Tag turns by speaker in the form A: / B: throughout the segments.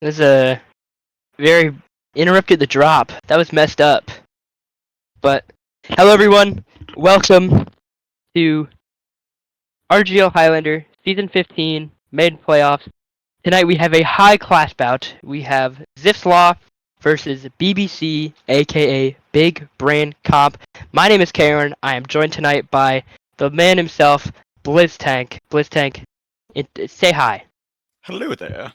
A: This is a very interrupted the drop. That was messed up. But hello everyone. Welcome to RGL Highlander Season 15 Maiden Playoffs. Tonight we have a high class bout. We have Ziff's Law versus BBC, aka BigBrainComp. My name is Cayorne. I am joined tonight by the man himself, Blitztank. Blitztank, say hi.
B: Hello there.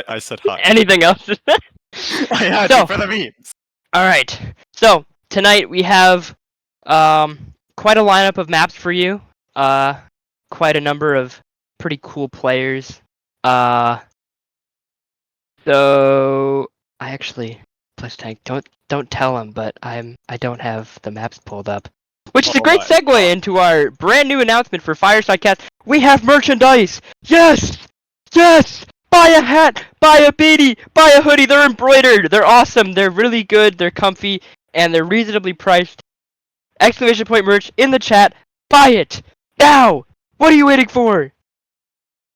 B: I said hi.
A: Anything else?
B: I had
A: So-
B: you for the memes.
A: All right. So tonight we have quite a lineup of maps for you. Quite a number of pretty cool players. So I actually, Blitztank, don't tell him, but I don't have the maps pulled up. Which is a
B: Oh
A: great
B: my
A: segue
B: God.
A: into our brand new announcement for Fireside Cast. We have merchandise. Yes, yes. Buy a hat, buy a beanie, buy a hoodie. They're embroidered. They're awesome. They're really good. They're comfy, and they're reasonably priced. Exclamation point merch in the chat. Buy it now. What are you waiting for?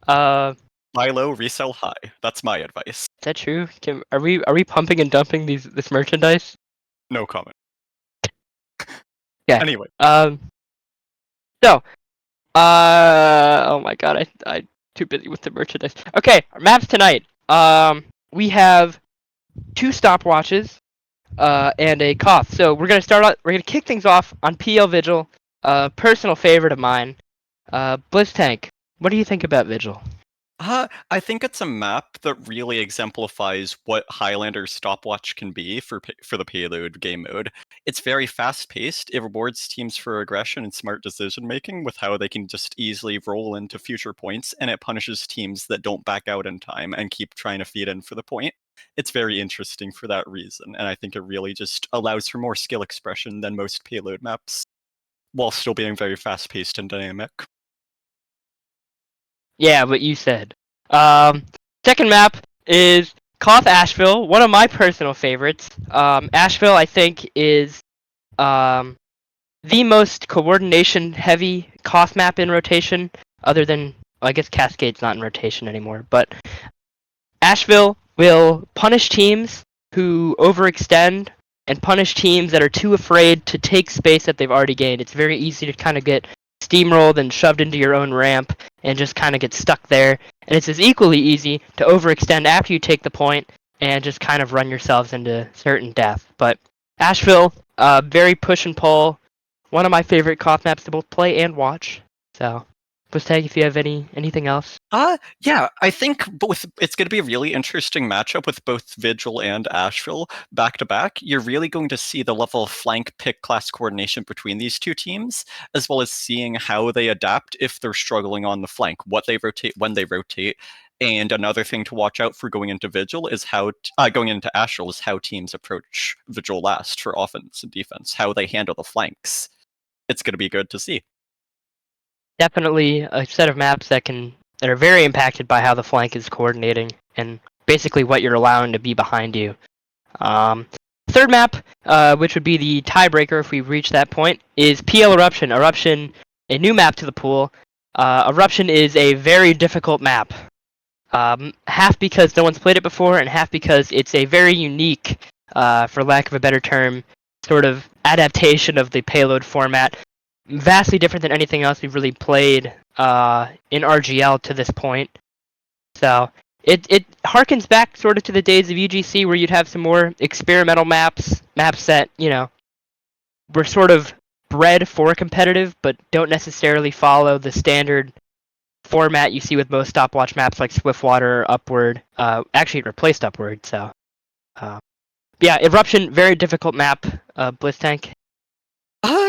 B: Buy low, resell high. That's my advice.
A: Is that true? Are we pumping and dumping this merchandise?
B: No comment.
A: Yeah.
B: Anyway,
A: So, oh my god, I'm too busy with the merchandise. Okay, our maps tonight. We have 2 stopwatches, and a cough. So we're gonna kick things off on PL Vigil, personal favorite of mine. Blitztank, what do you think about Vigil?
B: I think it's a map that really exemplifies what Highlander's stopwatch can be for the payload game mode. It's very fast-paced. It rewards teams for aggression and smart decision-making with how they can just easily roll into future points, and it punishes teams that don't back out in time and keep trying to feed in for the point. It's very interesting for that reason, and I think it really just allows for more skill expression than most payload maps, while still being very fast-paced and dynamic.
A: Yeah, what you said. Second map is Cough Asheville, one of my personal favorites. Asheville, I think, is the most coordination-heavy Cough map in rotation, other than, well, I guess Cascade's not in rotation anymore, but Asheville will punish teams who overextend and punish teams that are too afraid to take space that they've already gained. It's very easy to kind of get steamrolled and shoved into your own ramp and just kind of get stuck there. And it's as equally easy to overextend after you take the point and just kind of run yourselves into certain death. But Asheville, very push and pull. One of my favorite cough maps to both play and watch. So, Pustag, if you have anything else.
B: Yeah, I think it's going to be a really interesting matchup with both Vigil and Asheville back to back. You're really going to see the level of flank pick class coordination between these two teams, as well as seeing how they adapt if they're struggling on the flank, what they rotate, when they rotate. And another thing to watch out for going into Vigil is going into Asheville is how teams approach Vigil last for offense and defense, how they handle the flanks. It's going to be good to see.
A: Definitely a set of maps that are very impacted by how the flank is coordinating and basically what you're allowing to be behind you. Third map, which would be the tiebreaker if we reach that point, is PL Eruption. Eruption, a new map to the pool. Eruption is a very difficult map. Half because no one's played it before, and half because it's a very unique, for lack of a better term, sort of adaptation of the payload format. Vastly different than anything else we've really played in RGL to this point. So it harkens back sort of to the days of UGC where you'd have some more experimental maps that, were sort of bred for competitive but don't necessarily follow the standard format you see with most stopwatch maps like Swiftwater, Upward. Actually, it replaced Upward, so... yeah, Eruption, very difficult map, Blitztank.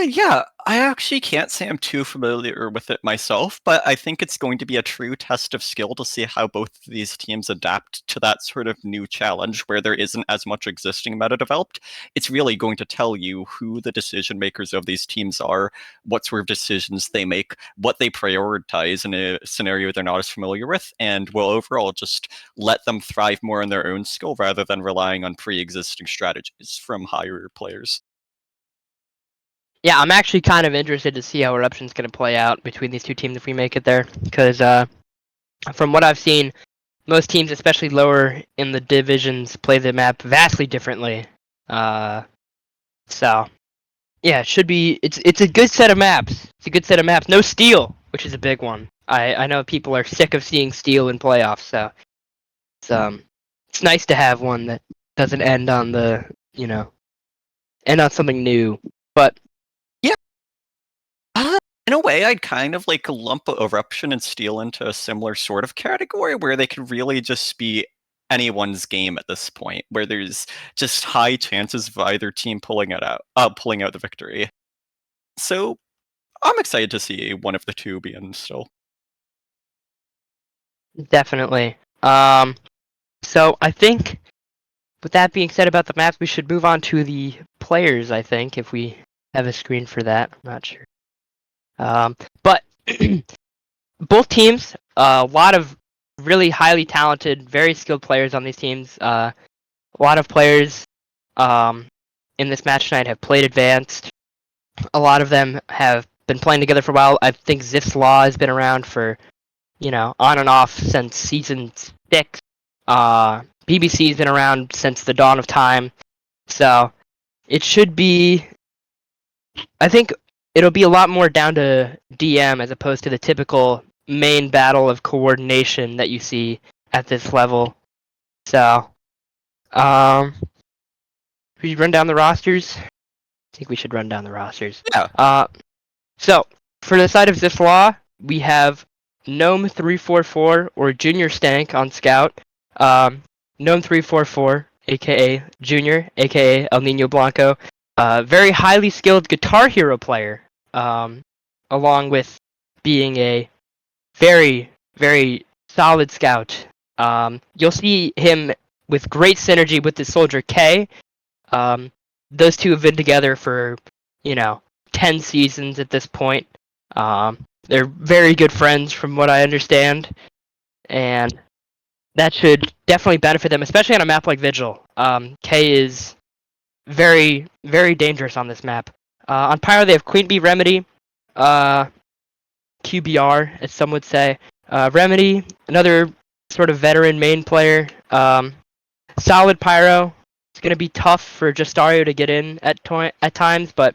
B: Yeah, I actually can't say I'm too familiar with it myself, but I think it's going to be a true test of skill to see how both of these teams adapt to that sort of new challenge where there isn't as much existing meta developed. It's really going to tell you who the decision makers of these teams are, what sort of decisions they make, what they prioritize in a scenario they're not as familiar with, and will overall just let them thrive more on their own skill rather than relying on pre-existing strategies from higher players.
A: Yeah, I'm actually kind of interested to see how Eruption's going to play out between these two teams if we make it there, because From what I've seen, most teams, especially lower in the divisions, play the map vastly differently. So yeah, it should be. It's a good set of maps. It's a good set of maps. No steal, which is a big one. I know people are sick of seeing steal in playoffs, so it's nice to have one that doesn't end on the end on something new. But
B: in a way, I'd kind of like lump Eruption and Steel into a similar sort of category where they could really just be anyone's game at this point, where there's just high chances of either team pulling out the victory. So I'm excited to see one of the two be in still.
A: definitely. So I think, with that being said about the maps, we should move on to the players. I think if we have a screen for that, I'm not sure. But both teams, a lot of really highly talented, very skilled players on these teams. A lot of players in this match tonight have played advanced. A lot of them have been playing together for a while. I think Zipf's Law has been around for, on and off since season 6. BBC's been around since the dawn of time. So it should be, I think it'll be a lot more down to DM as opposed to the typical main battle of coordination that you see at this level. So, we run down the rosters. I think we should run down the rosters.
B: Yeah.
A: So for the side of Zipf Law, we have Gnome 344 or Junior Stank on Scout. Gnome 344, aka Junior, aka El Nino Blanco. Very highly skilled Guitar Hero player. Along with being a very, very solid scout. You'll see him with great synergy with the soldier K. Those two have been together for, 10 seasons at this point. They're very good friends from what I understand. And that should definitely benefit them, especially on a map like Vigil. K is very, very dangerous on this map. On Pyro, they have Queen Bee Remedy. QBR, as some would say. Remedy, another sort of veteran main player. Solid Pyro. It's going to be tough for Justario to get in at times, but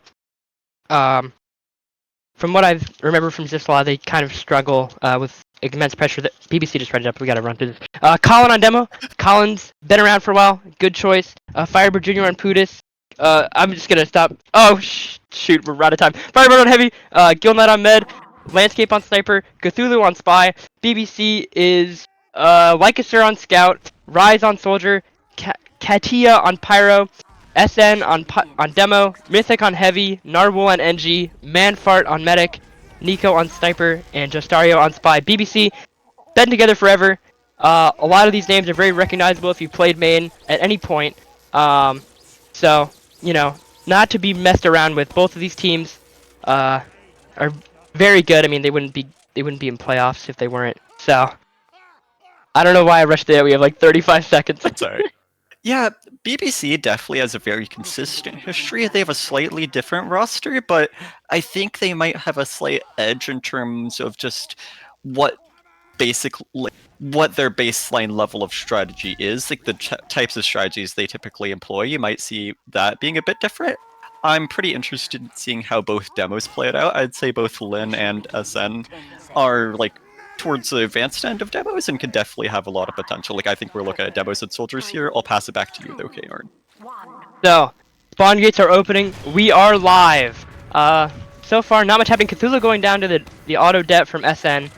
A: from what I remember from Zipf, they kind of struggle with immense pressure. That BBC just read it up. We got to run through this. Colin on demo. Colin's been around for a while. Good choice. Firebird Jr. on Pudis. I'm just gonna stop. Oh shoot, we're out of time. Firebird on Heavy. Gilnet on Med. Landscape on Sniper. Cthulhu on Spy. BBC is Lycaser on Scout. Rise on Soldier. Katia on Pyro. SN on Demo. Mythic on Heavy. Narwhal on NG. Manfart on Medic. Nico on Sniper. And Justario on Spy. BBC, been together forever. A lot of these names are very recognizable if you played main at any point. So, not to be messed around with. Both of these teams are very good. I mean, they wouldn't be in playoffs if they weren't. So, I don't know why I rushed there. We have like 35 seconds.
B: Sorry. Yeah, BBC definitely has a very consistent history. They have a slightly different roster, but I think they might have a slight edge in terms of just what their baseline level of strategy is, like the types of strategies they typically employ. You might see that being a bit different. I'm pretty interested in seeing how both demos play it out. I'd say both Lin and SN are like towards the advanced end of demos and can definitely have a lot of potential. Like I think we're looking at demos and soldiers here. I'll pass it back to you though, cayorne.
A: So, spawn gates are opening. We are live. So far, not much happening. Cthulhu going down to the auto det from SN.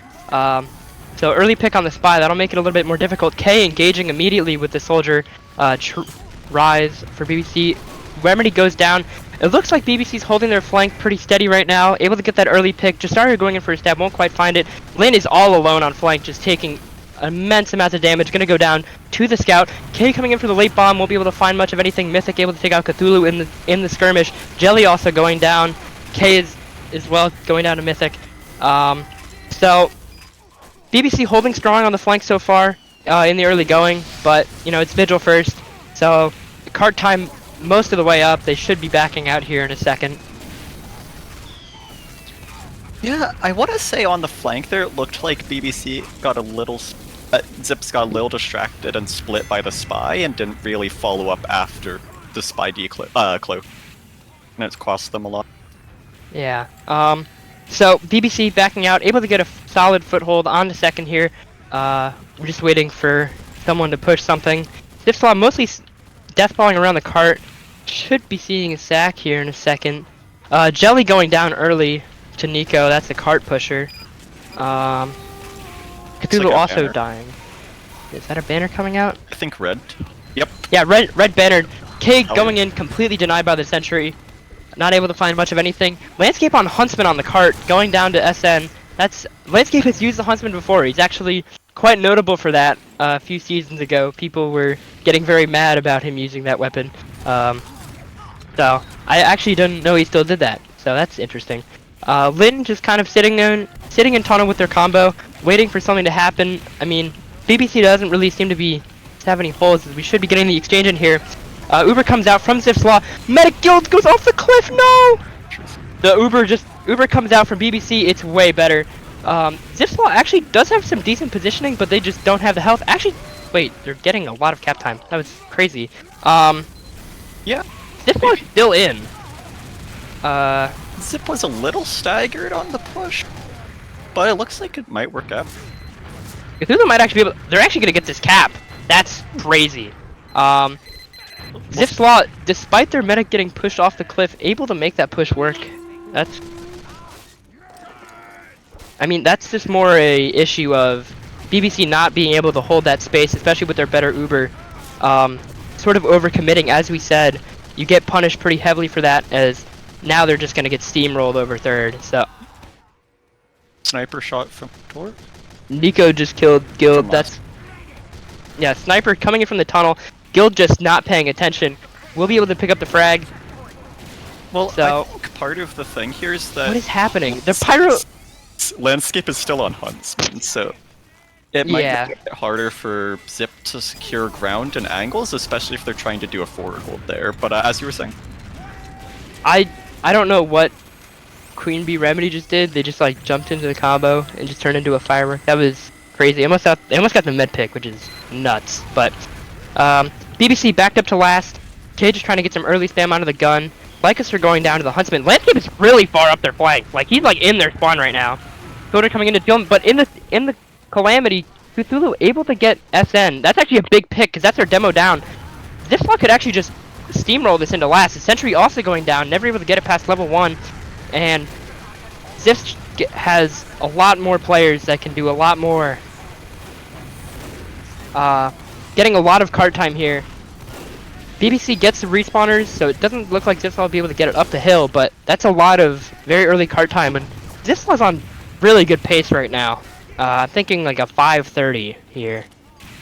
A: So early pick on the Spy, that'll make it a little bit more difficult. K engaging immediately with the Soldier. Rise for BBC. Remedy goes down. It looks like BBC's holding their flank pretty steady right now. Able to get that early pick. Justario going in for a stab, won't quite find it. Lin is all alone on flank, just taking immense amounts of damage. Gonna go down to the Scout. K coming in for the late bomb, won't be able to find much of anything. Mythic able to take out Cthulhu in the skirmish. Jelly also going down. K is as well going down to Mythic. So BBC holding strong on the flank so far in the early going, but it's Vigil first, so cart time most of the way up. They should be backing out here in a second.
B: Yeah, I want to say on the flank there, it looked like BBC got a little... Zips got a little distracted and split by the spy and didn't really follow up after the spy cloak. And it's cost them a lot.
A: Yeah. So BBC backing out, able to get a solid foothold on the second here. We're just waiting for someone to push something. Zipf mostly deathballing around the cart. Should be seeing a sack here in a second. Jelly going down early to Nico. That's the cart pusher. Cthulhu
B: like
A: also
B: banner.
A: dying. Is that a banner coming out?
B: I think red. Yep.
A: Yeah, red banner. K
B: Oh,
A: going
B: yeah.
A: in, completely denied by the sentry. Not able to find much of anything. Landscape on Huntsman on the cart, going down to SN. Landscape has used the Huntsman before. He's actually quite notable for that. A few seasons ago, people were getting very mad about him using that weapon. So I actually didn't know he still did that. So that's interesting. Lin just kind of sitting in tunnel with their combo, waiting for something to happen. I mean, BBC doesn't really seem to have any holes. We should be getting the exchange in here. Uber comes out from Zipf's Law. Medic Guild goes off the cliff. No. The Uber comes out from BBC. It's way better. Zipf's Law actually does have some decent positioning, but they just don't have the health. Actually, wait, they're getting a lot of cap time. That was crazy.
B: Yeah.
A: Zipf's Law is still in.
B: Zip was a little staggered on the push, but it looks like it might work out.
A: Cthulhu might actually be able. They're actually gonna get this cap. That's crazy. Zipf's Law, despite their medic getting pushed off the cliff, able to make that push work. I mean, that's just more a issue of BBC not being able to hold that space, especially with their better Uber. Sort of overcommitting, as we said. You get punished pretty heavily for that, as now they're just gonna get steamrolled over third. So
B: Sniper shot from Tor.
A: Nico just killed Guild. Yeah, sniper coming in from the tunnel. Guild just not paying attention. We'll be able to pick up the frag.
B: Well,
A: So-
B: I think part of the thing here is that
A: What is happening? The pyro.
B: landscape is still on Huntsman, so it might
A: Yeah.
B: make it harder for Zip to secure ground and angles, especially if they're trying to do a forward hold there. But as you were saying,
A: I don't know what Queen Bee Remedy just did. They just like jumped into the combo and just turned into a firework. That was crazy. They almost got the med pick, which is nuts. But BBC backed up to last. K just trying to get some early spam onto the gun. Lycus are going down to the Huntsman. Landscape is really far up their flank. Like he's like in their spawn right now. Coder coming in to kill him, but in the Calamity, Cthulhu able to get SN. That's actually a big pick because that's their demo down. This one could actually just steamroll this into last. The Sentry also going down, never able to get it past level 1. And Zipf has a lot more players that can do a lot more. Getting a lot of cart time here. BBC gets the respawners, so it doesn't look like Zipf will be able to get it up the hill, but that's a lot of very early cart time, and Zipf's on really good pace right now. I'm thinking like a 5:30 here.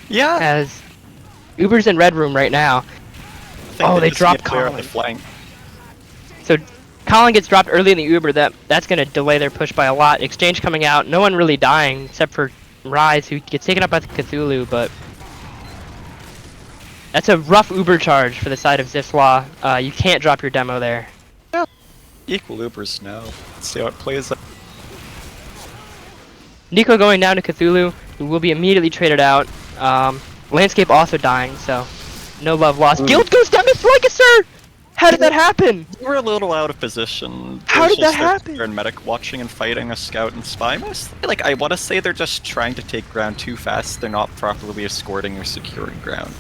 B: yeah,
A: As Uber's in red room right now.
B: I think
A: Oh, they
B: just
A: dropped
B: need to clear out
A: Colin.
B: the flank.
A: So Colin gets dropped early in the Uber. That's gonna delay their push by a lot. Exchange coming out. No one really dying except for Rise, who gets taken up by the Cthulhu. But that's a rough Uber charge for the side of Zipf's Law. You can't drop your demo there.
B: Equal Ubers now. Let's see how it plays out.
A: Nico going down to Cthulhu, who will be immediately traded out. Landscape also dying, so no love lost. Guild goes down to Sligaser! How did that happen?
B: We're a little out of position.
A: How
B: There's
A: did that
B: just their
A: happen?
B: player and medic watching and fighting a scout and spy mostly. Like, I want to say they're just trying to take ground too fast. They're not properly escorting or securing ground.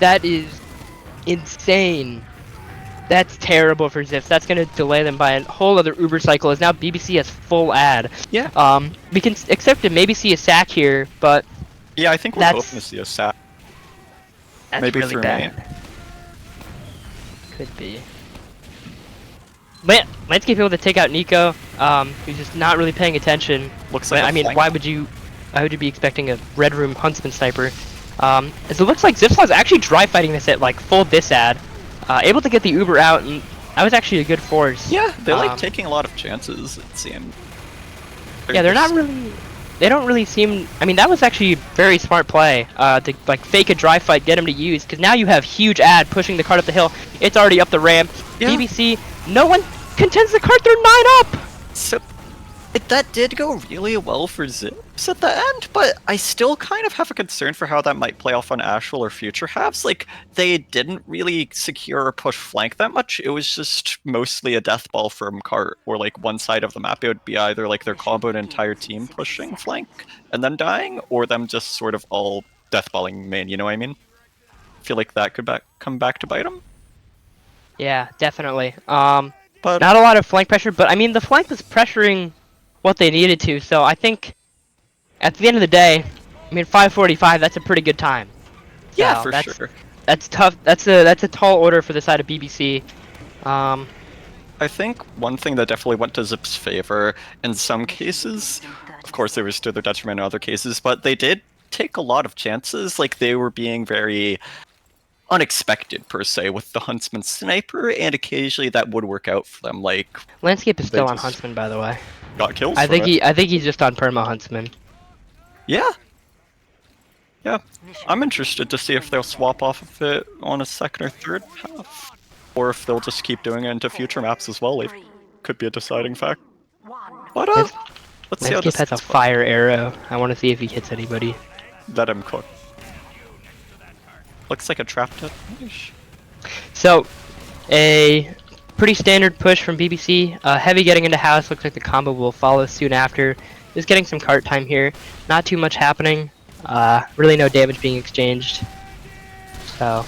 A: That is insane. That's terrible for Zipf. That's gonna delay them by a whole other Uber cycle. As now BBC has full ad.
B: Yeah.
A: We can accept to maybe see a sack here, but
B: Yeah, I think we're
A: That's-
B: hoping to see a sat.
A: that's
B: Maybe
A: really
B: through
A: bad.
B: main.
A: Could be. Landscape able to take out Nico. Who's just not really paying attention.
B: Looks like
A: I
B: a
A: mean,
B: flank.
A: why would you be expecting a red room Huntsman sniper? As it looks like Zipf's actually dry fighting this at like full disad. Able to get the Uber out, and that was actually a good force.
B: Yeah, they're like
A: Um,
B: taking a lot of chances, it seems.
A: Yeah, they're not really. They don't really seem. I mean, that was actually a very smart play. To like fake a dry fight, get him to use, because now you have huge ad pushing the cart up the hill. It's already up the ramp.
B: Yeah.
A: BBC, no one contends the cart. They're 9 up.
B: So That did go really well for Zips at the end, but I still kind of have a concern for how that might play off on Ashwell or future halves. Like, they didn't really secure or push flank that much. It was just mostly a death ball from cart, or like one side of the map. It would be either like their combo an entire team pushing flank and then dying, or them just sort of all death balling main, you know what I mean? I feel like that could come back to bite them.
A: Yeah, definitely.
B: But
A: Not a lot of flank pressure, but I mean the flank was pressuring what they needed to. So I think at the end of the day, I mean 5:45. That's a pretty good time.
B: yeah,
A: So
B: for sure.
A: that's tough. That's a tall order for the side of BBC.
B: I think one thing that definitely went to Zip's favor in some cases, of course there was to their detriment in other cases, but they did take a lot of chances. Like, they were being very unexpected per se with the Huntsman sniper, and occasionally that would work out for them. Like,
A: Landscape is
B: they
A: still on
B: just
A: Huntsman, by the way.
B: got kills
A: I
B: from
A: think
B: it.
A: I think he's just on perma Huntsman.
B: Yeah. Yeah. I'm interested to see if they'll swap off of it on a second or third half. Or if they'll just keep doing it into future maps as well. It could be a deciding factor. But let's see how
A: Landscape
B: this
A: has a
B: gets going.
A: fire arrow. I want to see if he hits anybody.
B: Let him cook. Looks like a trap detonation.
A: So, a pretty standard push from BBC. Heavy getting into house. Looks like the combo will follow soon after. Just getting some cart time here. Not too much happening. Really no damage being exchanged. So,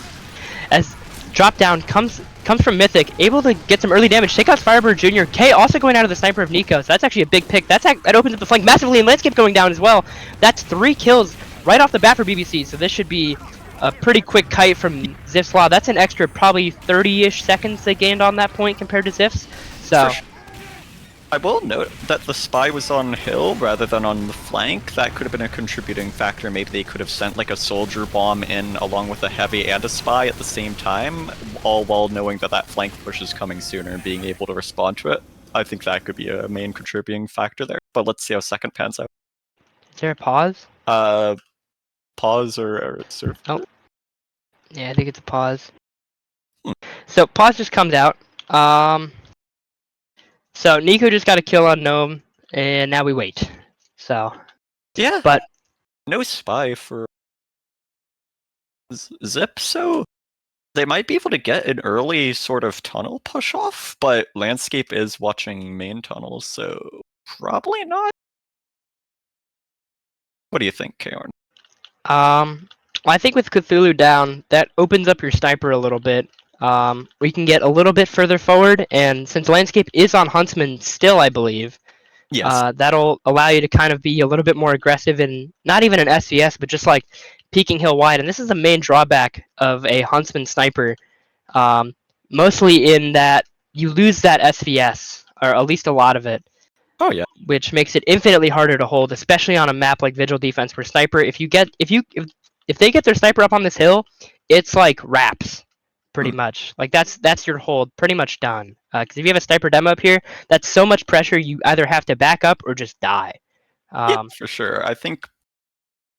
A: as drop down comes from Mythic, able to get some early damage. Take out Firebird Jr. K also going out of the sniper of Nico. So that's actually a big pick. That opens up the flank massively, and Landscape going down as well. That's 3 kills right off the bat for BBC. So this should be a pretty quick kite from Ziff's Law. That's an extra probably 30-ish seconds they gained on that point compared to Ziff's. So
B: I will note that the spy was on hill rather than on the flank. That could have been a contributing factor. Maybe they could have sent like a soldier bomb in along with a heavy and a spy at the same time, all while knowing that that flank push is coming sooner and being able to respond to it. I think that could be a main contributing factor there. But let's see how second pans out.
A: is there a pause?
B: Pause or sort of.
A: Oh. Yeah, I think it's a pause. So pause just comes out. So Nico just got a kill on Gnome, and now we wait. So
B: Yeah.
A: but
B: no spy for Zip, so they might be able to get an early sort of tunnel push off, but Landscape is watching main tunnels, so probably not. What do you think, cayorne?
A: I think with Cthulhu down, that opens up your sniper a little bit. We can get a little bit further forward, and since Landscape is on Huntsman still, I believe,
B: Yes.
A: that'll allow you to kind of be a little bit more aggressive in not even an SVS, but just like peeking hill wide. And this is the main drawback of a Huntsman sniper, mostly in that you lose that SVS, or at least a lot of it.
B: Oh yeah.
A: Which makes it infinitely harder to hold, especially on a map like Vigil Defense, where sniper, if they get their sniper up on this hill, it's like wraps, pretty much. Like that's your hold, pretty much done. Because if you have a sniper demo up here, that's so much pressure. You either have to back up or just die.
B: Yeah, for sure. I think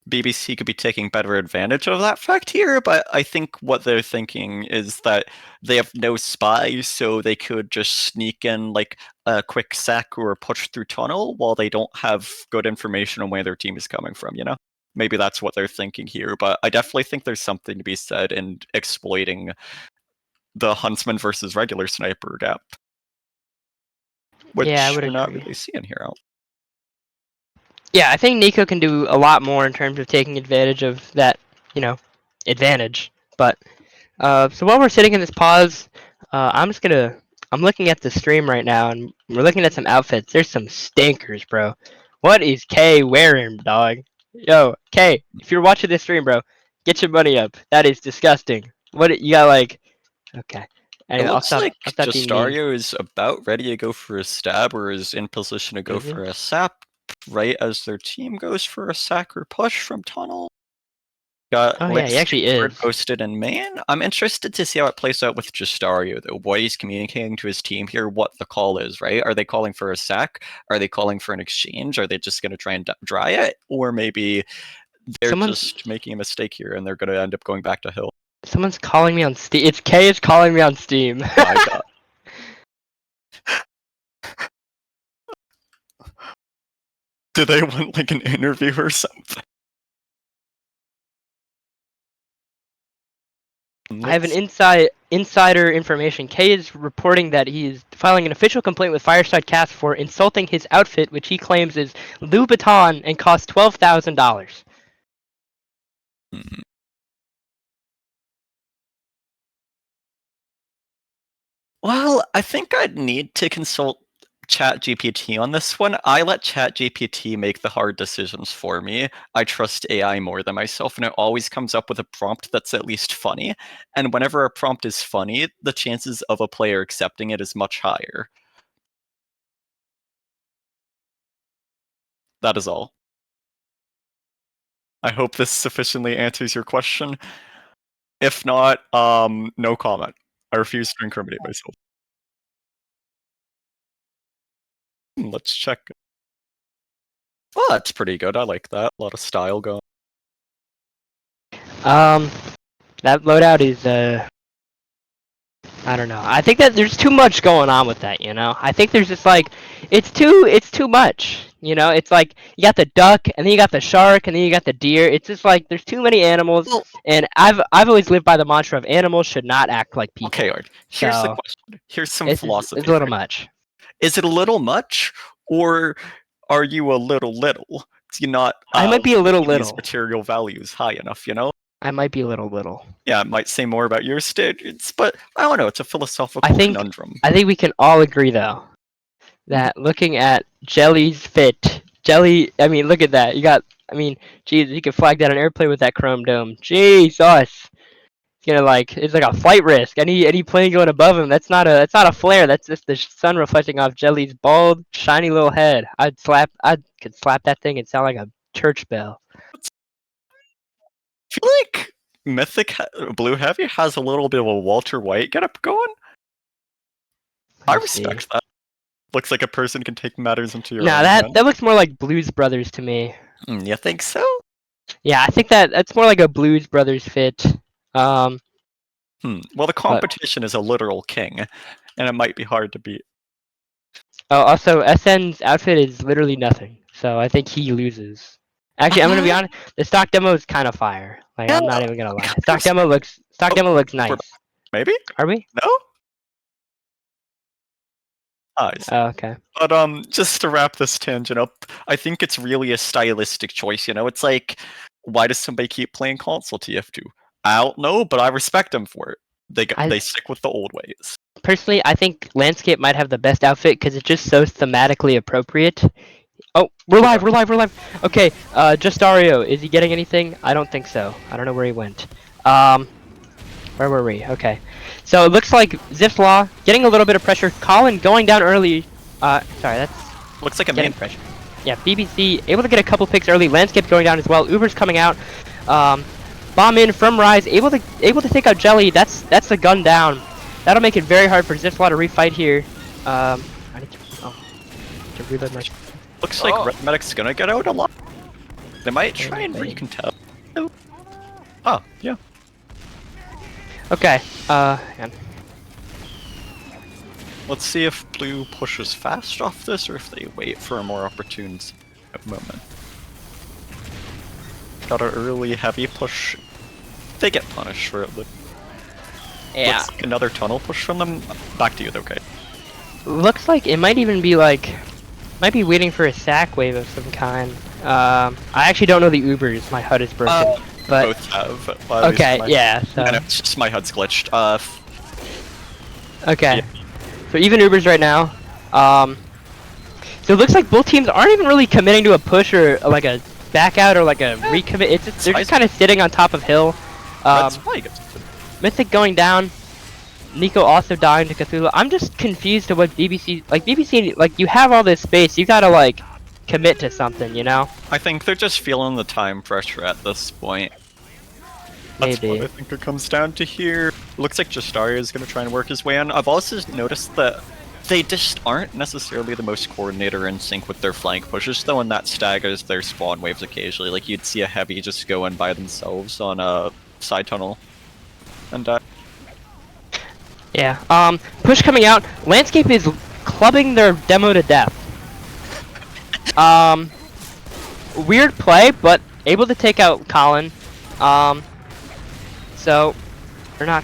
B: BBC could be taking better advantage of that fact here, but I think what they're thinking is that they have no spies, so they could just sneak in like a quick sack or a push through tunnel while they don't have good information on where their team is coming from, you know? Maybe that's what they're thinking here, but I definitely think there's something to be said in exploiting the Huntsman versus regular sniper gap. Which
A: Yeah, I would
B: we're not
A: agree.
B: really seeing here out.
A: Yeah, I think Nico can do a lot more in terms of taking advantage of that, advantage. But so while we're sitting in this pause, I'm looking at the stream right now, and we're looking at some outfits. There's some stinkers, bro. What is K wearing, dog? Yo, K, if you're watching this stream, bro, get your money up. That is disgusting. What you got like? Okay. Anyway,
B: It looks like
A: I'll stop being mean.
B: Justario is about ready to go for a stab, or is in position to go
A: Is he?
B: for a sap right as their team goes for a sack or push from tunnel. Got
A: Oh yeah, he actually is.
B: posted in main. I'm interested to see how it plays out with Justario, though. What he's communicating to his team here, what the call is, right? Are they calling for a sack? Are they calling for an exchange? Are they just going to try and dry it? Or maybe they're just making a mistake here and they're going to end up going back to hill.
A: Someone's calling me on Steam. It's K is calling me on Steam.
B: My God. Do they want like an interview or something?
A: I have an insider information. Kay is reporting that he is filing an official complaint with Fireside Cast for insulting his outfit, which he claims is Louboutin and costs $12,000.
B: Well, I think I'd need to consult ChatGPT on this one. I let ChatGPT make the hard decisions for me. I trust AI more than myself, and it always comes up with a prompt that's at least funny. And whenever a prompt is funny, the chances of a player accepting it is much higher. That is all. I hope this sufficiently answers your question. If not, no comment. I refuse to incriminate myself. Let's check. Oh, that's pretty good. I like that. A lot of style going.
A: That loadout is I don't know. I think that there's too much going on with that, you know? I think there's just like it's too much. You know, it's like you got the duck and then you got the shark and then you got the deer. It's just like there's too many animals,
B: Well,
A: and I've always lived by the mantra of animals should not act like people.
B: okay, Art. Here's the
A: So
B: question. Here's some
A: it's
B: philosophy.
A: a little
B: here.
A: much.
B: Is it a little much, or are you a little? Do you not
A: I might be a little
B: these
A: little.
B: material values high enough, you know?
A: I might be a little.
B: Yeah, it might say more about your standards, but I don't know. It's a philosophical
A: I think
B: conundrum.
A: we can all agree though that looking at Jelly's fit, I mean, look at that. You got, I mean, geez, you could flag down an airplane with that chrome dome. Jesus. It's like a flight risk. Any plane going above him, that's not a flare. That's just the sun reflecting off Jelly's bald, shiny little head. I could slap that thing and sound like a church bell.
B: I feel like Mythic Blue Heavy has a little bit of a Walter White getup going. I respect that. Looks like a person can take matters into your own
A: that
B: hand.
A: looks more like Blues Brothers to me.
B: You think so?
A: Yeah, I think that's more like a Blues Brothers fit.
B: Well, the competition is a literal king, and it might be hard to beat.
A: Oh, also, SN's outfit is literally nothing, so I think he loses. Actually, I'm gonna be honest. The stock demo is kind of fire. Like, I'm not even gonna lie. Stock demo looks nice.
B: Maybe?
A: Are we?
B: No? Oh,
A: okay.
B: But just to wrap this tangent up, I think it's really a stylistic choice, you know? It's like, why does somebody keep playing console TF2? I don't know, but I respect them for it. They stick with the old ways.
A: Personally, I think Landscape might have the best outfit because it's just so thematically appropriate. Oh, we're live. Okay, Justario, is he getting anything? I don't think so. I don't know where he went. Where were we? Okay. So it looks like Zipf Law getting a little bit of pressure. Colin going down early. Sorry, that's...
B: Looks like a main
A: pressure. Yeah, BBC able to get a couple picks early. Landscape going down as well. Uber's coming out. Bomb in from Rise. Able to take out Jelly. That's the gun down. That'll make it very hard for Zipf Law to refight here. I need to reload my...
B: Looks like Red Medic's gonna get out a lot. They might try and recontest. Oh, yeah.
A: Okay,
B: Let's see if Blue pushes fast off this, or if they wait for a more opportune moment. Got an early heavy push. They get punished for it, but...
A: Yeah.
B: Looks like another tunnel push from them. Back to you, okay.
A: Looks like it might even be like... Might be waiting for a sack wave of some kind. I actually don't know the Ubers. My HUD is broken. But
B: both have.
A: Okay, yeah. So.
B: And it's just my HUD's glitched.
A: Okay.
B: Yeah.
A: So even Ubers right now. So it looks like both teams aren't even really committing to a push or like a back out or like a recommit. It's just, they're just kind of sitting on top of hill. Mythic going down. Nico also dying to Cthulhu. I'm just confused to what BBC, like you have all this space, you gotta like commit to something, you know?
B: I think they're just feeling the time pressure at this point. That's
A: Maybe.
B: what I think it comes down to here. Looks like Justario is going to try and work his way in. I've also noticed that they just aren't necessarily the most coordinated or in sync with their flank pushes, though, and that staggers their spawn waves occasionally. Like, you'd see a heavy just go in by themselves on a side tunnel. And,
A: yeah, push coming out. Landscape is clubbing their demo to death. weird play, but able to take out Colin. So, or not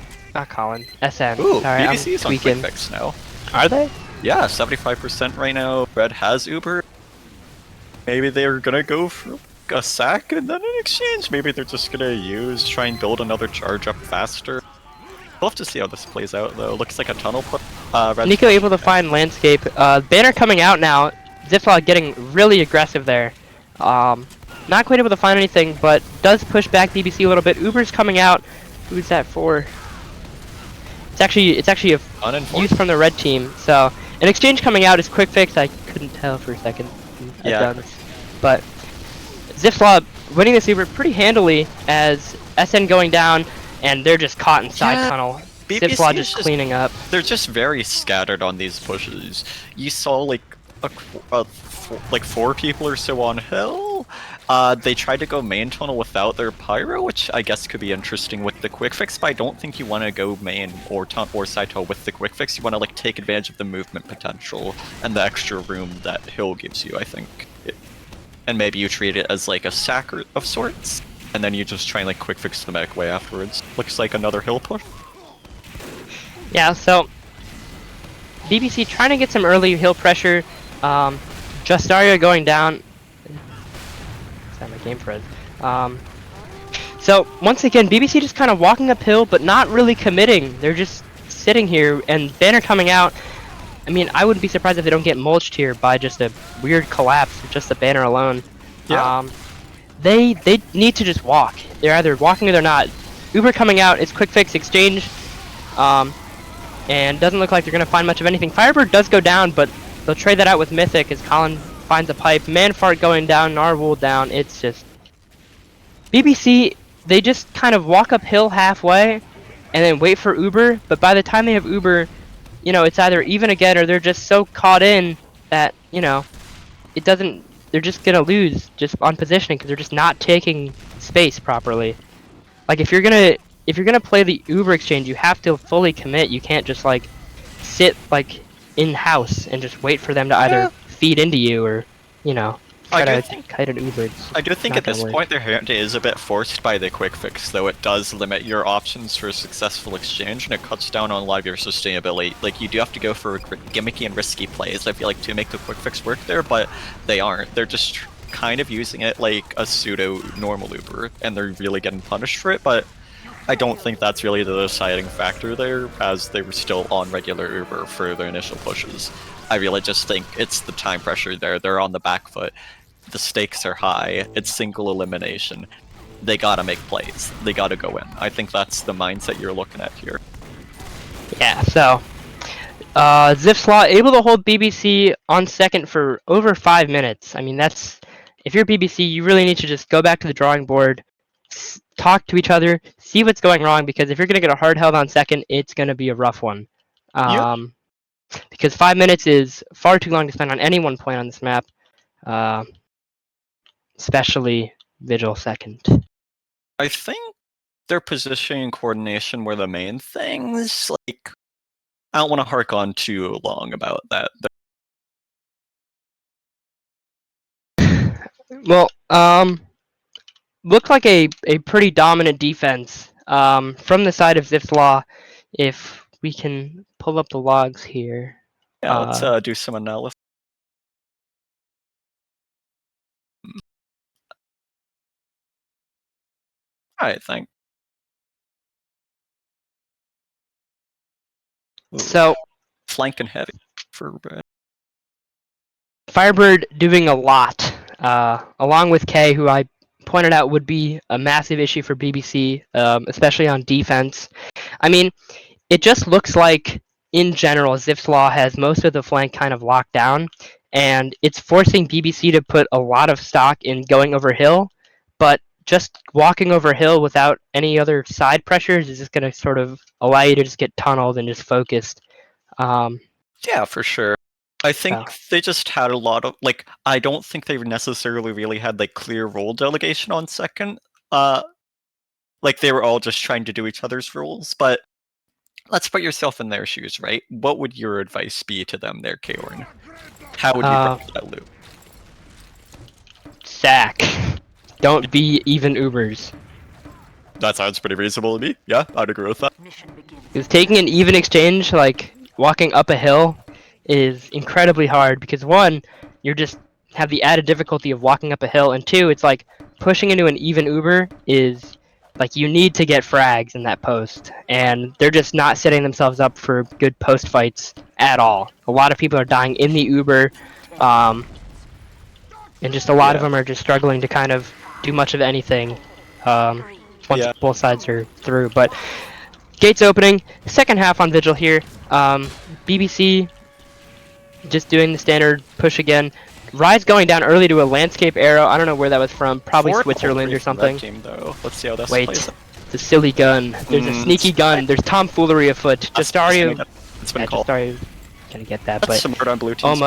A: Colin. SN.
B: Ooh,
A: Sorry, I'm
B: BBC's on quick
A: tweaking.
B: fix now.
A: Are they?
B: Yeah, 75% right now. Red has Uber. Maybe they're gonna go for a sack and then an exchange. Maybe they're just gonna try and build another charge up faster. We'll have to see how this plays out though. Looks like a tunnel put.
A: Nico able to find landscape. Banner coming out now. Zipf getting really aggressive there. Not quite able to find anything, but does push back BBC a little bit. Uber's coming out. Who's that for? It's actually a youth from the red team. So an exchange coming out is quick fix. I couldn't tell for a second.
B: Yeah.
A: But Zipf winning this Uber pretty handily as SN going down, and they're just caught in side tunnel. Zipf just cleaning up.
B: They're just very scattered on these pushes. You saw like like 4 people or so on hill. They tried to go main tunnel without their pyro, which I guess could be interesting with the quick fix, but I don't think you want to go main or side tunnel with the quick fix. You want to like take advantage of the movement potential and the extra room that hill gives you, I think. And maybe you treat it as like a sack of sorts, and then you just try and like quick fix the mech way afterwards. Looks like another hill push.
A: Yeah, so BBC trying to get some early hill pressure. Justaria going down. Is that my game Fred? So once again, BBC just kind of walking uphill, but not really committing. They're just sitting here, and Banner coming out. I mean, I wouldn't be surprised if they don't get mulched here by just a weird collapse with just the Banner alone.
B: Yeah.
A: They need to just walk. They're either walking or they're not. Uber coming out, it's quick fix exchange. And doesn't look like they're going to find much of anything. Firebird does go down, but they'll trade that out with Mythic as Colin finds a pipe. Manfart going down, Narwhal down. It's just... BBC, they just kind of walk uphill halfway and then wait for Uber, but by the time they have Uber, you know, it's either even again or they're just so caught in that, you know, it doesn't... They're just going to lose just on positioning because they're just not taking space properly. Like, if you're gonna play the Uber exchange, you have to fully commit. You can't just like sit like in house and just wait for them to either feed into you or, you know, try to kite an Uber.
B: I do think at this point their hand is a bit forced by the quick fix, though it does limit your options for a successful exchange and it cuts down on a lot of your sustainability. Like, you do have to go for gimmicky and risky plays, I feel like, to make the quick fix work there, but they aren't. They're just kind of using it like a pseudo normal Uber, and they're really getting punished for it, but I don't think that's really the deciding factor there, as they were still on regular Uber for their initial pushes. I really just think it's the time pressure there. They're on the back foot. The stakes are high. It's single elimination. They gotta make plays. They gotta go in. I think that's the mindset you're looking at here.
A: Yeah, so... Zipf able to hold BBC on second for over 5 minutes. I mean, that's... If you're BBC, you really need to just go back to the drawing board, talk to each other, see what's going wrong, because if you're going to get a hard held on second, it's going to be a rough one. Because 5 minutes is far too long to spend on any one point on this map, especially Vigil second.
B: I think their positioning and coordination were the main things. Like, I don't want to hark on too long about that.
A: Well, looked like a pretty dominant defense from the side of Zipf. If we can pull up the logs here.
B: Yeah, let's do some analysis. Alright, thanks.
A: So,
B: flank and heavy for
A: Firebird doing a lot, along with K, who I pointed out would be a massive issue for BBC, especially on defense. I mean, it just looks like, in general, Zipf has most of the flank kind of locked down, and it's forcing BBC to put a lot of stock in going over hill, but just walking over hill without any other side pressures is just going to sort of allow you to just get tunneled and just focused.
B: Yeah, for sure. I think they just had a lot of, like, I don't think they necessarily really had, like, clear role delegation on second. Like, they were all just trying to do each other's roles, but let's put yourself in their shoes, right? What would your advice be to them there, cayorne? How would you break that loop?
A: sack. Don't be even Ubers.
B: That sounds pretty reasonable to me. Yeah, I'd agree with that.
A: Because taking an even exchange, like walking up a hill, is incredibly hard because one, you're just have the added difficulty of walking up a hill, and two, it's like pushing into an even Uber is like you need to get frags in that post, and they're just not setting themselves up for good post fights at all. A lot of people are dying in the Uber, and just a lot of them are just struggling to kind of do much of anything once both sides are through. But gates opening, second half on Vigil here. BBC just doing the standard push again. Rise going down early to a landscape arrow. I don't know where that was from. Probably Switzerland or something.
B: Team, though. Let's see how this
A: Wait,
B: plays.
A: it's a silly gun. There's a sneaky gun. There's tomfoolery afoot. Justario.
B: It's been called.
A: Justario's gonna get that,
B: That's
A: but
B: smart on blue team.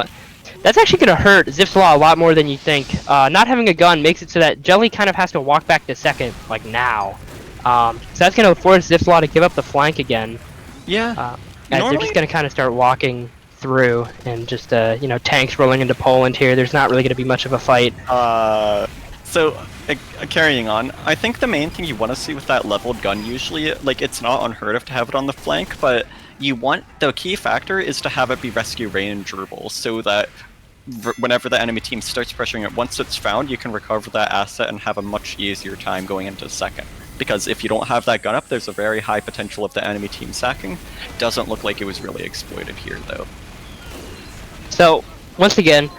A: that's actually gonna hurt Zipf's Law a lot more than you think. Not having a gun makes it so that Jelly kind of has to walk back to second, like now. So that's gonna force Zipf's Law to give up the flank again.
B: Yeah.
A: As they're just gonna kind of start walking through, and just you know, tanks rolling into Poland here. There's not really gonna be much of a fight.
B: So carrying on, I think the main thing you want to see with that leveled gun usually, like, it's not unheard of to have it on the flank, but you want, the key factor is to have it be rescue range durable, so that whenever the enemy team starts pressuring it, once it's found, you can recover that asset and have a much easier time going into second. Because if you don't have that gun up, there's a very high potential of the enemy team sacking. Doesn't look like it was really exploited here, though.
A: So, once again,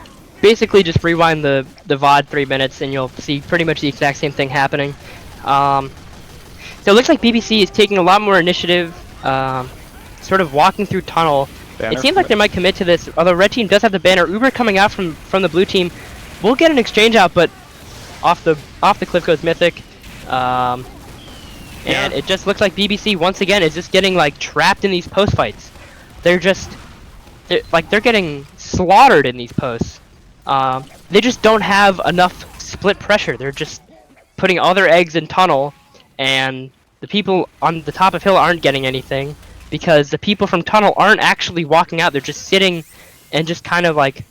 A: basically just rewind the VOD 3 minutes and you'll see pretty much the exact same thing happening. So it looks like BBC is taking a lot more initiative, sort of walking through tunnel. It seems like they might commit to this, although red team does have the banner. Uber coming out from the blue team. We'll get an exchange out, but off the cliff goes Mythic. And it just looks like BBC once again is just getting like trapped in these post fights. They're getting slaughtered in these posts. They just don't have enough split pressure. They're just putting all their eggs in tunnel, and the people on the top of hill aren't getting anything because the people from tunnel aren't actually walking out. They're just sitting and just kind of like,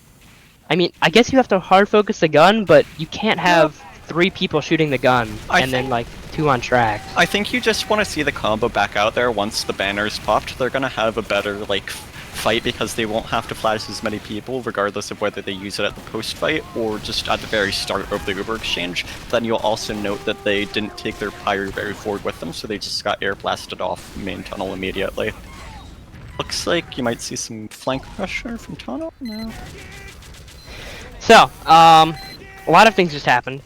A: I mean, I guess you have to hard focus the gun, but you can't have 3 people shooting the gun and then like 2 on track.
B: I think you just want to see the combo back out there once the banner's popped. They're gonna have a better like fight because they won't have to flash as many people regardless of whether they use it at the post fight or just at the very start of the Uber exchange. Then you'll also note that they didn't take their pyro very forward with them, so they just got air blasted off main tunnel immediately. Looks like you might see some flank pressure from tunnel now.
A: So, a lot of things just happened.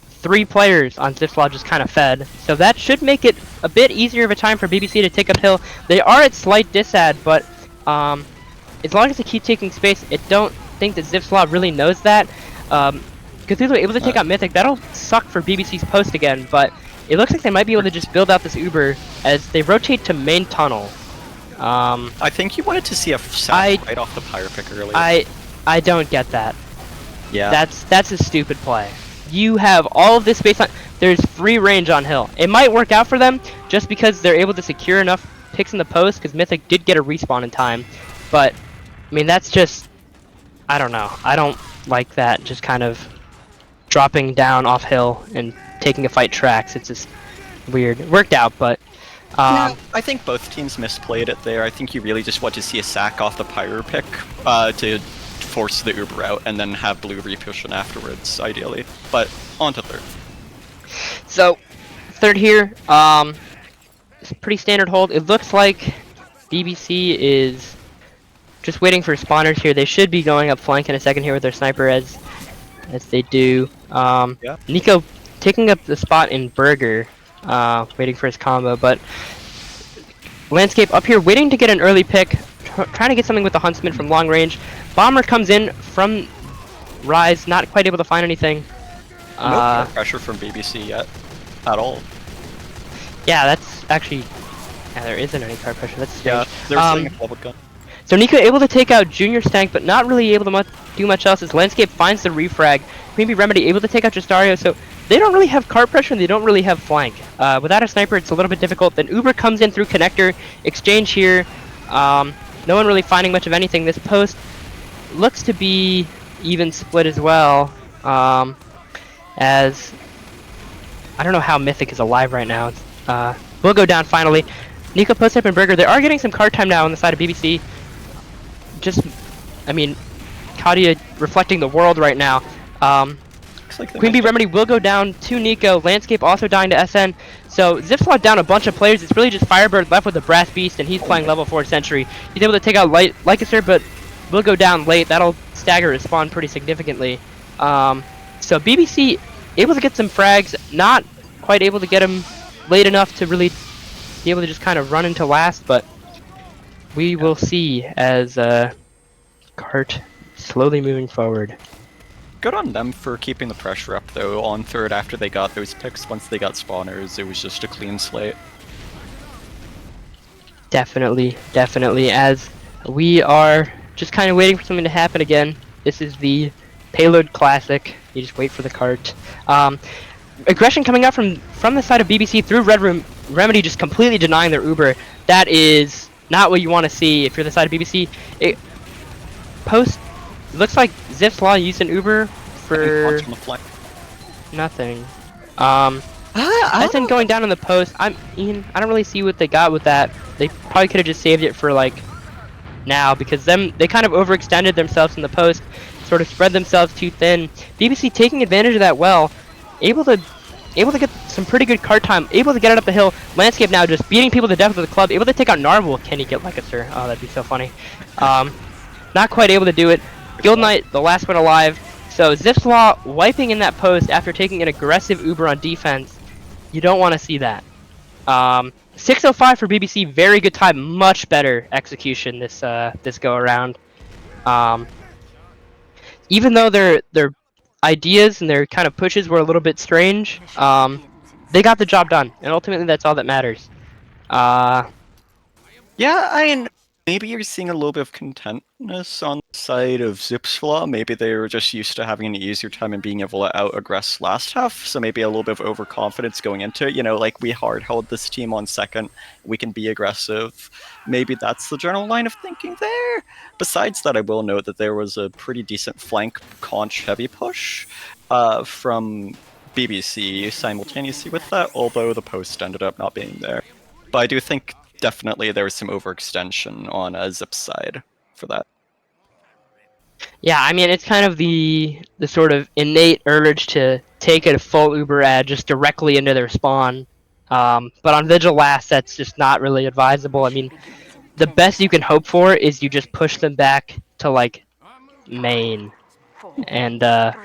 A: 3 players on Zipf's Law just kind of fed, so that should make it a bit easier of a time for BBC to take up hill. They are at slight disad, but as long as they keep taking space, I don't think that Zipf's Law really knows that. Cthulhu able to take out Mythic, that'll suck for BBC's post again, but it looks like they might be able to just build out this Uber as they rotate to main tunnel.
B: I think you wanted to see a sack right off the pyro pick earlier.
A: I don't get that.
B: Yeah.
A: That's a stupid play. You have all of this space on. There's free range on hill. It might work out for them just because they're able to secure enough picks in the post because Mythic did get a respawn in time. But I mean, that's just, I don't know. I don't like that. Just kind of dropping down off hill and taking a fight tracks. It's just weird. It worked out, but.
B: Yeah, I think both teams misplayed it there. I think you really just want to see a sack off the pyro pick to force the Uber out and then have blue repush in afterwards, ideally. But on to third.
A: So, third here, it's a pretty standard hold. It looks like BBC is just waiting for spawners here. They should be going up flank in a second here with their sniper as they do. Nico taking up the spot in Burger, waiting for his combo, but Landscape up here waiting to get an early pick, trying to get something with the Huntsman from long range. Bomber comes in from Rise, not quite able to find anything.
B: No pressure from BBC yet, at all.
A: Yeah, that's actually, there isn't any card pressure. That's strange.
B: Yeah, they're sitting a public gun.
A: So Nico able to take out Junior Stank, but not really able to do much else as Landscape finds the refrag. Maybe Remedy able to take out Justario, so they don't really have card pressure and they don't really have flank. Without a sniper, it's a little bit difficult. Then Uber comes in through connector, exchange here. No one really finding much of anything. This post looks to be even split as well. as I don't know how Mythic is alive right now. We'll go down finally. Nico, Postep, and Burger, they are getting some card time now on the side of BBC. Just, I mean, Kadia reflecting the world right now.
B: Like
A: Queen Bee Remedy will go down to Nico. Landscape also dying to SN. So Zipf slowed down a bunch of players. It's really just Firebird left with the Brass Beast, and he's playing level 4 Sentry. He's able to take out Lycaster, but will go down late. That'll stagger his spawn pretty significantly. So BBC able to get some frags, not quite able to get him late enough to really be able to just kind of run into last, but we will see as Cart slowly moving forward.
B: Good on them for keeping the pressure up, though, on third after they got those picks. Once they got spawners, it was just a clean slate.
A: Definitely, definitely, as we are just kind of waiting for something to happen again. This is the Payload Classic. You just wait for the cart. Aggression coming out from the side of BBC through Red Room. Remedy just completely denying their Uber. That is not what you want to see if you're the side of BBC. Looks like Zipf's Law used an Uber for nothing. SN going down on the post. I don't really see what they got with that. They probably could have just saved it for like now, because they kind of overextended themselves in the post, sort of spread themselves too thin. BBC taking advantage of that well, able to get some pretty good card time, able to get it up the hill. Landscape now just beating people to death with the club, able to take out Narwhal. Can he get Lycaster? Oh, that'd be so funny. Not quite able to do it. Guild Knight, the last one alive. So Zipf's Law wiping in that post after taking an aggressive Uber on defense. You don't want to see that. 6:05 for BBC, very good time, much better execution this go around. Even though their ideas and their kind of pushes were a little bit strange, they got the job done, and ultimately that's all that matters.
B: Yeah, maybe you're seeing a little bit of contentness on the side of Zipf's Law. Maybe they were just used to having an easier time and being able to out-aggress last half, so maybe a little bit of overconfidence going into it. You know, like, we hard-held this team on second, we can be aggressive. Maybe that's the general line of thinking there. Besides that, I will note that there was a pretty decent flank conch heavy push from BBC simultaneously with that, although the post ended up not being there. But I do think definitely there was some overextension on Zip's side for that.
A: Yeah, I mean, it's kind of the sort of innate urge to take a full Uber ad just directly into their spawn. But on Vigil Last, that's just not really advisable. I mean, the best you can hope for is you just push them back to, like, main. And at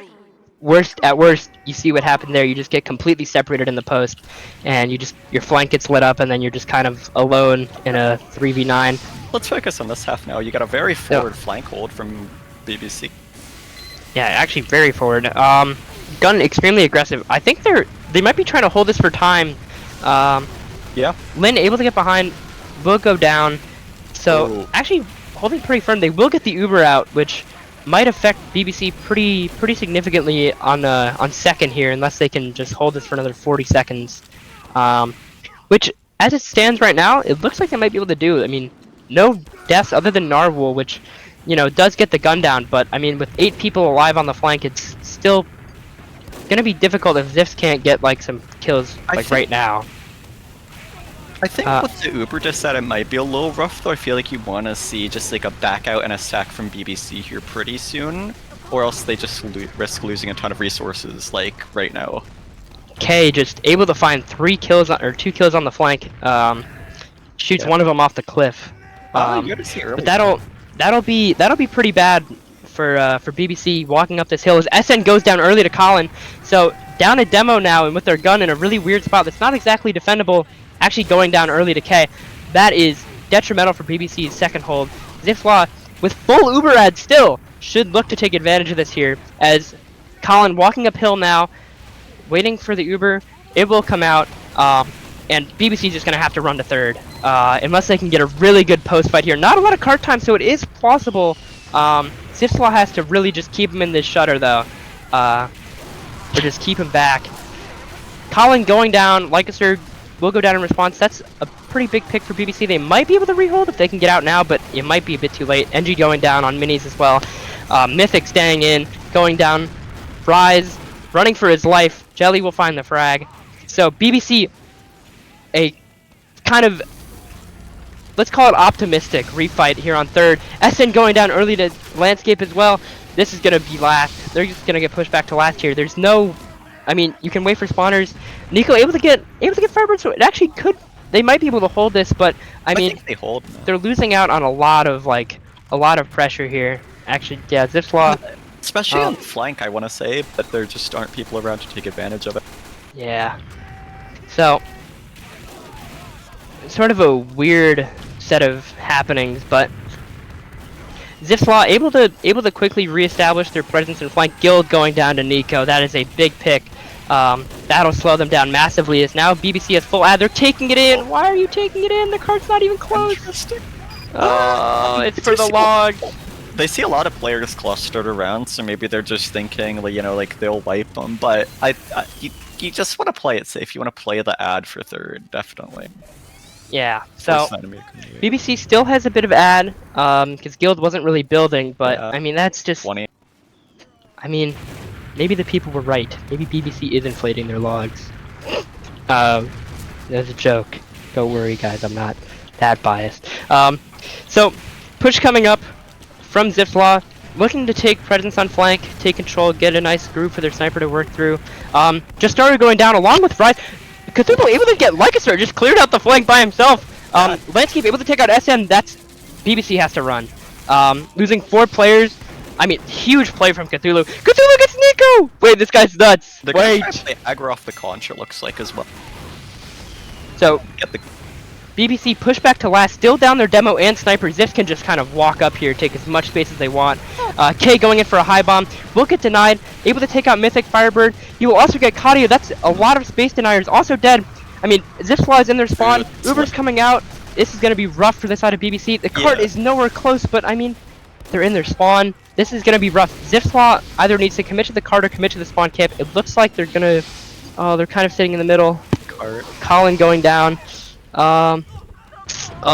A: worst, you see what happened there. You just get completely separated in the post, and your flank gets lit up, and then you're just kind of alone in a 3v9.
B: Let's focus on this half now. You got a very forward flank hold from BBC.
A: Yeah, actually very forward. Gun extremely aggressive. I think they might be trying to hold this for time.
B: Yeah.
A: Lin able to get behind, will go down. So actually holding pretty firm. They will get the Uber out, which might affect BBC pretty significantly on second here, unless they can just hold this for another 40 seconds. Which, as it stands right now, it looks like they might be able to do. I mean, no deaths other than Narwhal, which, you know, does get the gun down. But I mean, with 8 people alive on the flank, it's still gonna be difficult if Zipf can't get like some kills right now.
B: I think with the Uber just that it might be a little rough, though. I feel like you want to see just like a back out and a stack from BBC here pretty soon, or else they just risk losing a ton of resources like right now.
A: K just able to find 2 kills on the flank. Shoots one of them off the cliff. But that'll be pretty bad for BBC walking up this hill as SN goes down early to Colin. So down a demo now, and with their gun in a really weird spot that's not exactly defendable, actually going down early to K. That is detrimental for BBC's second hold. Zipf's Law, with full Uber ad still, should look to take advantage of this here, as Colin walking uphill now, waiting for the Uber. It will come out, and BBC's just going to have to run to third, unless they can get a really good post fight here. Not a lot of card time, so it is plausible. Zipf's Law has to really just keep him in this shutter, though, or just keep him back. Colin going down, Lycaster will go down in response. That's a pretty big pick for BBC. They might be able to rehold if they can get out now, but it might be a bit too late. NG going down on minis as well. Mythic staying in, going down. Rise running for his life. Jelly will find the frag. So BBC, a kind of, let's call it optimistic refight here on third. SN going down early to landscape as well. This is gonna be last. They're just gonna get pushed back to last here. There's no, I mean, you can wait for spawners. Nico able to get Firebird, so it actually could. They might be able to hold this, but I mean,
B: think they hold.
A: they're losing out on a lot of pressure here. Actually, yeah, Zipf's Law.
B: Especially on the flank, I want to say, but there just aren't people around to take advantage of it.
A: Yeah. So, sort of a weird set of happenings, but Zipf's Law able to quickly reestablish their presence in flank. Guild going down to Nico. That is a big pick. That'll slow them down massively. As now BBC has full ad. They're taking it in. Why are you taking it in? The cart's not even close.
B: Interesting.
A: Oh, it's for the log.
B: They see a lot of players clustered around, so maybe they're just thinking, you know, like they'll wipe them. But you just want to play it safe. You want to play the ad for third, definitely.
A: Yeah. So BBC still has a bit of ad, because Guild wasn't really building. But yeah. I mean, that's just.
B: 20.
A: I mean, maybe the people were right. Maybe BBC is inflating their logs. That's a joke. Don't worry, guys. I'm not that biased. So push coming up from Zipf's Law, looking to take presence on flank, take control, get a nice groove for their sniper to work through. Just started going down along with Rise. Cthulhu able to get Lycaster, just cleared out the flank by himself. Landscape able to take out SN. That's BBC has to run. Losing 4 players. I mean, huge play from Cthulhu. Cthulhu gets Nico! Wait, this guy's nuts.
B: They're
A: Wait.
B: gonna play aggro off the conch, it looks like, as well.
A: So, BBC push back to last, still down their demo and sniper. Zipf can just kind of walk up here, take as much space as they want. K going in for a high bomb, will get denied, able to take out Mythic Firebird. You will also get Kadio. That's a lot of space deniers, also dead. I mean, Zipf's Law is in their spawn, Uber's coming out. This is going to be rough for the side of BBC. The cart is nowhere close, but I mean, they're in their spawn. This is going to be rough. Zipf's Law either needs to commit to the cart or commit to the spawn camp. It looks like they're going to, oh, they're kind of sitting in the middle. Colin going down. Oh,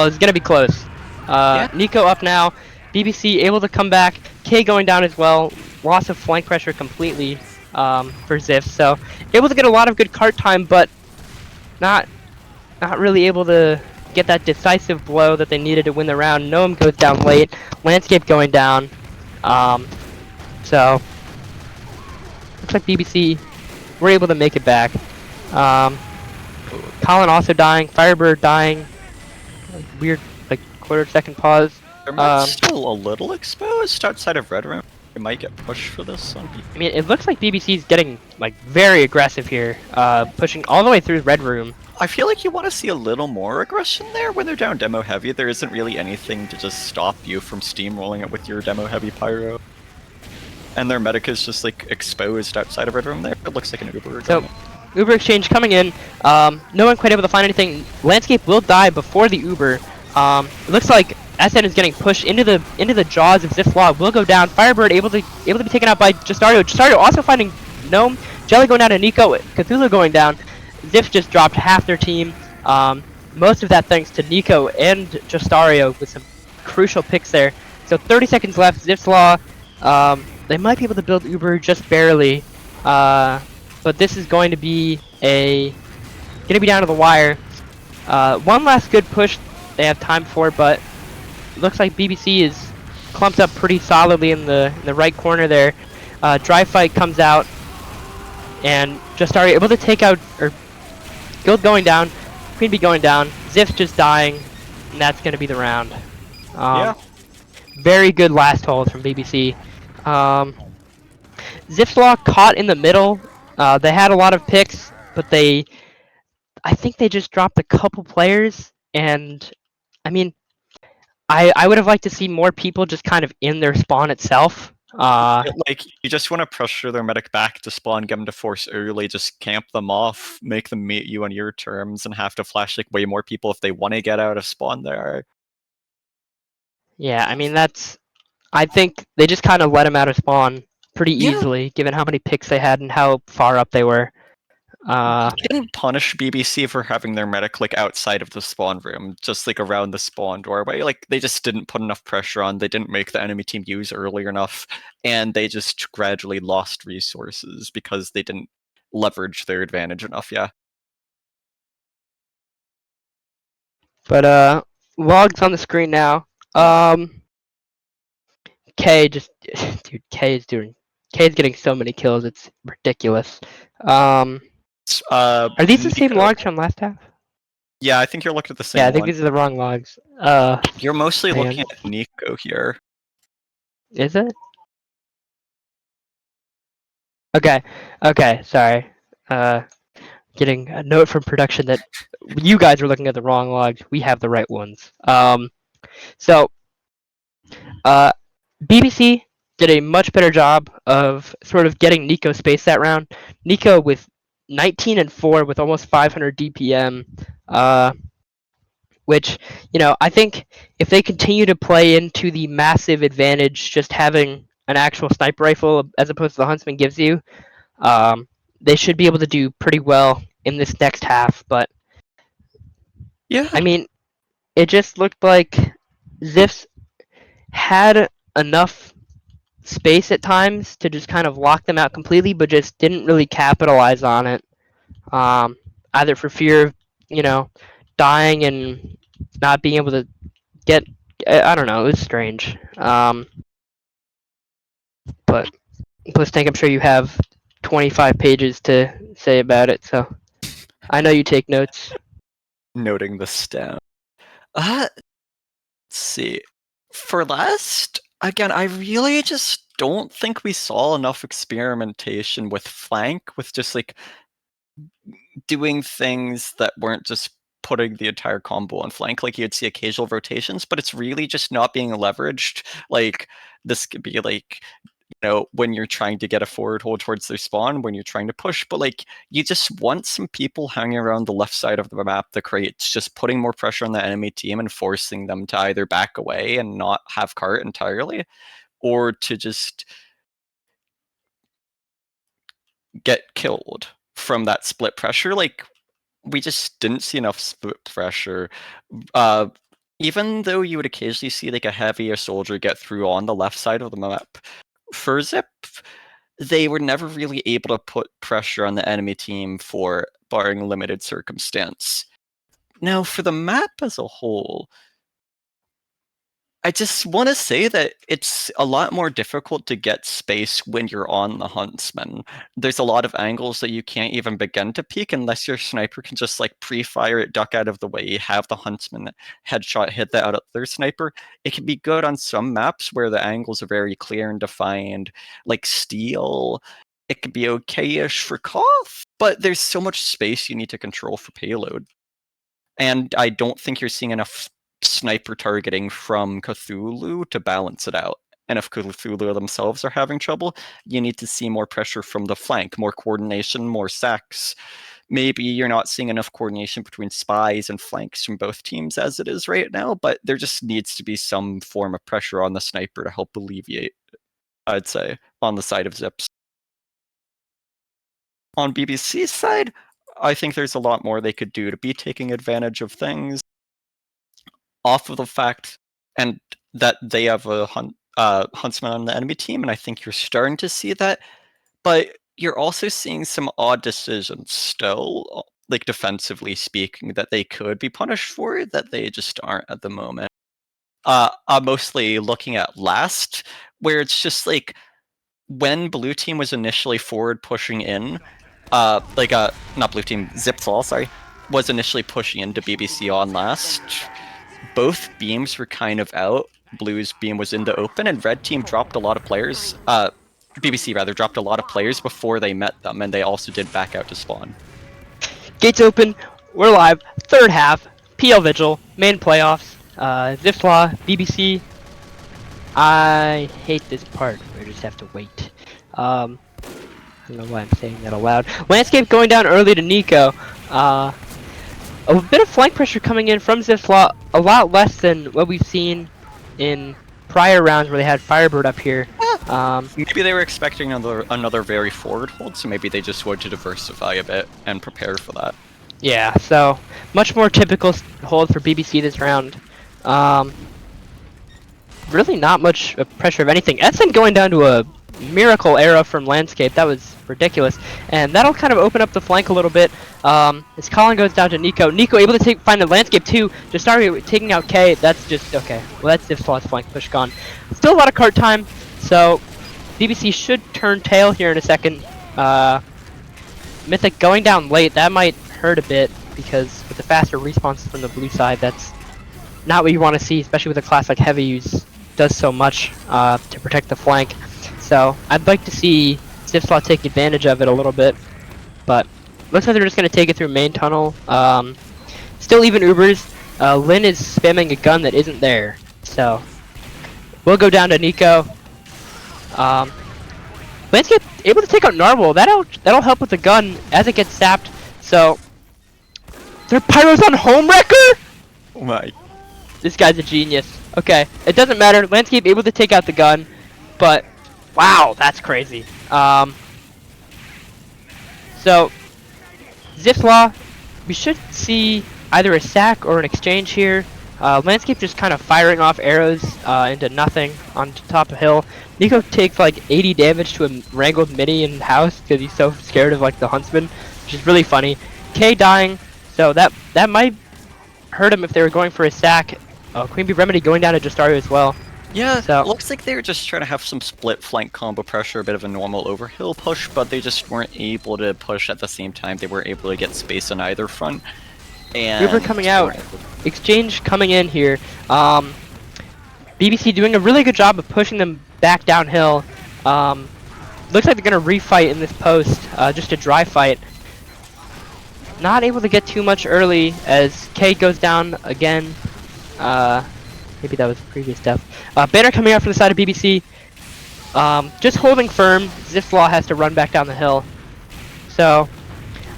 A: it's gonna be close. Nico up now. BBC able to come back. K going down as well. Loss of flank pressure completely for Zipf. So able to get a lot of good cart time, but not really able to get that decisive blow that they needed to win the round. Noam goes down late. Landscape going down. So looks like BBC were able to make it back. Colin also dying, Firebird dying. Weird, like, quarter-second pause.
B: They're still a little exposed outside of Red Room. They might get pushed for this on people.
A: I mean, it looks like BBC's getting, like, very aggressive here, pushing all the way through Red Room.
B: I feel like you want to see a little more aggression there when they're down demo heavy. There isn't really anything to just stop you from steamrolling it with your demo heavy pyro. And their medic is just, like, exposed outside of Red Room there. It looks like an Uber.
A: So, Uber exchange coming in. No one quite able to find anything. Landscape will die before the Uber. It looks like SN is getting pushed into the jaws of Zipf's Law. Will go down. Firebird able to be taken out by Justario. Justario also finding Gnome. Jelly going down to Nico. Cthulhu going down. Zipf just dropped half their team. Most of that thanks to Nico and Justario with some crucial picks there. So 30 seconds left. Zipf's Law. They might be able to build Uber just barely. But this is going to be down to the wire. One last good push they have time for, but it looks like BBC is clumped up pretty solidly in the right corner there. Dry Fight comes out, and just are able to take out, or Guild going down, Queen Bee going down, Zipf just dying, and that's going to be the round. Very good last hold from BBC. Zipf's Law caught in the middle. They had a lot of picks, but I think they just dropped a couple players, and I mean, I would have liked to see more people just kind of in their spawn itself.
B: Like, you just want to pressure their medic back to spawn, get them to force early, just camp them off, make them meet you on your terms, and have to flash like way more people if they want to get out of spawn there.
A: Yeah, I mean, I think they just kind of let him out of spawn pretty easily, given how many picks they had and how far up they were.
B: They didn't punish BBC for having their medic like outside of the spawn room, just like around the spawn doorway. Like they just didn't put enough pressure on. They didn't make the enemy team use early enough, and they just gradually lost resources because they didn't leverage their advantage enough. Yeah.
A: But logs on the screen now. K just dude, K's getting so many kills, it's ridiculous. Are these the same
B: Nico.
A: logs from last half?
B: Yeah, I think you're looking at the same
A: Yeah, I think
B: one.
A: these are the wrong logs.
B: You're mostly
A: man.
B: looking at Nico here.
A: Is it? Okay, sorry. Getting a note from production that you guys are looking at the wrong logs. We have the right ones. So, BBC did a much better job of sort of getting Nico space that round. Nico with 19 and 4 with almost 500 DPM, which, you know, I think if they continue to play into the massive advantage just having an actual sniper rifle as opposed to the Huntsman gives you, they should be able to do pretty well in this next half. But
B: Yeah.
A: I mean, it just looked like Zipf had enough space at times to just kind of lock them out completely, but just didn't really capitalize on it. Either for fear of, you know, dying and not being able to get. I don't know. It was strange. But Blitztank, I'm sure you have 25 pages to say about it, so I know you take notes.
B: Noting this down. Let's see. For last, again, I really just don't think we saw enough experimentation with flank, with just like doing things that weren't just putting the entire combo on flank. Like you'd see occasional rotations, but it's really just not being leveraged. Like this could be like, you know, when you're trying to get a forward hold towards their spawn, when you're trying to push, but like you just want some people hanging around the left side of the map that creates just putting more pressure on the enemy team and forcing them to either back away and not have cart entirely, or to just get killed from that split pressure. Like we just didn't see enough split pressure. Even though you would occasionally see like a heavier soldier get through on the left side of the map, for Zipf, they were never really able to put pressure on the enemy team for barring limited circumstance. Now, for the map as a whole, I just want to say that it's a lot more difficult to get space when you're on the Huntsman. There's a lot of angles that you can't even begin to peek unless your sniper can just like pre-fire it, duck out of the way, have the Huntsman headshot hit the other sniper. It can be good on some maps where the angles are very clear and defined, like Steel. It could be okay-ish for Koth, but there's so much space you need to control for payload. And I don't think you're seeing enough sniper targeting from Cthulhu to balance it out. And if Cthulhu themselves are having trouble, you need to see more pressure from the flank, more coordination, more sacks. Maybe you're not seeing enough coordination between spies and flanks from both teams as it is right now, but there just needs to be some form of pressure on the sniper to help alleviate, I'd say, on the side of Zips. On BBC's side, I think there's a lot more they could do to be taking advantage of things off of the fact and that they have a huntsman on the enemy team, and I think you're starting to see that. But you're also seeing some odd decisions still, like defensively speaking, that they could be punished for that they just aren't at the moment. I'm mostly looking at last, where it's just like when blue team was initially forward pushing in, not blue team, Zipf, sorry, was initially pushing into BBC on last. Both beams were kind of out. Blue's beam was in the open, and red team dropped a lot of players. BBC rather dropped a lot of players before they met them, and they also did back out to spawn.
A: Gates open. We're live. Third half. PL Vigil. Main playoffs. Zipf, BBC. I hate this part. We just have to wait. I don't know why I'm saying that aloud. Landscape going down early to Nico. A bit of flank pressure coming in from Zipf, a lot less than what we've seen in prior rounds where they had Firebird up here.
B: Maybe they were expecting another very forward hold, so maybe they just wanted to diversify a bit and prepare for that.
A: Yeah, so much more typical hold for BBC this round. Really not much pressure of anything. SN going down to a miracle arrow from Landscape. That was ridiculous. And that'll kind of open up the flank a little bit. As Colin goes down to Nico. Nico able to find the Landscape too. Just started taking out K. That's just okay. Well, that's Zipf's flank push gone. Still a lot of cart time. So BBC should turn tail here in a second. Mythic going down late. That might hurt a bit because with the faster responses from the blue side, that's not what you want to see, especially with a class like Heavy who's does so much to protect the flank. So I'd like to see Zipf take advantage of it a little bit, but looks like they're just going to take it through main tunnel. Still even Ubers. Lin is spamming a gun that isn't there, so we'll go down to Nico. Landscape able to take out Narwhal. That'll help with the gun as it gets sapped. So their pyro's on home wrecker.
B: Oh my.
A: This guy's a genius. Okay, it doesn't matter. Landscape able to take out the gun, but wow, that's crazy. So Zipf, we should see either a sack or an exchange here. Landscape just kind of firing off arrows into nothing on top of hill. Nico takes like 80 damage to a wrangled mini in house because he's so scared of like the huntsman, which is really funny. K dying, so that might hurt him if they were going for a sack. Queen Bee Remedy going down to Justario as well.
B: Yeah,
A: so
B: looks like they were just trying to have some split flank combo pressure, a bit of a normal overhill push, but they just weren't able to push at the same time. They were able to get space on either front. And
A: River coming out, exchange coming in here. BBC doing a really good job of pushing them back downhill. Looks like they're gonna refight in this post, just a dry fight. Not able to get too much early as K goes down again. Maybe that was the previous death. Banner coming out from the side of BBC. Just holding firm. Zipf has to run back down the hill. So,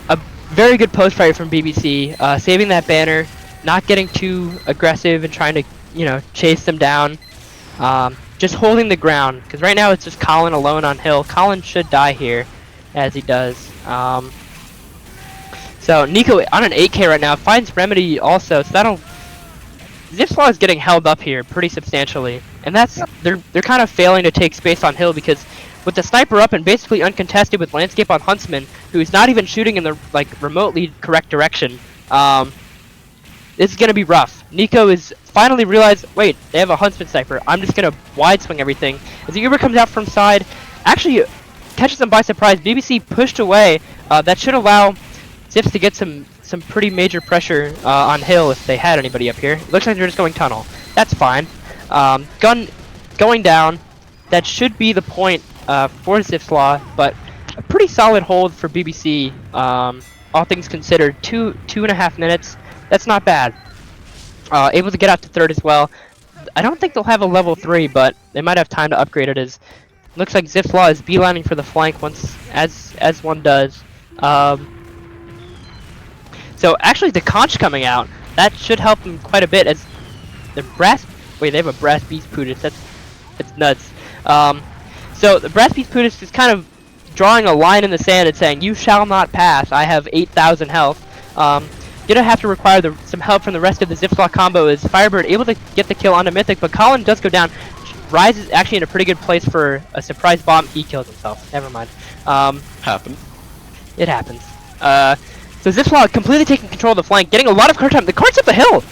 A: a very good post fight from BBC. Saving that banner, not getting too aggressive and trying to, chase them down. Just holding the ground, because right now it's just Colin alone on hill. Colin should die here, as he does. So Nico on an 8K right now finds Remedy also, so that'll. Zipf is getting held up here pretty substantially, and that's they're kind of failing to take space on hill because with the sniper up and basically uncontested with Landscape on Huntsman, who's not even shooting in the remotely correct direction. This is gonna be rough. Nico is finally realized, wait, they have a Huntsman sniper. I'm just gonna wide swing everything. As the Uber comes out from side, actually catches them by surprise. BBC pushed away. That should allow Zipf to get some pretty major pressure on hill if they had anybody up here. Looks like they're just going tunnel. That's fine. Gun going down. That should be the point for Zipf, but a pretty solid hold for BBC. All things considered, 2.5 minutes. That's not bad. Able to get out to third as well. I don't think they'll have a level 3, but they might have time to upgrade it. As looks like Zipf is beelining for the flank once as one does. So actually the conch coming out, that should help them quite a bit as the brass, wait, they have a brass beast Pudis, that's nuts. So the brass beast Pudis is kind of drawing a line in the sand and saying, you shall not pass, I have 8,000 health. Gonna have to require some help from the rest of the Zipf combo as Firebird able to get the kill onto Mythic, but Colin does go down. Rise is actually in a pretty good place for a surprise bomb, he kills himself, never mind.
B: Happened.
A: It happens. So Zipf completely taking control of the flank, getting a lot of cart time. The cart's up the hill!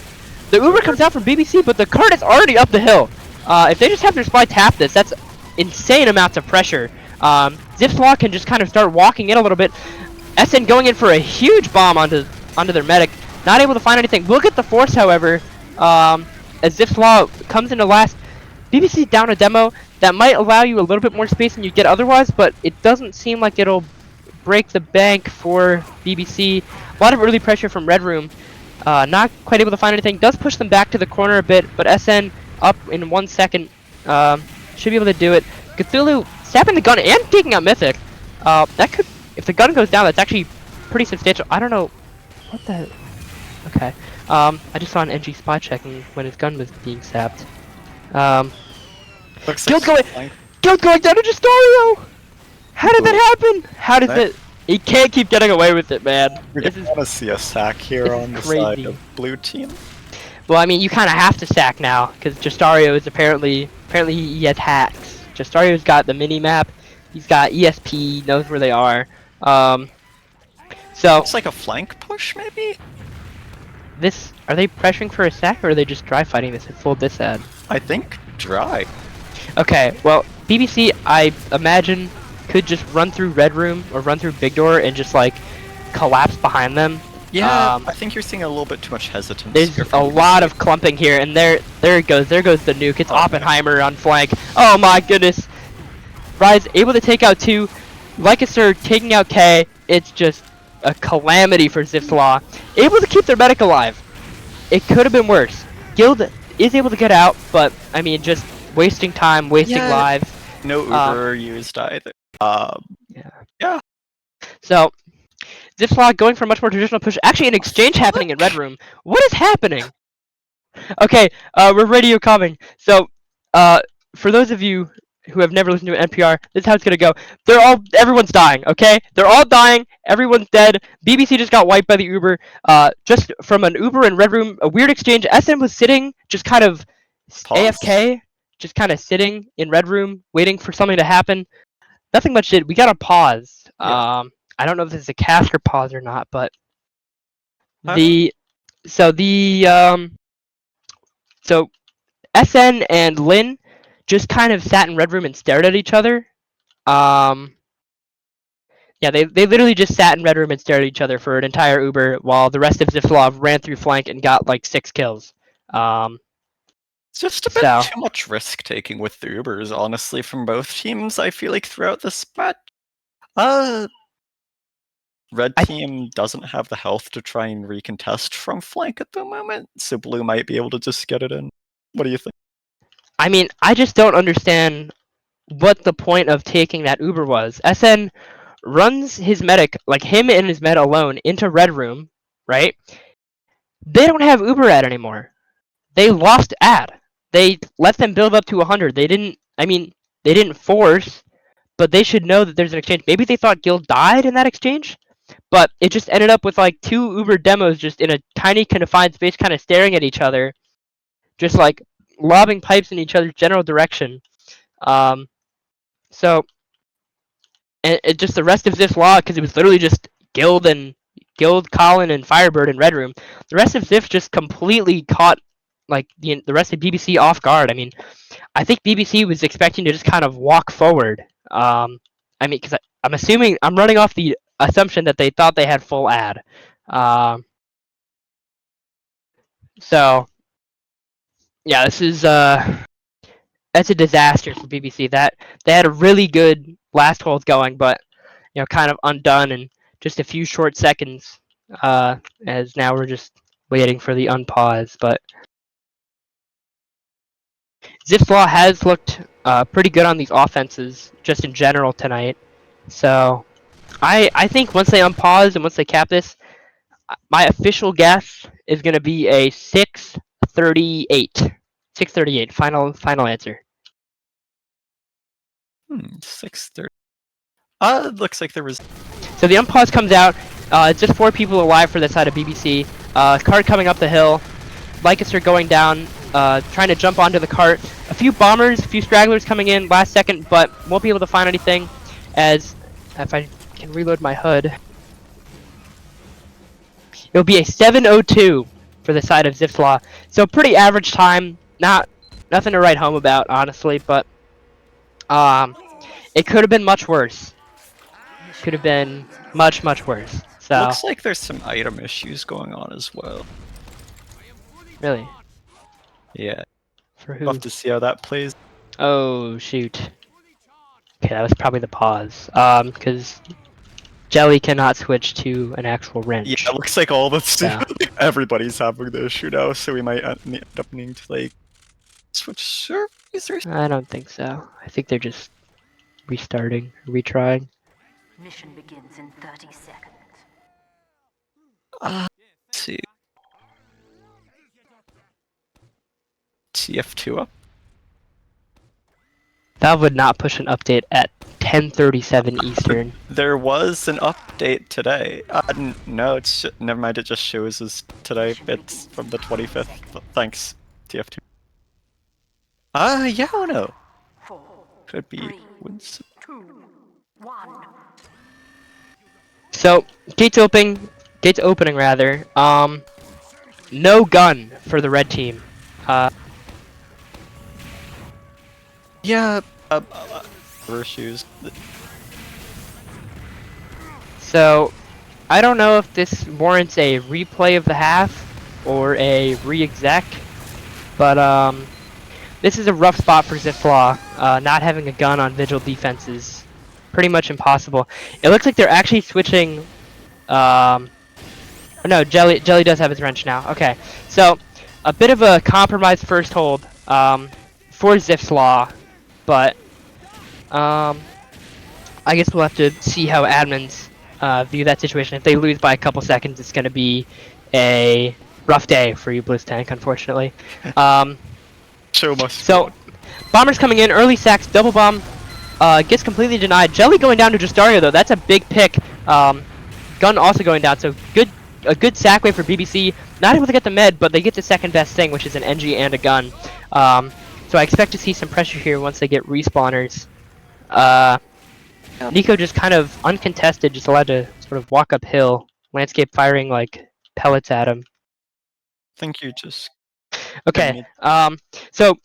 A: The Uber comes out from BBC, but the cart is already up the hill. If they just have their spy tap this, that's insane amounts of pressure. Zipf can just kind of start walking in a little bit. SN going in for a huge bomb onto their medic. Not able to find anything. We'll get the force, however, as Zipf comes into last. BBC down a demo. That might allow you a little bit more space than you get otherwise, but it doesn't seem like it'll break the bank for BBC. A lot of early pressure from Red Room. Not quite able to find anything. Does push them back to the corner a bit, but SN up in 1 second. Should be able to do it. Cthulhu snapping the gun and taking out Mythic. That could, if the gun goes down, that's actually pretty substantial. I don't know what the. Okay. I just saw an NG spy checking when his gun was being sapped.
B: Looks
A: Guild
B: like
A: going. Guild going down to Justario! How did that happen? How did
B: That-
A: it? He can't keep getting away with it, man.
B: We're
A: This is
B: gonna see a sack here
A: this
B: on
A: is
B: the side
A: crazy.
B: of blue team.
A: Well, I mean, you kind of have to sack now because Justario is apparently he has hacks. Justario's got the mini map. He's got ESP, knows where they are. So
B: It's like a flank push, maybe?
A: are they pressuring for a sack or are they just dry fighting this at full disad?
B: I think dry.
A: Okay, well, BBC, I imagine, could just run through Red Room or run through Big Door and just like collapse behind them.
B: Yeah, I think you're seeing a little bit too much hesitance.
A: There's
B: here
A: a
B: from
A: lot
B: BBC.
A: of clumping here, and there it goes. There goes the nuke. It's
B: Oh,
A: Oppenheimer on flank. Oh my goodness. Rise able to take out 2. Lycaster taking out K. It's just a calamity for Zipf Law. Able to keep their medic alive. It could have been worse. Guild is able to get out, but I mean, just wasting time, wasting
B: Yeah.
A: lives.
B: No Uber used either. Yeah.
A: So, Zipf Law going for a much more traditional push. Actually, an exchange happening in Red Room. What is happening? Okay, we're radio coming. So, for those of you who have never listened to an NPR, this is how it's gonna go. Everyone's dying, okay? They're all dying, everyone's dead. BBC just got wiped by the Uber. Just from an Uber in Red Room, a weird exchange. SM was sitting, just kind of AFK, just kind of sitting in Red Room, waiting for something to happen. Nothing much did. We got a pause.
B: Yeah.
A: I don't know if this is a caster pause or not, but
B: Huh?
A: So SN and Lin just kind of sat in Red Room and stared at each other. Yeah, they literally just sat in Red Room and stared at each other for an entire Uber while the rest of Ziflov ran through flank and got like 6 kills.
B: It's just a bit
A: So-
B: too much risk taking with the Ubers, honestly, from both teams. I feel like throughout this match, red team doesn't have the health to try and recontest from flank at the moment, so blue might be able to just get it in. What do you think?
A: I mean, I just don't understand what the point of taking that Uber was. SN runs his medic, like him and his med alone, into Red Room, right? They don't have Uber ad anymore. They lost ad. They let them build up to 100. They didn't force, but they should know that there's an exchange. Maybe they thought Guild died in that exchange, but it just ended up with like 2 Uber demos just in a tiny confined space kind of staring at each other, just like lobbing pipes in each other's general direction. So, and it just the rest of Ziff Law, because it was literally just Guild, Colin, and Firebird in Red Room. The rest of Ziff just completely caught like the rest of BBC off guard. I mean, I think BBC was expecting to just kind of walk forward. I mean, because I'm assuming I'm running off the assumption that they thought they had full ad. So, yeah, this is that's a disaster for BBC. That they had a really good last hold going, but kind of undone in just a few short seconds. As now we're just waiting for the unpause. But Zipslaw has looked pretty good on these offenses just in general tonight. So I think once they unpause and once they cap this, my official guess is going to be a 638. 638. Final answer.
B: 6:30. It looks like there was.
A: So the unpause comes out. It's just 4 people alive for the side of BBC. Cart coming up the hill. Lycaster going down, trying to jump onto the cart. A few bombers, a few stragglers coming in last second, but won't be able to find anything. As if I can reload my HUD, it'll be a 7:02 for the side of Zipslaw. So pretty average time. Nothing to write home about, honestly, but it could have been much worse. Could have been much worse. So
B: Looks like there's some item issues going on as well.
A: really,
B: Yeah.
A: for who?
B: Love to see how that plays.
A: Oh shoot. Okay, that was probably the pause. Because Jelly cannot switch to an actual wrench.
B: Yeah, it looks like all the
A: Yeah.
B: everybody's having the issue now, so we might end up needing to like switch servers or
A: I don't think so. I think they're just restarting, retrying.
C: Mission begins in 30 seconds.
B: let's see. TF2 up.
A: Valve would not push an update at 10:37 Eastern.
B: There was an update today. No, it's never mind. It just shows us today. It's from the 25th. Thanks, TF2. Yeah, oh no.
C: 4,
B: Could be.
C: 3, 2, 1.
A: So gates opening rather. No gun for the red team.
B: Yeah. Shoes.
A: So I don't know if this warrants a replay of the half or a re-exec, but this is a rough spot for Zipf. Not having a gun on Vigil defense is pretty much impossible. It looks like they're actually switching. No, Jelly does have his wrench now. Okay, so a bit of a compromised first hold for Zipf's Law, but I guess we'll have to see how admins view that situation. If they lose by a couple seconds, it's going to be a rough day for you, Blitztank, unfortunately. So, Bomber's coming in, early sacks, double bomb, gets completely denied. Jelly going down to Justario, though. That's a big pick. Gun also going down, so a good sack wave for BBC. Not able to get the med, but they get the second best thing, which is an NG and a gun. So I expect to see some pressure here once they get respawners. Nico just kind of uncontested, just allowed to sort of walk uphill. Landscape firing like pellets at him.
B: Think you just.
A: Okay, so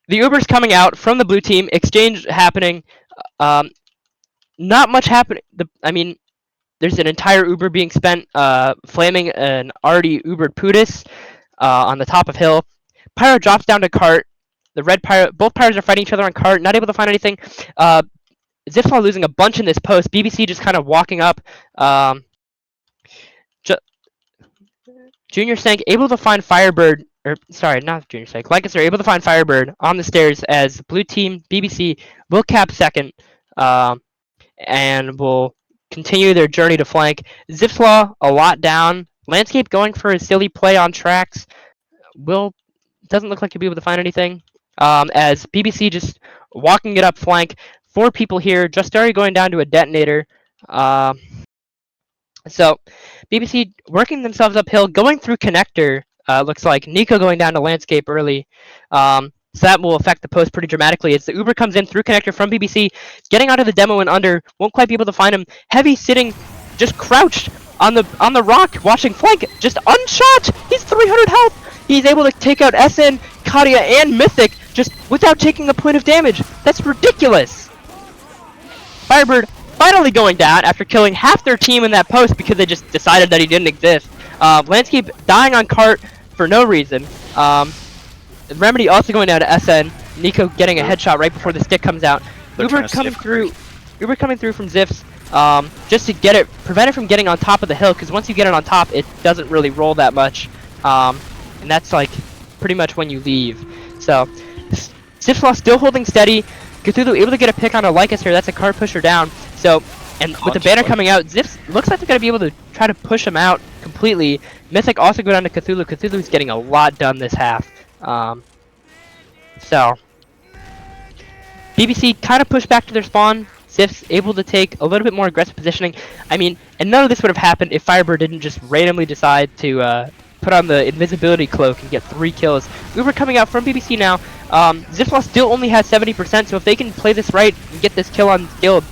A: the Uber's coming out from the blue team. Exchange happening. Not much happening. I mean, there's an entire Uber being spent flaming an already Ubered Pudis on the top of hill. Pyro drops down to cart. The red Pyro, both Pyros are fighting each other on cart, not able to find anything. Zipf losing a bunch in this post. BBC just kind of walking up. Junior Stank able to find Firebird, or sorry, not Junior Stank. Lycus are able to find Firebird on the stairs as blue team BBC will cap second, and will continue their journey to flank. Zipf's Law a lot down. Landscape going for a silly play on tracks. Doesn't look like he'll be able to find anything. As BBC just walking it up flank. 4 people here. Justario going down to a detonator. So BBC working themselves uphill, going through connector. Looks like Nico going down to landscape early. So that will affect the post pretty dramatically. As the Uber comes in through connector from BBC, getting out of the demo and under, won't quite be able to find him. Heavy sitting, just crouched on the rock, watching flank, just unshot. He's 300 health. He's able to take out SN, Kadia, and Mythic just without taking a point of damage. That's ridiculous. Firebird finally going down after killing half their team in that post because they just decided that he didn't exist. Landscape dying on cart for no reason. Remedy also going down to SN. Nico getting a headshot right before the stick comes out. Uber coming through from Zipf's just to prevent it from getting on top of the hill, because once you get it on top, it doesn't really roll that much. And that's like pretty much when you leave. So Zipf still holding steady. Cthulhu able to get a pick on a Lycus here. That's a card pusher down. So, and with the banner coming out, Zipf looks like they're going to be able to try to push him out completely. Mythic also go down to Cthulhu. Cthulhu's getting a lot done this half. So, BBC kind of pushed back to their spawn. Zipf's able to take a little bit more aggressive positioning. I mean, and none of this would have happened if Firebird didn't just randomly decide to put on the invisibility cloak and get 3 kills. Uber coming out from BBC now. Zipf still only has 70%, so if they can play this right and get this kill on Guild,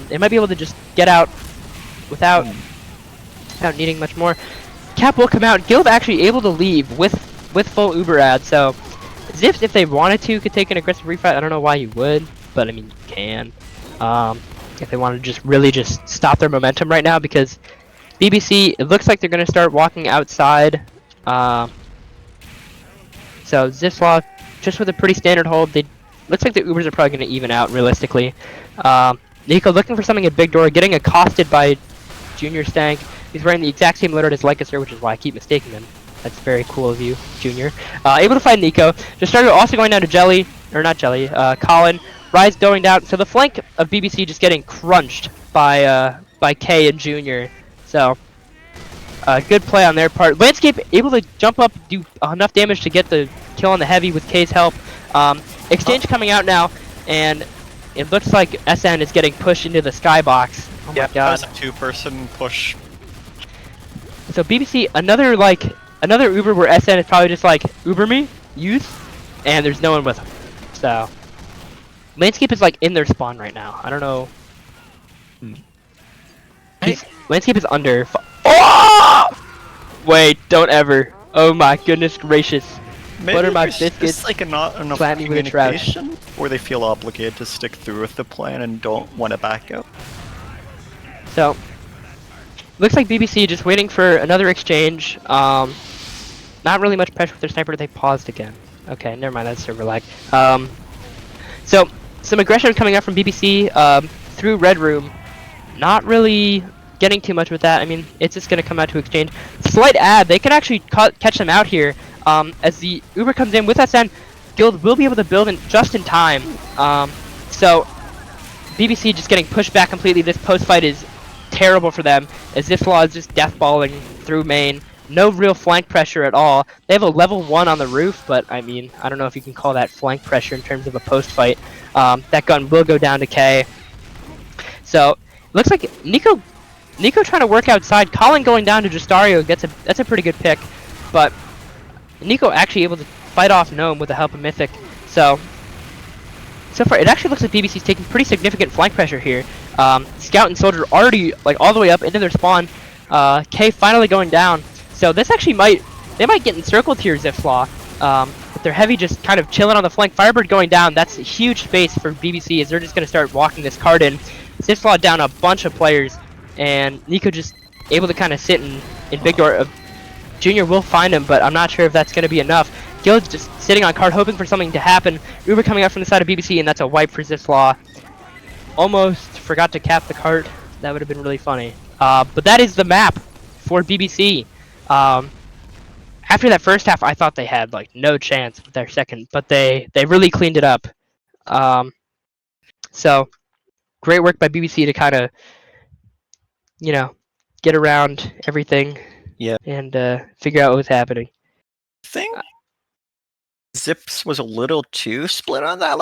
A: they might be able to just get out without needing much more. Cap will come out. Guild actually able to leave with full Uber ad, so Zipf, if they wanted to, could take an aggressive refight. I don't know why you would, but I mean, you can. If they want to just stop their momentum right now, because BBC, it looks like they're going to start walking outside. So Zipf's Law, just with a pretty standard hold, looks like the Ubers are probably going to even out realistically. Nico looking for something at Big Door, getting accosted by Junior Stank. He's wearing the exact same loadout as Lycus, which is why I keep mistaking him. That's very cool of you, Junior. Able to find Nico. Justario also going down to Jelly, or not Jelly, Colin. Rise going down. So the flank of BBC just getting crunched by K and Junior. So good play on their part. Landscape able to jump up, do enough damage to get the kill on the heavy with K's help. Exchange coming out now, and it looks like SN is getting pushed into the skybox. Oh
B: Yeah,
A: my god.
B: that's a two-person push.
A: So BBC, another Uber where SN is probably just like, Uber me, use, and there's no one with them. So Landscape is like in their spawn right now. I don't know. Landscape is under. Oh! Wait, don't ever. Oh my goodness gracious.
B: Maybe
A: Butter my
B: there's
A: biscuits.
B: just like not enough
A: slap me with a trout.
B: communication, or they feel obligated to stick through with the plan and don't want to back out.
A: So looks like BBC just waiting for another exchange. Not really much pressure with their sniper. They paused again. Okay, never mind. That's server lag. So some aggression coming up from BBC through Red Room. Not really getting too much with that. I mean, it's just going to come out to exchange. Slight ad. They can actually catch them out here. As the Uber comes in with SN, Guild will be able to build in just in time. So BBC just getting pushed back completely. This post fight is terrible for them, as Zipf is just deathballing through main. No real flank pressure at all. They have a level 1 on the roof, but I mean, I don't know if you can call that flank pressure in terms of a post fight. That gun will go down to K. So looks like Nico trying to work outside. Colin going down to Justario that's a pretty good pick, but Nico actually able to fight off Gnome with the help of Mythic. So far, it actually looks like BBC's taking pretty significant flank pressure here. Scout and Soldier already like all the way up into their spawn. K finally going down. So this actually might get encircled here, Zipflaw. But they're heavy just kind of chilling on the flank. Firebird going down. That's a huge space for BBC as they're just going to start walking this card in. Zipflaw down a bunch of players, and Nico just able to kind of sit in big door. Junior will find him, but I'm not sure if that's going to be enough. Guild just sitting on card, hoping for something to happen. Uber coming up from the side of BBC, and that's a wipe for Zipflaw. Almost forgot to cap the cart. That would have been really funny. But that is the map for BBC. After that first half, I thought they had like no chance with their second, but they really cleaned it up. So great work by BBC to kind of, get around everything.
B: Yeah.
A: And figure out what was happening.
B: I think Zips was a little too split on that.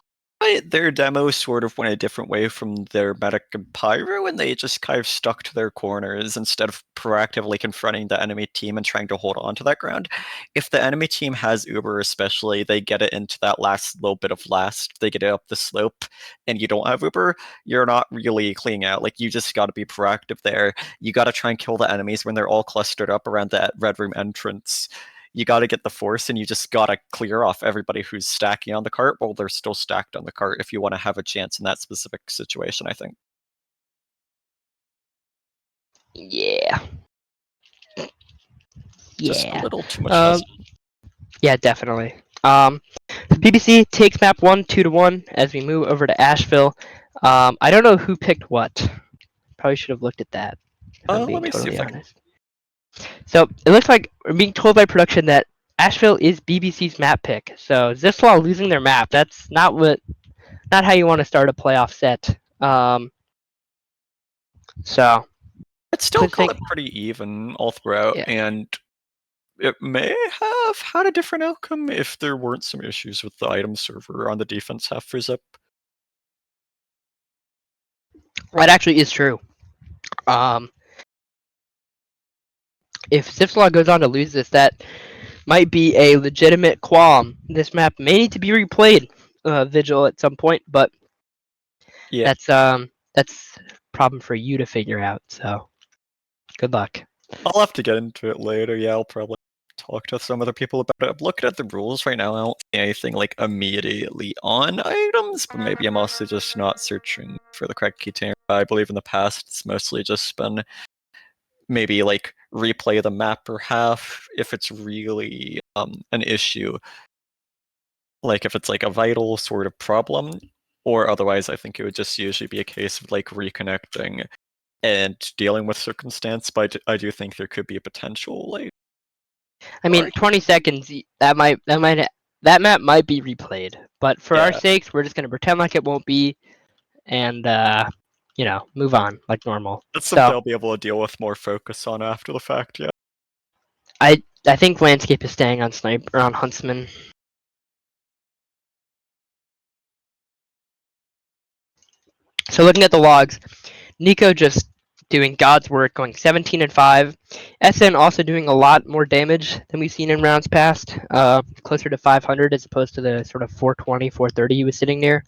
B: Their demo sort of went a different way from their Medic and Pyro, and they just kind of stuck to their corners instead of proactively confronting the enemy team and trying to hold on to that ground. If the enemy team has Uber especially, they get it into that last little bit of last, they get it up the slope, and you don't have Uber, you're not really cleaning out. Like, you just got to be proactive there. You got to try and kill the enemies when they're all clustered up around that Red Room entrance. You got to get the force, and you just got to clear off everybody who's stacking on the cart while they're still stacked on the cart if you want to have a chance in that specific situation, I think.
A: Yeah.
B: Just a little too much.
A: Yeah, definitely. BBC takes map 1 2-1 as we move over to Asheville. I don't know who picked what. Probably should have looked at that. If I'm being
B: Let me see
A: totally
B: if I can.
A: honest. So it looks like we're being told by production that Asheville is BBC's map pick. So Zipflaw losing their map. That's not how you want to start a playoff set. So
B: It's still kind of pretty even all throughout, and it may have had a different outcome if there weren't some issues with the item server on the defense half for Zip.
A: That actually is true. If Zipflaw goes on to lose this, that might be a legitimate qualm. This map may need to be replayed, Vigil, at some point, but
B: yeah,
A: that's a problem for you to figure out. So, good luck.
B: I'll have to get into it later. Yeah, I'll probably talk to some other people about it. I'm looking at the rules right now. I don't see anything like immediately on items, but maybe I'm also just not searching for the correct key term. I believe in the past it's mostly just been maybe like replay the map per half if it's really an issue, like if it's like a vital sort of problem, or otherwise I think it would just usually be a case of like reconnecting and dealing with circumstance. But I do think there could be a potential like,
A: I mean, 20 seconds. That map might be replayed, but for our sakes, we're just gonna pretend like it won't be, and move on like normal.
B: That's something I'll be able to deal with more focus on after the fact. Yeah.
A: I think Landscape is staying on Sniper on Huntsman. So looking at the logs, Nico just doing God's work, going 17-5. SN also doing a lot more damage than we've seen in rounds past, closer to 500 as opposed to the sort of 420, 430 he was sitting near.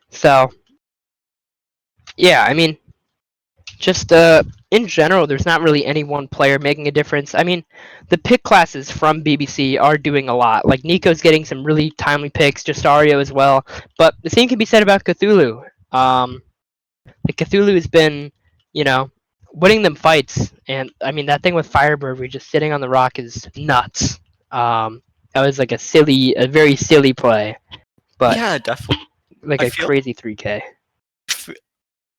A: So, yeah, I mean, just in general, there's not really any one player making a difference. I mean, the pick classes from BBC are doing a lot. Like Nico's getting some really timely picks, Justario as well. But the same can be said about Cthulhu. Like Cthulhu has been, you know, winning them fights, and I mean that thing with Firebird, where you're just sitting on the rock, is nuts. That was like a very silly play, but
B: Yeah, definitely.
A: like
B: I
A: a
B: feel
A: crazy 3K.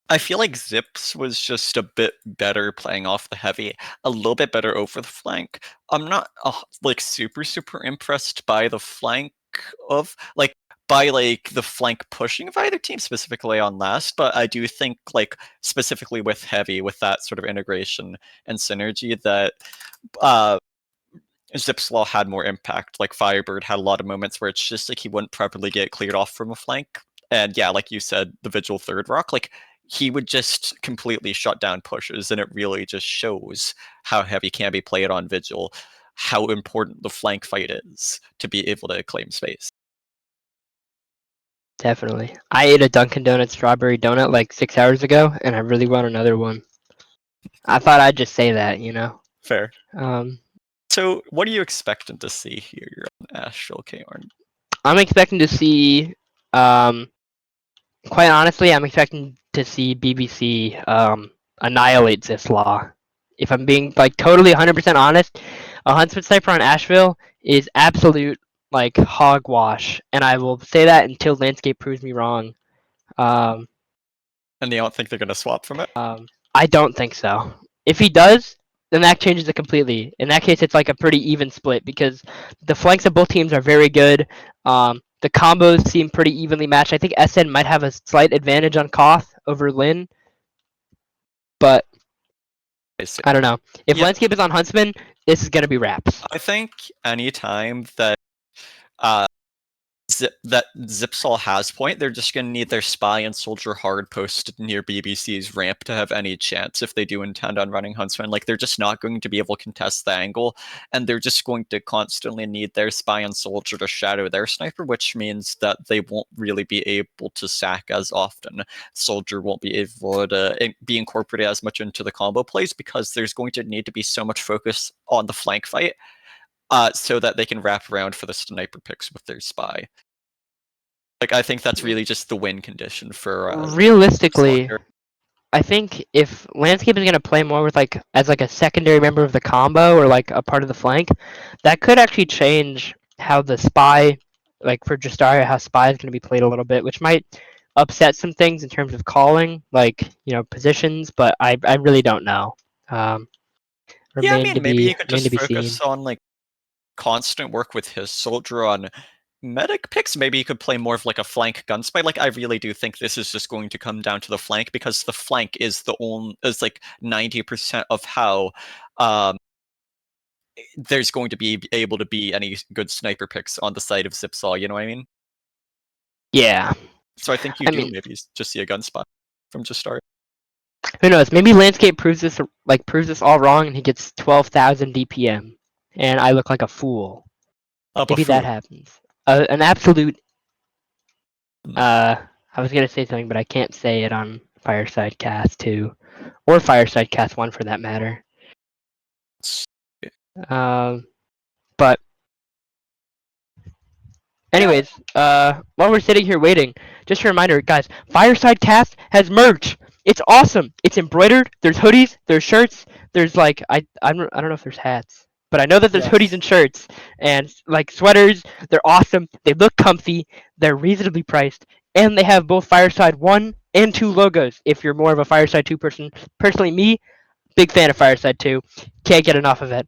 B: I feel like Zips was just a bit better playing off the heavy, a little bit better over the flank. I'm not like super impressed by the flank of like by like the flank pushing of either team, specifically on last, but I do think like specifically with heavy, with that sort of integration and synergy, that Zipslaw had more impact. Like Firebird had a lot of moments where it's just like he wouldn't properly get cleared off from a flank. And yeah, like you said, the Vigil third rock, like he would just completely shut down pushes, and it really just shows how heavy can be played on Vigil, how important the flank fight is to be able to claim space.
A: Definitely. I ate a Dunkin' Donuts strawberry donut like 6 hours ago, and I really want another one. I thought I'd just say that, you know.
B: Fair.
A: Um,
B: So what are you expecting to see here on Astral Cayorne?
A: I'm expecting to see, quite honestly, I'm expecting to see BBC annihilate Zipslaw. If I'm being like totally 100% honest, a Huntsman Sniper on Asheville is absolute like hogwash, and I will say that until Landscape proves me wrong. Um,
B: And you don't think they're going to swap from it?
A: I don't think so. If he does, then that changes it completely. In that case, it's like a pretty even split because the flanks of both teams are very good. The combos seem pretty evenly matched. I think SN might have a slight advantage on Koth over Lin, but I don't know. If
B: Yeah.
A: Landscape is on Huntsman, this is gonna be wraps.
B: I think anytime that uh, that Zipsol has point, they're just going to need their spy and soldier hard posted near BBC's ramp to have any chance if they do intend on running Huntsman. Like, they're just not going to be able to contest the angle, and they're just going to constantly need their spy and soldier to shadow their sniper, which means that they won't really be able to sack as often. Soldier won't be able to be incorporated as much into the combo plays because there's going to need to be so much focus on the flank fight. So that they can wrap around for the sniper picks with their spy. Like, I think that's really just the win condition for
A: Realistically,
B: Slaughter.
A: I think if Landscape is gonna play more with like as like a secondary member of the combo or like a part of the flank, that could actually change how the spy, like for Justaria, how spy is gonna be played a little bit, which might upset some things in terms of calling, like positions. But I really don't know.
B: Yeah, I mean, maybe he could
A: Remain to
B: just
A: be seen.
B: focus on like constant work with his soldier on medic picks. Maybe he could play more of like a flank gunspy. Like, I really do think this is just going to come down to the flank, because the flank is like 90% of how there's going to be able to be any good sniper picks on the side of Zipsaw, you know what I mean?
A: Yeah.
B: So I think you
A: I
B: do
A: mean,
B: maybe just see a gunspot from just start.
A: who knows? Maybe Landscape proves this all wrong, and he gets 12,000 DPM, and I look like a fool. Maybe that happens. An absolute. I was gonna say something, but I can't say it on Fireside Cast 2, or Fireside Cast 1 for that matter. But anyways, while we're sitting here waiting, just a reminder, guys, Fireside Cast has merch. It's awesome. It's embroidered. There's hoodies. There's shirts. There's like I don't know if there's hats, but I know that there's hoodies and shirts and like sweaters. They're awesome. They look comfy. They're reasonably priced, and they have both Fireside 1 and 2 logos. If you're more of a Fireside 2 person, personally me, big fan of Fireside 2. Can't get enough of it.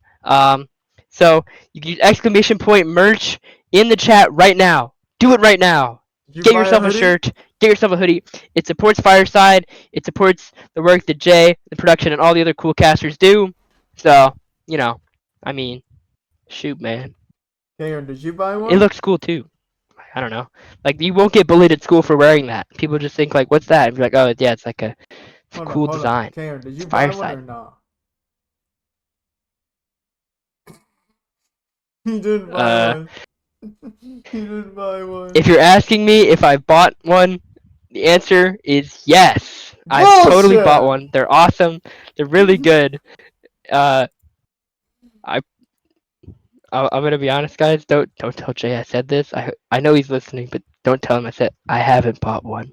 A: So you can use exclamation point merch in the chat right now. Do it right now. Get yourself a shirt. Get yourself a hoodie. It supports Fireside. It supports the work that Jay, the production, and all the other cool casters do. So, I mean, shoot, man.
D: Cayorne, did you buy one?
A: It looks cool too. I don't know. Like you won't get bullied at school for wearing that. People just think like, what's that? And be like, oh yeah, it's like a cool
D: Hold
A: design.
D: on. Cayorne, did you
A: It's
D: buy one
A: fireside.
D: or not? He didn't buy one. He didn't buy one.
A: If you're asking me if I bought one, the answer is yes. I've totally bought
D: Bullshit!
A: one. They're awesome. They're really good. Uh, I'm gonna be honest, guys. Don't tell Jay I said this. I know he's listening, but don't tell him I said I haven't bought one.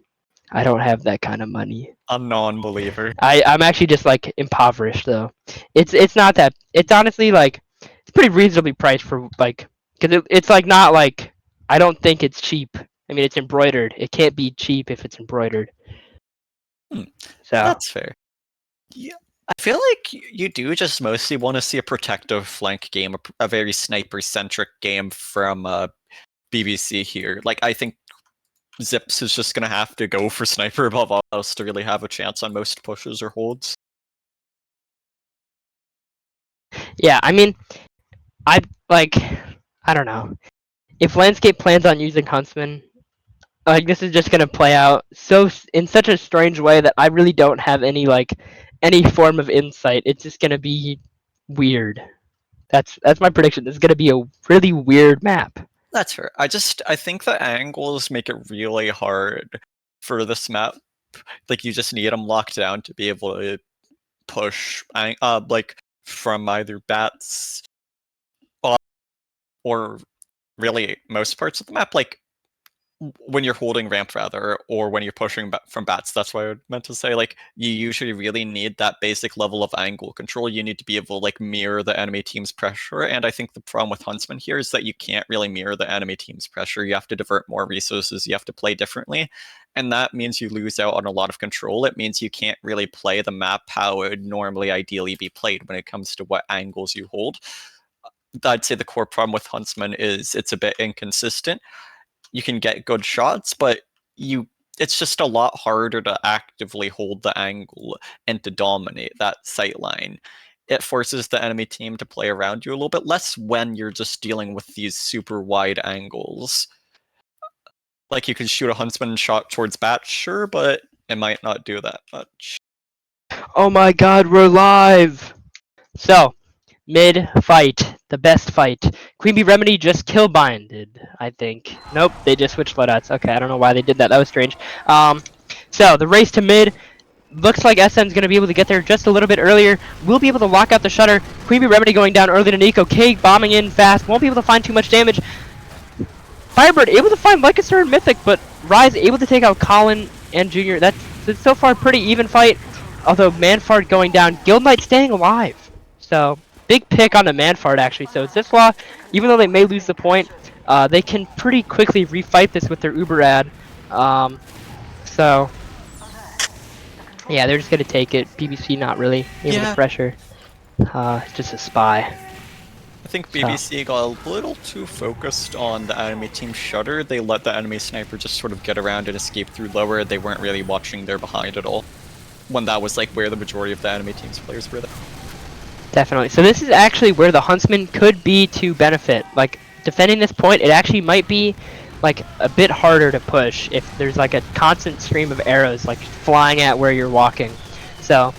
A: I don't have that kind of money.
B: A non-believer.
A: I'm actually just like impoverished though. It's not that. It's honestly like it's pretty reasonably priced for like because it's like not like I don't think it's cheap. I mean it's embroidered. It can't be cheap if it's embroidered.
B: Hmm.
A: So
B: That's fair. Yeah, I feel like you do just mostly want to see a protective flank game, a very sniper-centric game from BBC here. Like, I think Zips is just going to have to go for sniper above all else to really have a chance on most pushes or holds.
A: yeah, I mean I don't know. If Landscape plans on using Huntsman, like this is just gonna play out in such a strange way that I really don't have any form of insight. It's just gonna be weird. That's my prediction. This is gonna be a really weird map.
B: That's fair. I think the angles make it really hard for this map. Like you just need them locked down to be able to push, like from either bats or really most parts of the map. Like when you're holding ramp rather, or when you're pushing from bats. That's what I meant to say. Like you usually really need that basic level of angle control. You need to be able to like mirror the enemy team's pressure. And I think the problem with Huntsman here is that you can't really mirror the enemy team's pressure. You have to divert more resources. You have to play differently. And that means you lose out on a lot of control. It means you can't really play the map how it would normally ideally be played when it comes to what angles you hold. I'd say the core problem with Huntsman is it's a bit inconsistent. You can get good shots, but it's just a lot harder to actively hold the angle and to dominate that sight line. It forces the enemy team to play around you a little bit less when you're just dealing with these super wide angles. Like you can shoot a Huntsman shot towards bat, sure, but it might not do that much.
A: Oh my god, we're live! So, mid fight, the best fight. Queen Bee Remedy just kill binded, I think. Nope, they just switched loadouts. Okay, I don't know why they did that. That was strange. So the race to mid looks like SN's gonna be able to get there just a little bit earlier. We'll be able to lock out the shutter. Queen Bee Remedy going down early to Nico. K bombing in fast. Won't be able to find too much damage. Firebird able to find Lycaster and Mythic, but Rise able to take out Colin and Junior. That's so far a pretty even fight. Although Manfard going down, Guild Knight staying alive. So big pick on the Manfard actually. So Zipf, even though they may lose the point, they can pretty quickly refight this with their Uber ad. So yeah, they're just gonna take it. BBC not really able to pressure. Just a spy.
B: I think BBC got a little too focused on the enemy team shutter. They let the enemy sniper just sort of get around and escape through lower. They weren't really watching their behind at all. When that was like where the majority of the enemy team's players were there.
A: Definitely. So this is actually where the Huntsman could be to benefit. Like defending this point, it actually might be like a bit harder to push if there's like a constant stream of arrows like flying at where you're walking. So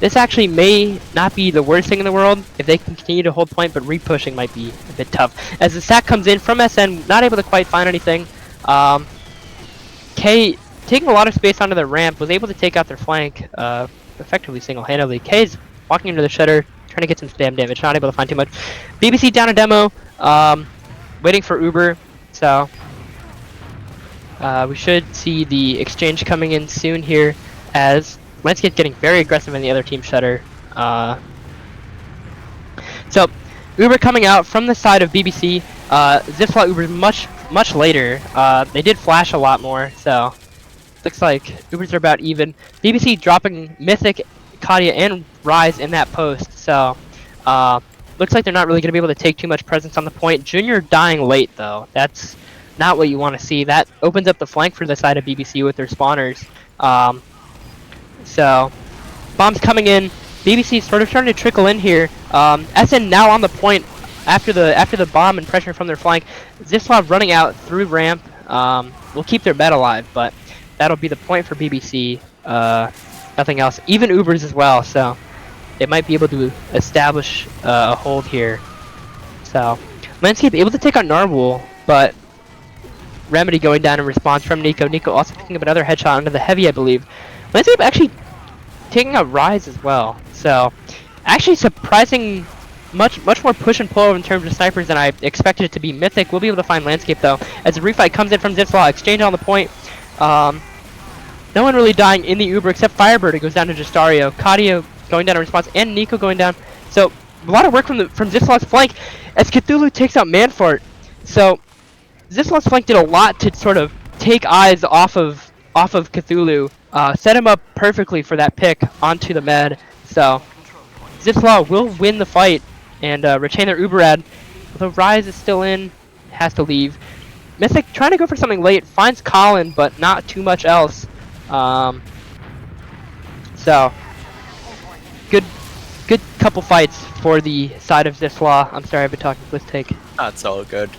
A: this actually may not be the worst thing in the world if they can continue to hold point, but re-pushing might be a bit tough. As the sack comes in from SN, not able to quite find anything. K taking a lot of space onto the ramp, was able to take out their flank effectively single-handedly. K's walking into the shutter, trying to get some spam damage, not able to find too much. BBC down a demo, waiting for Uber, so we should see the exchange coming in soon here as Landscape getting very aggressive in the other team shutter. So Uber coming out from the side of BBC. Zipf Uber much later. They did flash a lot more, so looks like Ubers are about even. BBC dropping Mythic, Kadia, and Rise in that post, so looks like they're not really going to be able to take too much presence on the point. Junior dying late, though. That's not what you want to see. That opens up the flank for the side of BBC with their spawners. So bombs coming in. BBC sort of starting to trickle in here. SN now on the point after the bomb and pressure from their flank. Zipf running out through ramp. will keep their bet alive, but that'll be the point for BBC. Nothing else. Even Ubers as well, so they might be able to establish a hold here. So Landscape able to take on Narwhal, but Remedy going down in response from Nico. Nico also picking up another headshot under the heavy, I believe. Landscape actually taking out Rise as well. So actually surprising much more push and pull in terms of snipers than I expected it to be. Mythic will be able to find Landscape though, as the refight comes in from Zipf. Exchange on the point. No one really dying in the Uber except Firebird. It goes down to Justario. Kadio going down in response, and Nico going down. So a lot of work from Zipf's flank as Cthulhu takes out Manfort. So Zipf's flank did a lot to sort of take eyes off of Cthulhu, set him up perfectly for that pick onto the med. So Zipf will win the fight and retain their Uber ad. Although Rise is still in, has to leave. Mythic trying to go for something late, finds Colin, but not too much else. So good couple fights for the side of Zipf. I'm sorry, I've been talking Blitztank.
B: That's all good.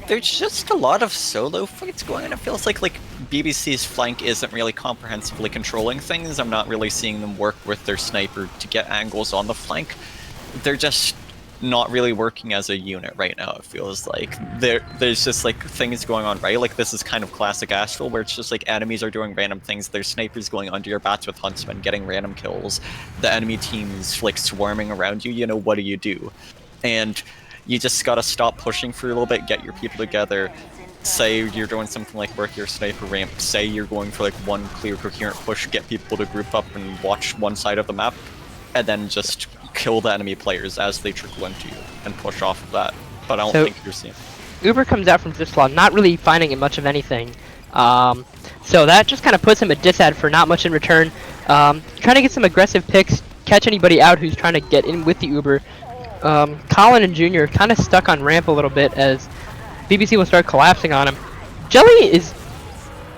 B: There's just a lot of solo fights going on. It feels like BBC's flank isn't really comprehensively controlling things. I'm not really seeing them work with their sniper to get angles on the flank. They're just not really working as a unit right now. It feels like there's just things going on, right? Like this is kind of classic Astral, where it's just enemies are doing random things. There's snipers going under your bats with huntsmen, getting random kills. The enemy team's swarming around you. You know, what do you do? And you just gotta stop pushing for a little bit, get your people together. Say you're doing something like work your sniper ramp. Say you're going for one clear, coherent push, get people to group up and watch one side of the map, and then just kill the enemy players as they trickle into you and push off of that. But I don't think you're seeing.
A: Uber comes out from Zipf, not really finding much of anything. So that just kind of puts him at disad for not much in return. Trying to get some aggressive picks, catch anybody out who's trying to get in with the Uber. Colin and Junior kind of stuck on ramp a little bit as BBC will start collapsing on him. Jelly is...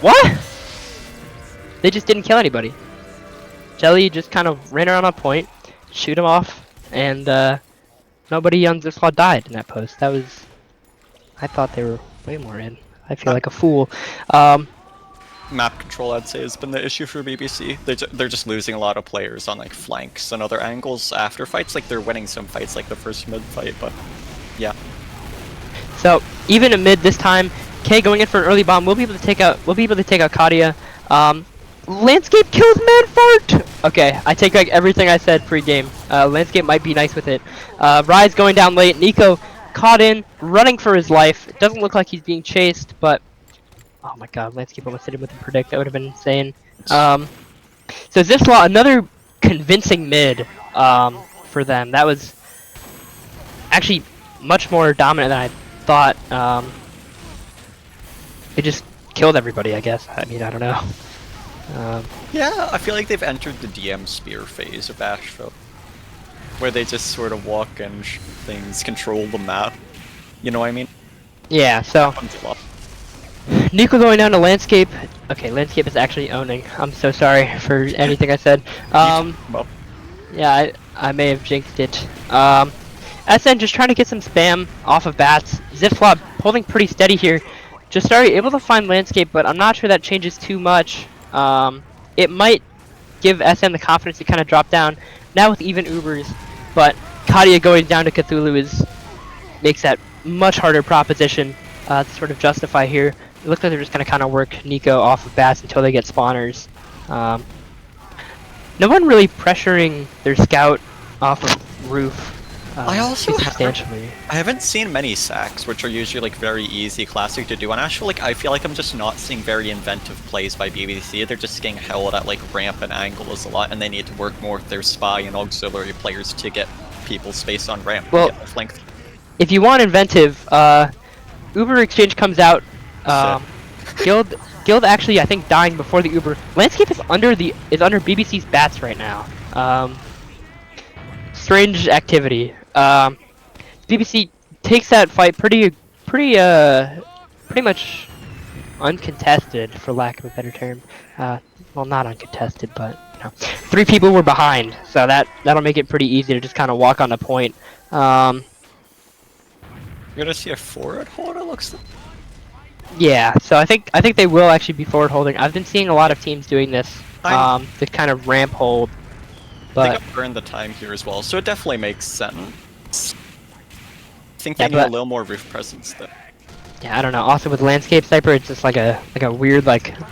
A: What? They just didn't kill anybody. Jelly just kind of ran around on point, shoot him off, and nobody on Zipf died in that post. That was... I thought they were way more in. I feel like a fool.
B: Map control, I'd say, has been the issue for BBC. They're just losing a lot of players on flanks and other angles after fights. They're winning some fights, like the first mid fight, but yeah.
A: So even in mid this time, K going in for an early bomb. We'll be able to take out. Kadia. Landscape kills Manfort. Okay, I take back everything I said pre-game. Landscape might be nice with it. Rise going down late. Nico caught in, running for his life. It doesn't look like he's being chased, but oh my god, Landscape almost hit him with a predict. That would have been insane. So Zipf, another convincing mid for them. That was actually much more dominant than I thought. They just killed everybody, I guess. I mean, I don't know.
B: Yeah, I feel like they've entered the DM spear phase of Asheville, where they just sort of walk and things, control the map. You know what I mean?
A: Yeah, so Nico going down to Landscape. Okay, Landscape is actually owning. I'm so sorry for anything I said. Yeah, I may have jinxed it. SN just trying to get some spam off of bats. Zipf holding pretty steady here. Justario able to find Landscape, but I'm not sure that changes too much. It might give SM the confidence to kind of drop down now with even Ubers, but Kadia going down to Cthulhu makes that much harder proposition to sort of justify here. It looks like they're just going to kind of work Nico off of bats until they get spawners. No one really pressuring their scout off of roof.
B: I also
A: substantially.
B: I haven't seen many sacks, which are usually very easy, classic to do. And actually, I feel like I'm just not seeing very inventive plays by BBC. They're just getting held at ramp and angles a lot, and they need to work more with their spy and auxiliary players to get people space on ramp.
A: Well,
B: get the flank.
A: If you want inventive, Uber exchange comes out. Guild actually, I think, dying before the Uber. Landscape is under BBC's bats right now. Strange activity. BBC takes that fight pretty much uncontested, for lack of a better term. Well, not uncontested, but you know, 3 people were behind, so that'll make it pretty easy to just kind of walk on the point.
B: You're gonna see a forward hold, it looks like.
A: Yeah, so I think they will actually be forward holding. I've been seeing a lot of teams doing this, to kind of ramp hold.
B: They
A: But
B: got burned the time here as well, so it definitely makes sense. I think
A: Yeah,
B: they need a
A: but-
B: little more roof presence though.
A: yeah, I don't know. Also with landscape sniper, it's just like a weird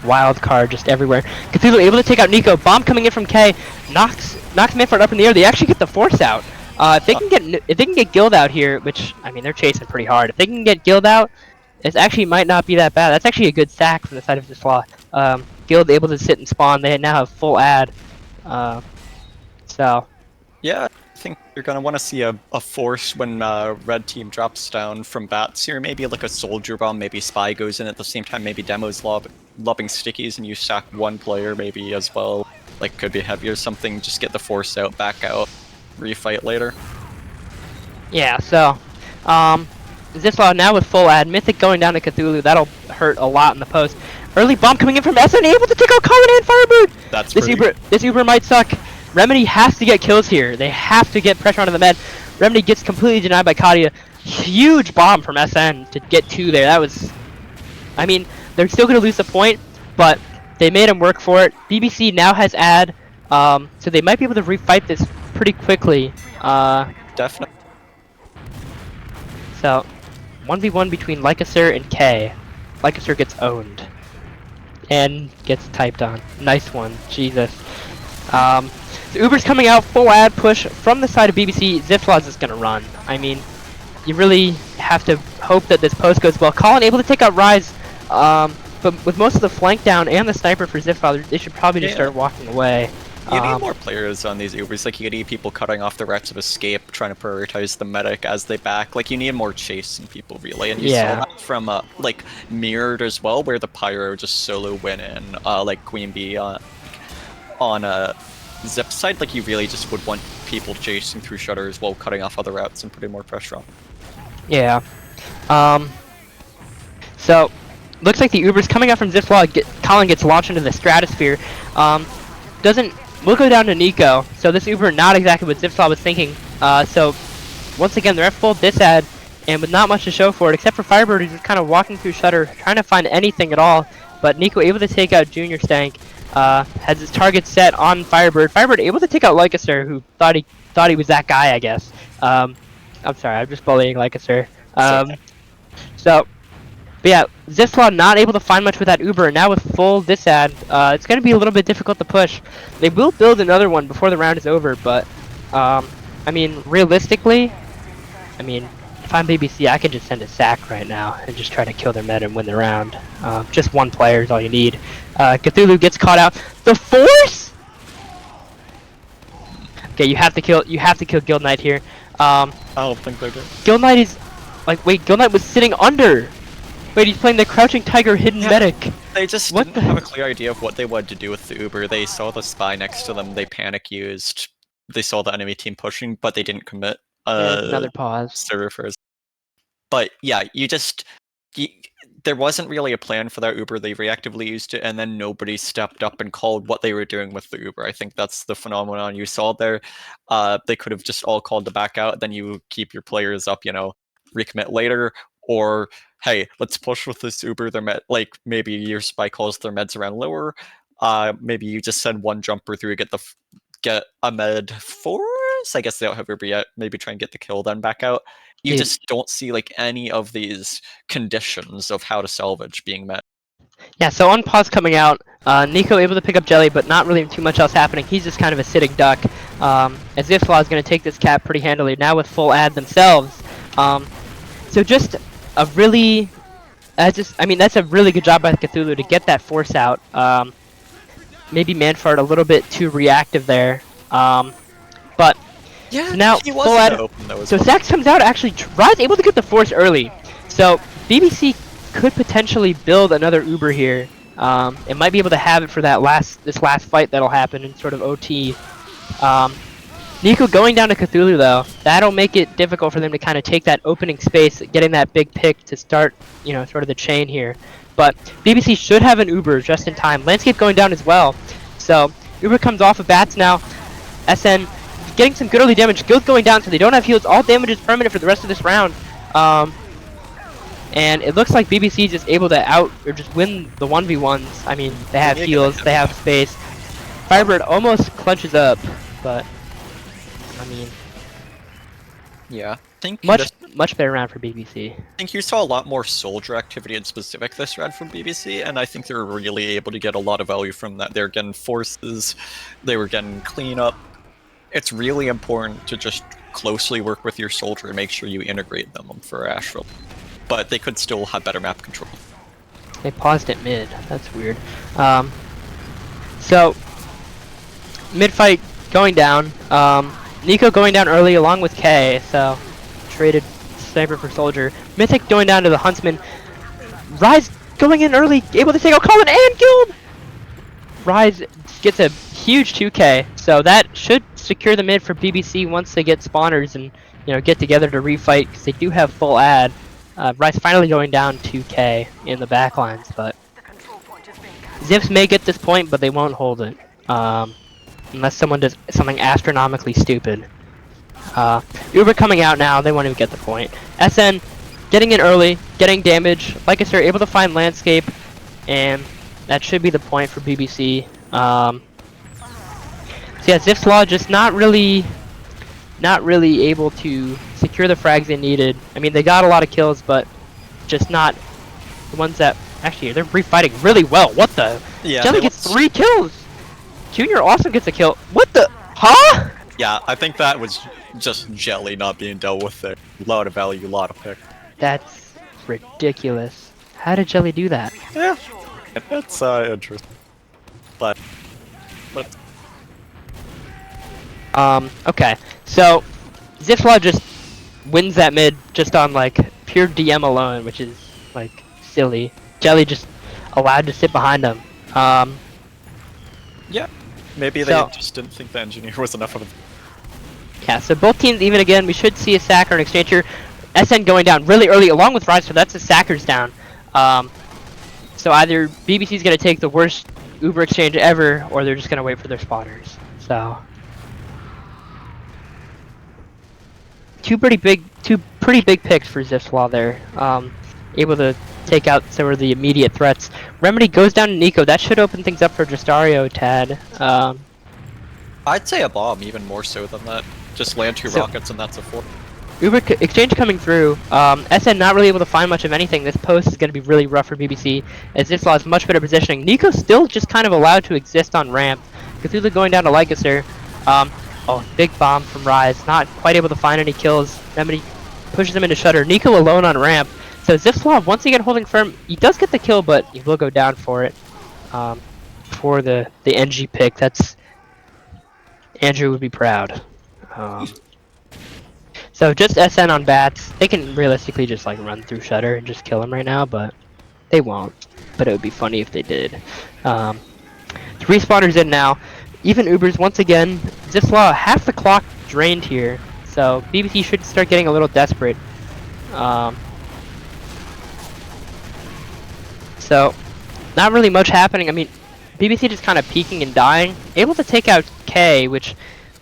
A: wild card just everywhere. Cthulhu able to take out Nico. Bomb coming in from K, knocks Manfred up in the air. They actually get the force out. If they can get Guild out here, which I mean they're chasing pretty hard. If they can get Guild out, it actually might not be that bad. That's actually a good sack from the side of Zipf. Guild able to sit and spawn. They now have full ad. So
B: Yeah, I think you're gonna want to see a force when red team drops down from bats here. Maybe like a soldier bomb, maybe spy goes in at the same time, maybe demo's lobbing stickies and you sack one player maybe as well. Like could be heavy or something, just get the force out, back out, refight later.
A: yeah, so Zipf now with full ad. Mythic going down to Cthulhu. That'll hurt a lot in the post. Early bomb coming in from SN, able to take out cayorne and Firebird.
B: That's
A: This Uber might suck. Remedy has to get kills here. They have to get pressure onto the med. Remedy gets completely denied by Kadia. Huge bomb from SN to get 2 there. That was... I mean, they're still going to lose the point, but they made him work for it. BBC now has ad, so they might be able to refight this pretty quickly.
B: Definitely.
A: So, 1v1 between Lycaser and K. Lycaser gets owned. And gets typed on. Nice one. Jesus. So Uber's coming out, full ad push from the side of BBC. Zipf is gonna run. I mean, you really have to hope that this post goes well. Colin able to take out Rise, but with most of the flank down and the sniper for Zipf, they should probably just start walking away.
B: You need more players on these Ubers, like you need people cutting off the routes of escape, trying to prioritize the medic as they back. Like you need more chasing people really, and you saw that from like Mirrored as well, where the Pyro just solo went in, like Queen Bee on a Zip side. Like you really just would want people chasing through shutters while cutting off other routes and putting more pressure on.
A: Yeah. So looks like the Uber's coming out from Zipf. Colin gets launched into the stratosphere. We'll go down to Nico. So this Uber not exactly what Zipf was thinking. So once again they're at full disad and with not much to show for it except for Firebird who's just kind of walking through shutter trying to find anything at all. But Nico able to take out Junior Stank. Has his target set on Firebird. Firebird able to take out Lycaser, who thought he was that guy, I guess. I'm sorry, I'm just bullying Lycaser. But yeah, Zipf not able to find much with that Uber, and now with full disad, it's going to be a little bit difficult to push. They will build another one before the round is over, but, I mean, realistically, if I'm BBC, I can just send a sack right now and just try to kill their meta and win the round. Just one player is all you need. Cthulhu gets caught out. The Force? Okay, you have to kill Guild Knight here.
B: I don't think they did.
A: Guild Knight is wait, Guild Knight was sitting under. Wait, he's playing the Crouching Tiger hidden medic.
B: They just didn't have a clear idea of what they wanted to do with the Uber. They saw the spy next to them, they panic used. They saw the enemy team pushing, but they didn't commit.
A: Another pause.
B: Server first. But yeah, there wasn't really a plan for that Uber. They reactively used it, and then nobody stepped up and called what they were doing with the Uber. I think that's the phenomenon you saw there. They could have just all called the back out, then you keep your players up, recommit later, or hey, let's push with this Uber. Their med, like maybe your spy calls their meds around lower. Maybe you just send one jumper through, get a med force. I guess they don't have Uber yet. Maybe try and get the kill, then back out. You just don't see like any of these conditions of how to salvage being met.
A: Yeah, so on pause coming out, Nico able to pick up Jelly, but not really too much else happening. He's just kind of a sitting duck. As Zipf is going to take this cap pretty handily now with full ad themselves. So just a really, that's a really good job by Cthulhu to get that force out. Maybe Manfred a little bit too reactive there. But
B: yeah,
A: so now full ad. So Sax comes out actually. Rise able to get the force early. So BBC could potentially build another Uber here. It might be able to have it for this last fight that'll happen in sort of OT. Nico going down to Cthulhu though, that'll make it difficult for them to kind of take that opening space, getting that big pick to start, sort of the chain here. But BBC should have an Uber just in time. Landscape going down as well. So Uber comes off of bats now. SN getting some good early damage. Guild going down, so they don't have heals. All damage is permanent for the rest of this round. And it looks like BBC just able to just win the 1v1s. I mean, they have heals, they have space. Firebird almost clutches up, but I mean,
B: Yeah, I think
A: much better round for BBC.
B: I think you saw a lot more soldier activity in specific this round from BBC, and I think they were really able to get a lot of value from that. They were getting forces, they were getting cleanup. It's really important to just closely work with your soldier and make sure you integrate them for Astral. But they could still have better map control.
A: They paused at mid. That's weird. So mid fight going down. Nico going down early along with K. So traded sniper for soldier. Mythic going down to the huntsman. Rise going in early, able to take out Colin and Guild. Rise gets a huge 2K. So that should secure the mid for BBC once they get spawners and get together to refight because they do have full ad. Rise finally going down 2K in the backlines, but Zips may get this point, but they won't hold it. Unless someone does something astronomically stupid. Uber coming out now, they won't even get the point. SN getting in early, getting damage. Like I said, able to find landscape, and that should be the point for BBC. So yeah, Ziff's Law just not really able to secure the frags they needed. I mean, they got a lot of kills, but just not the ones that actually they're refighting really well. What the?
B: Yeah,
A: Jelly gets 3 kills. Junior also gets a kill. What the? Huh?
B: Yeah, I think that was just Jelly not being dealt with there. A lot of value, a lot of pick.
A: That's ridiculous. How did Jelly do that?
B: Yeah, that's interesting. But
A: okay. So Zipflaw just wins that mid just on like pure DM alone, which is like silly. Jelly just allowed to sit behind him.
B: yeah, maybe they just didn't think the engineer was enough of a...
A: Yeah, so both teams even again, we should see a sack or an exchange here. SN going down really early along with Rise, so that's a sackers down. So either BBC's gonna take the worst Uber exchange ever, or they're just gonna wait for their spawners. So two pretty big picks for Zipflaw there. Able to take out some of the immediate threats. Remedy goes down to Nico. That should open things up for Justario, Tad.
B: I'd say a bomb, even more so than that. Just land 2 rockets and that's a 4.
A: Uber exchange coming through. SN not really able to find much of anything. This post is going to be really rough for BBC, as Zipflaw has much better positioning. Nico still just kind of allowed to exist on ramp. Cthulhu going down to Lycaster. Oh, big bomb from Rise. Not quite able to find any kills. Remedy pushes him into Shutter. Nico alone on ramp. So Zipflaw, once again holding firm, he does get the kill, but he will go down for it. For the NG pick. That's... Andrew would be proud. So just SN on bats. They can realistically just like run through Shutter and just kill him right now, but they won't. But it would be funny if they did. 3 spawners in now. Even Ubers once again. Zipflaw, half the clock drained here. So BBC should start getting a little desperate. So not really much happening. I mean, BBC just kind of peeking and dying. Able to take out K, which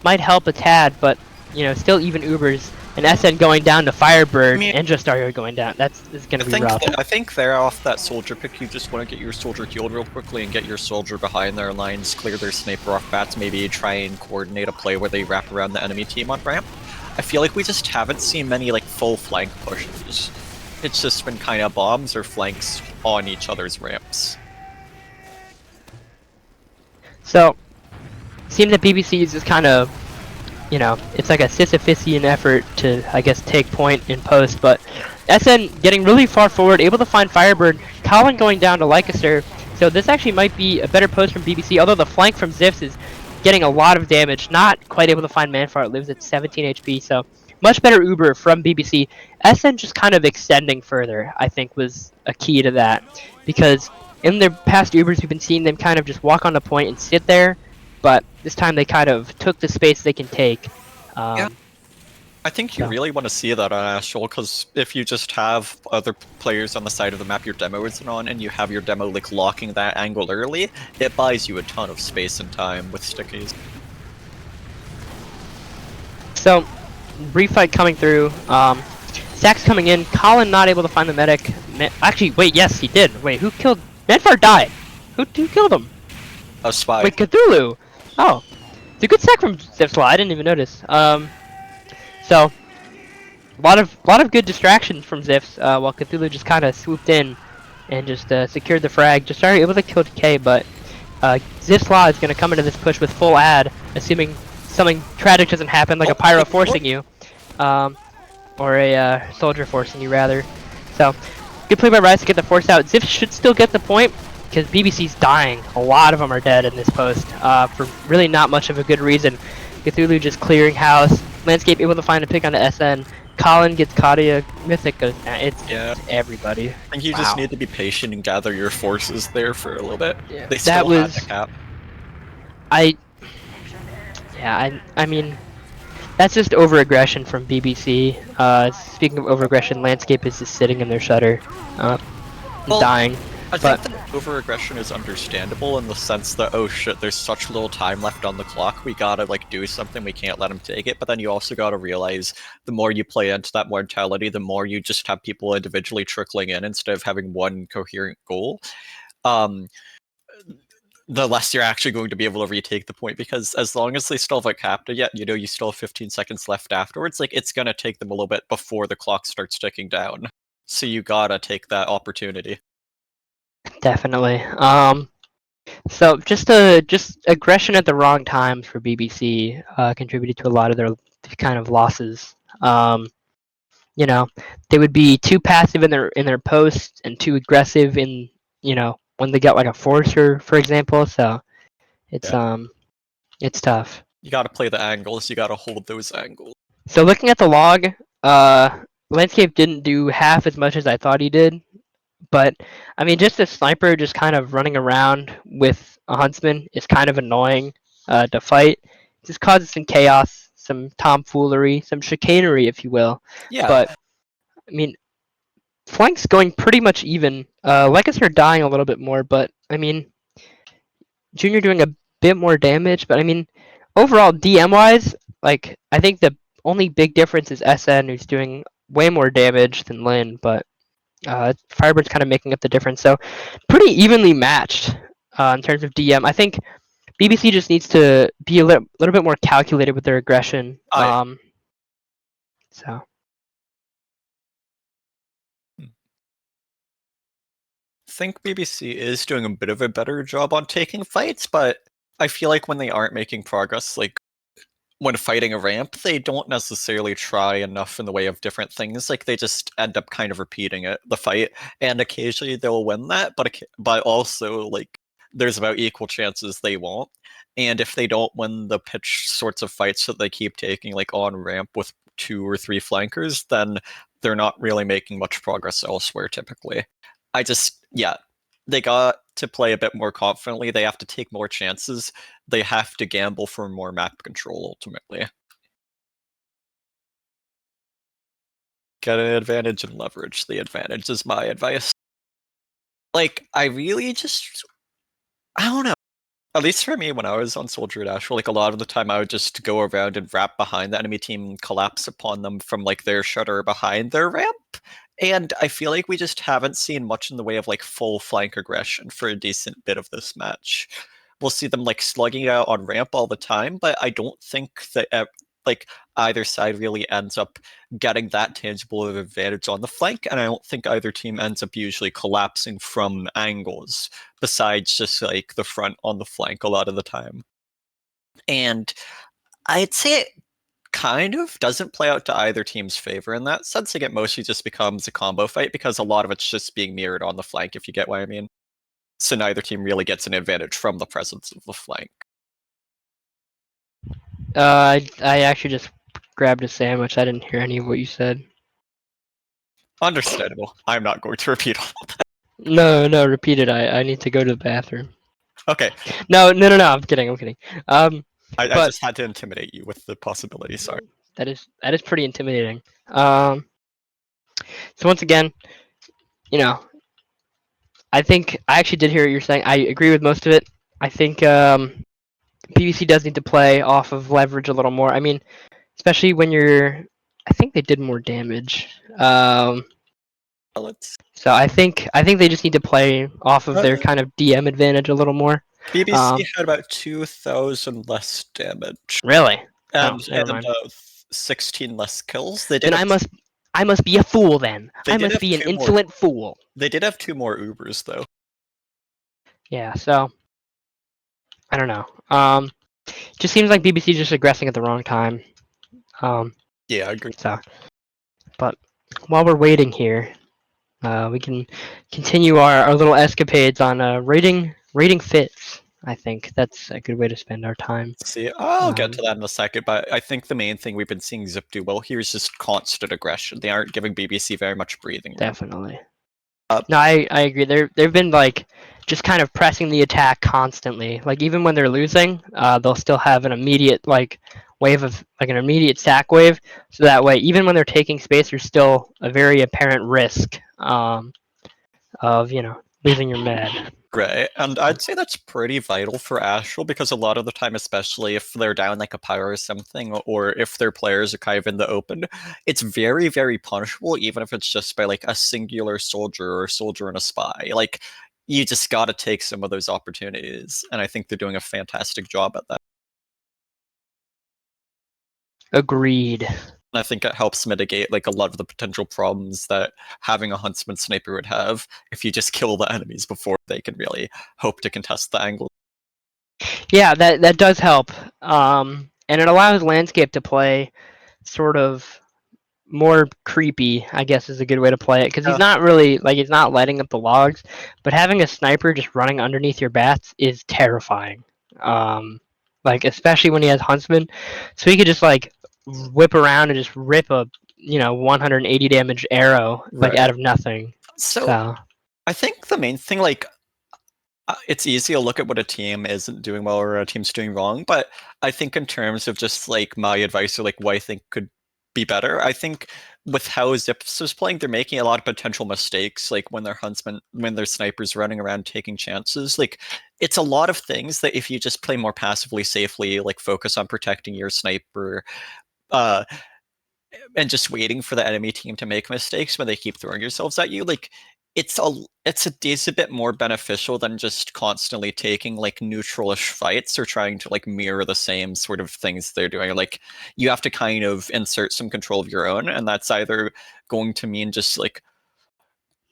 A: might help a tad, but still even Ubers. And SN going down to Firebird, and Justario going down. This is going to be rough.
B: I think they're off that soldier pick. You just want to get your soldier healed real quickly and get your soldier behind their lines, clear their sniper off bats, maybe try and coordinate a play where they wrap around the enemy team on ramp. I feel like we just haven't seen many like full flank pushes. It's just been kind of bombs or flanks on each other's ramps. So,
A: seems that BBC is just kind of, it's like a Sisyphusian effort to, I guess, take point in post, but SN getting really far forward, able to find Firebird, Colin going down to Lycaster, so this actually might be a better post from BBC, although the flank from Ziffs is getting a lot of damage, not quite able to find Manfar, it lives at 17 HP, so much better Uber from BBC. SN just kind of extending further, I think, was a key to that, because in their past Ubers, we've been seeing them kind of just walk on the point and sit there, but this time they kind of took the space they can take.
B: Yeah. I think you really want to see that on Astral, because if you just have other players on the side of the map your demo isn't on, and you have your demo like locking that angle early, it buys you a ton of space and time with stickies.
A: So, brief fight coming through. Stack's coming in. Colin not able to find the medic. Actually, wait, yes, he did. Wait, who killed... Medfar died. Who killed him?
B: A spy.
A: Wait, Cthulhu. Oh. It's a good stack from Zipf. I didn't even notice. So... A lot of good distractions from Zipf, while Cthulhu just kind of swooped in and just secured the frag. Just able to kill Decay, but Zipf's Law is going to come into this push with full ad, assuming something tragic doesn't happen, like a pyro forcing you, or a soldier forcing you rather. So, good play by Rise to get the force out. Zipf should still get the point because BBC's dying. A lot of them are dead in this post for really not much of a good reason. Cthulhu just clearing house. Landscape able to find a pick on the SN. Colin gets Kadia, Mythic goes down. It's everybody.
B: I think you just need to be patient and gather your forces there for a little bit.
A: Yeah.
B: They still had the cap.
A: I mean, that's just over-aggression from BBC. Speaking of over-aggression, Landscape is just sitting in their shutter, dying.
B: I think that over-aggression is understandable in the sense that, oh shit, there's such little time left on the clock, we gotta like do something, we can't let them take it, but then you also gotta realize the more you play into that mortality, the more you just have people individually trickling in instead of having one coherent goal. The less you're actually going to be able to retake the point, because as long as they still haven't capped it yet, you know you still have 15 seconds left afterwards, like it's gonna take them a little bit before the clock starts ticking down. So you gotta take that opportunity.
A: Definitely. So just aggression at the wrong times for BBC contributed to a lot of their kind of losses. You know, they would be too passive in their posts and too aggressive in, you know, when they get like a forcer, for example. So it's tough.
B: You gotta play the angles, you gotta hold those angles.
A: So looking at the log, Landscape didn't do half as much as I thought he did. But, I mean, just a sniper just kind of running around with a huntsman is kind of annoying to fight. It just causes some chaos, some tomfoolery, some chicanery, if you will.
B: Yeah.
A: But, I mean, flank's going pretty much even. Legacy are dying a little bit more, but, I mean, Junior doing a bit more damage. But, I mean, overall, DM-wise, like, I think the only big difference is SN, who's doing way more damage than Lin, but Firebird's kind of making up the difference. So pretty evenly matched in terms of DM. I think BBC just needs to be a little bit more calculated with their aggression. So.
B: I think BBC is doing a bit of a better job on taking fights, but I feel like when they aren't making progress, like when fighting a ramp, they don't necessarily try enough in the way of different things. Like they just end up kind of repeating the fight, and occasionally they'll win that, but also like there's about equal chances they won't. And if they don't win the pitch sorts of fights that they keep taking, like on ramp with 2 or 3 flankers, then they're not really making much progress elsewhere typically. They got to play a bit more confidently. They have to take more chances. They have to gamble for more map control ultimately. Get an advantage and leverage the advantage is my advice. Like, I don't know. At least for me, when I was on Soldier Dash, like a lot of the time I would just go around and wrap behind the enemy team and collapse upon them from like their shutter behind their ramp. And I feel like we just haven't seen much in the way of like full flank aggression for a decent bit of this match. We'll see them like slugging out on ramp all the time, but I don't think that like either side really ends up getting that tangible of advantage on the flank, and I don't think either team ends up usually collapsing from angles besides just like the front on the flank a lot of the time. And I'd say it kind of doesn't play out to either team's favor in that sense. Like it mostly just becomes a combo fight because a lot of it's just being mirrored on the flank, if you get what I mean. So neither team really gets an advantage from the presence of the flank.
A: I actually just grabbed a sandwich. I didn't hear any of what you said.
B: Understandable. I'm not going to repeat all of that.
A: No, repeat it. I need to go to the bathroom.
B: Okay.
A: No, I'm kidding.
B: I just had to intimidate you with the possibility, sorry.
A: That is pretty intimidating. So once again, you know, I think I actually did hear what you're saying. I agree with most of it. I think BBC does need to play off of leverage a little more. I mean, especially when you're I think they did more damage.
B: Let's
A: So I think they just need to play off of their kind of DM advantage a little more.
B: BBC had about 2,000 less damage
A: Really?
B: and
A: never mind.
B: 16 less kills. They
A: Then
B: did.
A: I must be a fool then.
B: They
A: I
B: did
A: must
B: have
A: be an
B: 2 more.
A: insolent fool.
B: They did have 2 more Ubers though.
A: Yeah, so I don't know. Just seems like BBC just aggressing at the wrong time.
B: Yeah, I agree.
A: So, but while we're waiting here, we can continue our little escapades on rating fits. I think that's a good way to spend our time.
B: See, I'll get to that in a second, but I think the main thing we've been seeing Zipf do well here is just constant aggression. They aren't giving BBC very much breathing room.
A: Definitely. No, I agree. They've been like just kind of pressing the attack constantly. Like even when they're losing, they'll still have an immediate like wave of like an immediate stack wave. So that way, even when they're taking space, there's still a very apparent risk of losing your med.
B: Right, and I'd say that's pretty vital for Astral because a lot of the time, especially if they're down like a power or something, or if their players are kind of in the open, it's very, very punishable, even if it's just by like a singular soldier or a soldier and a spy. Like, you just gotta take some of those opportunities, and I think they're doing a fantastic job at that.
A: Agreed.
B: And I think it helps mitigate like a lot of the potential problems that having a huntsman sniper would have if you just kill the enemies before they can really hope to contest the angle.
A: Yeah, that does help. And it allows Landscape to play sort of more creepy, I guess is a good way to play it, because he's not really like he's not lighting up the logs, but having a sniper just running underneath your bats is terrifying. Like especially when he has huntsman, so he could just like whip around and just rip a 180 damage arrow like out of nothing.
B: So I think the main thing, like, it's easy to look at what a team isn't doing well or a team's doing wrong, but I think in terms of just like my advice or like what I think could be better, I think with how Zipf is playing, they're making a lot of potential mistakes, like when their snipers running around taking chances. Like, it's a lot of things that if you just play more passively, safely, like focus on protecting your sniper, and just waiting for the enemy team to make mistakes when they keep throwing yourselves at you, like it's a decent bit more beneficial than just constantly taking like neutralish fights or trying to like mirror the same sort of things they're doing. Like, you have to kind of insert some control of your own, and that's either going to mean just like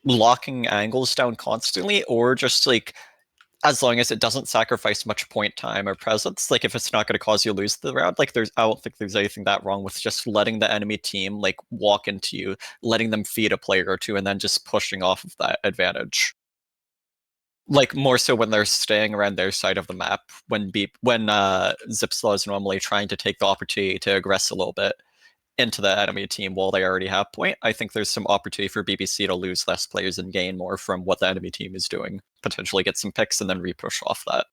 B: locking angles down constantly, or just like, as long as it doesn't sacrifice much point time or presence, like if it's not going to cause you to lose the round, like I don't think there's anything that wrong with just letting the enemy team like walk into you, letting them feed a player or two, and then just pushing off of that advantage. Like, more so when they're staying around their side of the map, when Zipslaw is normally trying to take the opportunity to aggress a little bit into the enemy team while they already have point. I think there's some opportunity for BBC to lose less players and gain more from what the enemy team is doing. Potentially get some picks and then repush off that.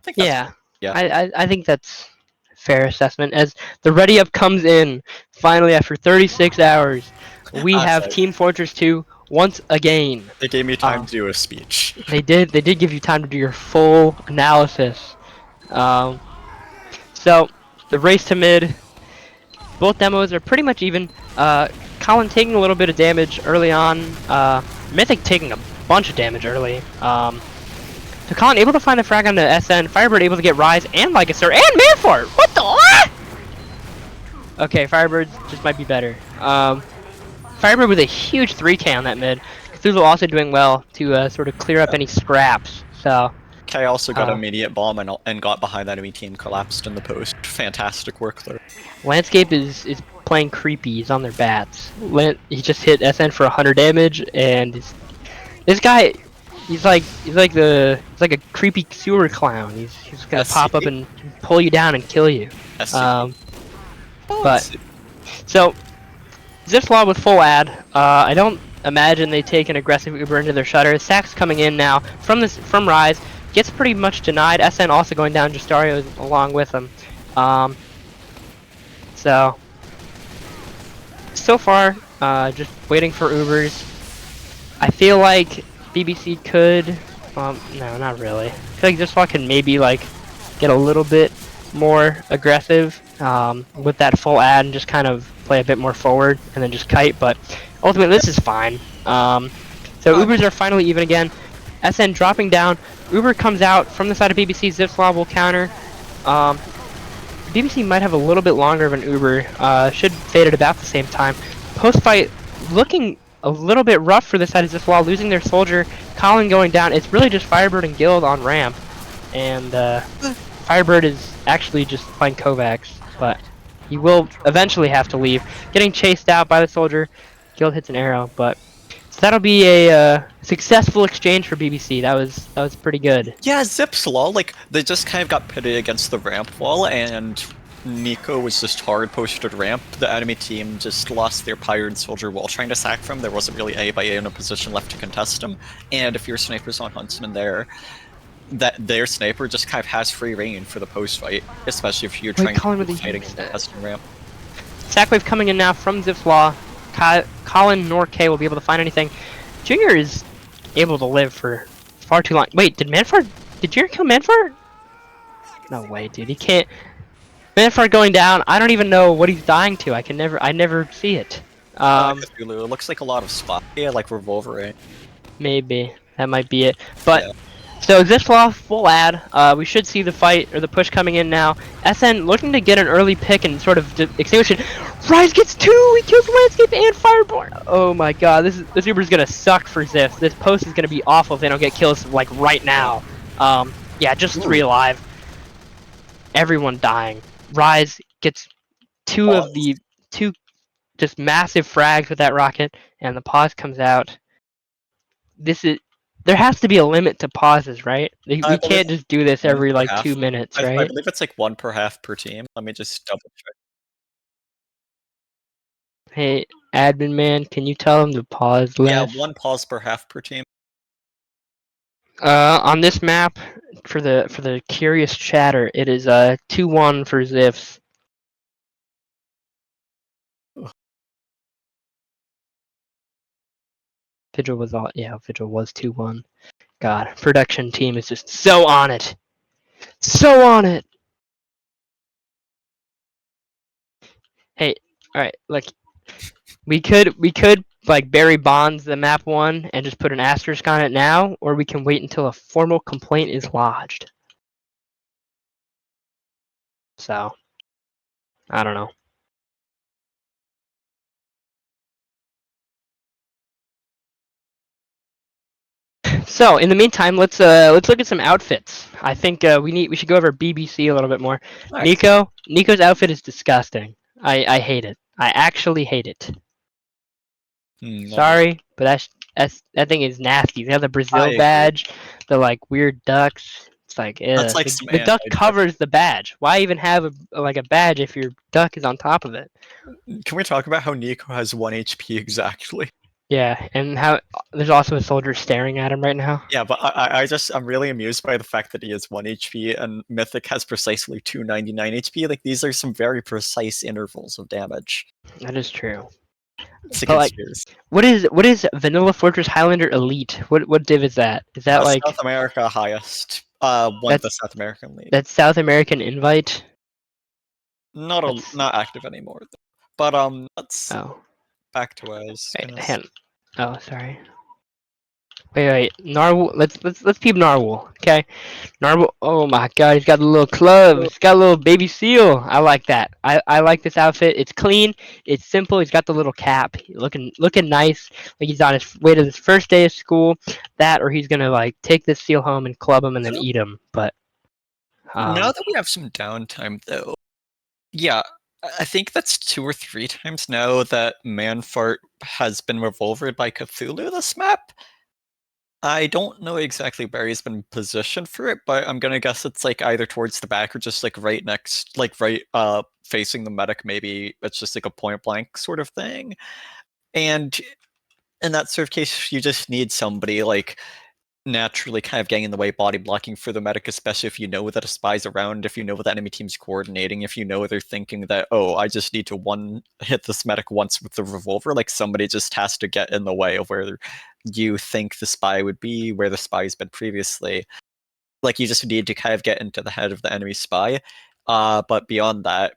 A: I think that's a fair assessment. As the ready up comes in, finally after 36 hours, we have Team Fortress 2 once again.
B: They gave me time to do a speech.
A: They did give you time to do your full analysis. So, the race to mid, both demos are pretty much even. Colin taking a little bit of damage early on. Mythic taking a bunch of damage early. So Colin able to find the frag on the SN. Firebird able to get Rise and Lycaster and Manfort! What the what? Okay, Firebird just might be better. Firebird with a huge 3k on that mid. Cthulhu also doing well to sort of clear up any scraps. So
B: Kai also got immediate bomb and got behind the enemy team, collapsed in the post. Fantastic work there. Landscape is
A: playing creepy. He's on their bats. He just hit SN for 100 damage, and this guy, he's like a creepy sewer clown. He's gonna pop up and pull you down and kill you. But so Zipflaw with full ad. I don't imagine they take an aggressive Uber into their shutter. Sack's coming in now from Rise. Gets pretty much denied. SN also going down. Justario along with him. So far, just waiting for Ubers. I feel like BBC could. No, not really. I feel like Zipflaw can maybe like get a little bit more aggressive with that full ad and just kind of play a bit more forward and then just kite. But ultimately, this is fine. So Ubers are finally even again. SN dropping down. Uber comes out from the side of BBC. Zipf will counter. BBC might have a little bit longer of an Uber. Should fade at about the same time. Post fight looking a little bit rough for the side of Zipf, losing their soldier. Colin going down. It's really just Firebird and Guild on ramp, and Firebird is actually just playing Kovacs, but he will eventually have to leave. Getting chased out by the soldier. Guild hits an arrow, but so that'll be a successful exchange for BBC. That was pretty good.
B: Yeah, Zip's law, like, they just kind of got pitted against the ramp wall, and Nico was just hard posted ramp. The enemy team just lost their pirate soldier while trying to sack from. There wasn't really anybody in a position left to contest him, and if your sniper's on Huntsman there, that their sniper just kind of has free reign for the post fight, especially if you're trying to fighting in the contesting ramp.
A: Sack wave coming in now from Zip's Law. Colin nor K will be able to find anything. Junior is able to live for far too long. Wait, did Junior kill Manfart? No way, dude. He can't. Manfart going down. I don't even know what he's dying to. I never see it.
B: It looks like a lot of spot. Yeah, like revolver, right?
A: Maybe that might be it. But
B: yeah.
A: So Zipf full ad. We should see the fight or the push coming in now. SN looking to get an early pick and sort of extinguish it. Rise gets 2. He kills Landscape and Fireborn. Oh my god, this Uber's gonna suck for Zipf. This post is gonna be awful if they don't get kills like right now. Yeah, just 3 alive. Everyone dying. Rise gets 2 of the 2 just massive frags with that rocket, and the pause comes out. There has to be a limit to pauses, right? We can't just do this every like 2 minutes, right?
B: I believe it's like 1 per half per team. Let me just double check.
A: Hey, admin man, can you tell him to pause less?
B: Yeah, 1 pause per half per team.
A: On this map, for the curious chatter, it is 2-1 for Zipf. Vigil was Vigil was 2-1. God, production team is just so on it. So on it. Hey, alright, look. We could like bury Bonds the map 1 and just put an asterisk on it now, or we can wait until a formal complaint is lodged. So, I don't know. So in the meantime, let's look at some outfits. I think we should go over BBC a little bit more. Right. Nico's outfit is disgusting. I hate it. I actually hate it. Sorry, but that thing is nasty. They have the Brazil badge, the like weird ducks. It's like,
B: that's like
A: the duck covers the badge. Why even have a badge if your duck is on top of it?
B: Can we talk about how Nico has 1 HP exactly?
A: Yeah, and how there's also a soldier staring at him right now.
B: Yeah, but I'm really amused by the fact that he has 1 HP and Mythic has precisely 299 HP. Like, these are some very precise intervals of damage.
A: That is true.
B: But like,
A: what is Vanilla Fortress Highlander Elite? What div is that? Is that like
B: South America highest? One of the South American league.
A: That's South American invite.
B: Not active anymore. But let's back to us.
A: Oh, sorry. Wait. Narwhal. Let's peep Narwhal. Okay. Narwhal. Oh my God, he's got a little club. He's got a little baby seal. I like that. I like this outfit. It's clean. It's simple. He's got the little cap. Looking nice. Like he's on his way to his first day of school. That, or he's gonna like take this seal home and club him and then eat him. But
B: now that we have some downtime, though, yeah. I think that's 2 or 3 times now that Manfart has been revolvered by Cthulhu this map. I don't know exactly where he's been positioned for it, but I'm gonna guess it's like either towards the back or just like right next, like right facing the medic. Maybe it's just like a point blank sort of thing. And in that sort of case, you just need somebody like naturally kind of getting in the way, body blocking for the medic, especially if you know that a spy's around, if you know the enemy team's coordinating, if you know they're thinking that, oh, I just need to hit this medic once with the revolver. Like, somebody just has to get in the way of where you think the spy would be, where the spy's been previously. Like, you just need to kind of get into the head of the enemy spy. But beyond that,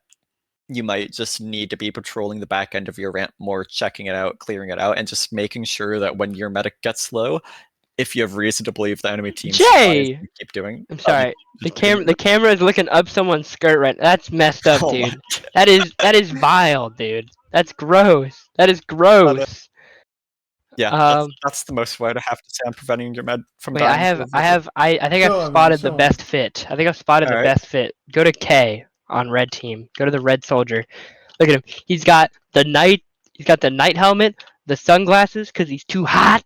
B: you might just need to be patrolling the back end of your ramp more, checking it out, clearing it out, and just making sure that when your medic gets low, if you have reason to believe the enemy team's
A: Jay!
B: you keep doing.
A: I'm sorry. The camera is looking up someone's skirt right. That's messed up,
B: Oh my
A: dude. That is vile, dude. That's gross. That is gross.
B: Yeah, that's the most I'd have to say on preventing your med from
A: Wait,
B: dying.
A: I think
D: Show
A: I've
D: him, man,
A: spotted the
D: show him.
A: best fit. I think I've spotted the
B: Alright.
A: best fit. Go to K on red team. Go to the red soldier. Look at him. He's got the night helmet, the sunglasses because he's too hot.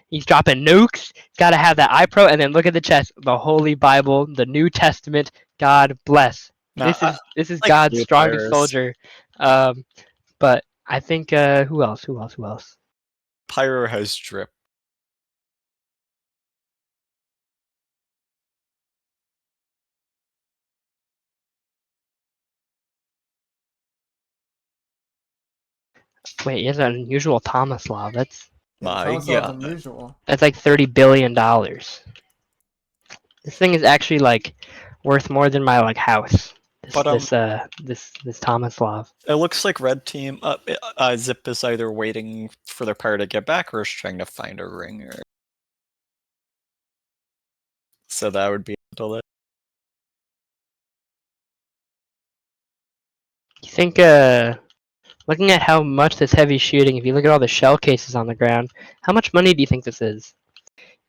A: He's dropping nukes. He's got to have that eye pro, and then look at the chest. The Holy Bible, the New Testament. God bless.
B: Nah,
A: This is
B: like
A: God's
B: blue
A: strongest
B: players.
A: soldier. But I think who else?
B: Pyro has drip.
A: Wait, he has an unusual Tomislav.
B: My
D: Thomas
B: God.
D: unusual.
A: That's like $30 billion. This thing is actually like worth more than my like house.
B: But,
A: This Tomislav.
B: It looks like red team. Zip is either waiting for their power to get back or is trying to find a ringer. So that would be a delay.
A: You think looking at how much this heavy shooting, if you look at all the shell cases on the ground, how much money do you think this is?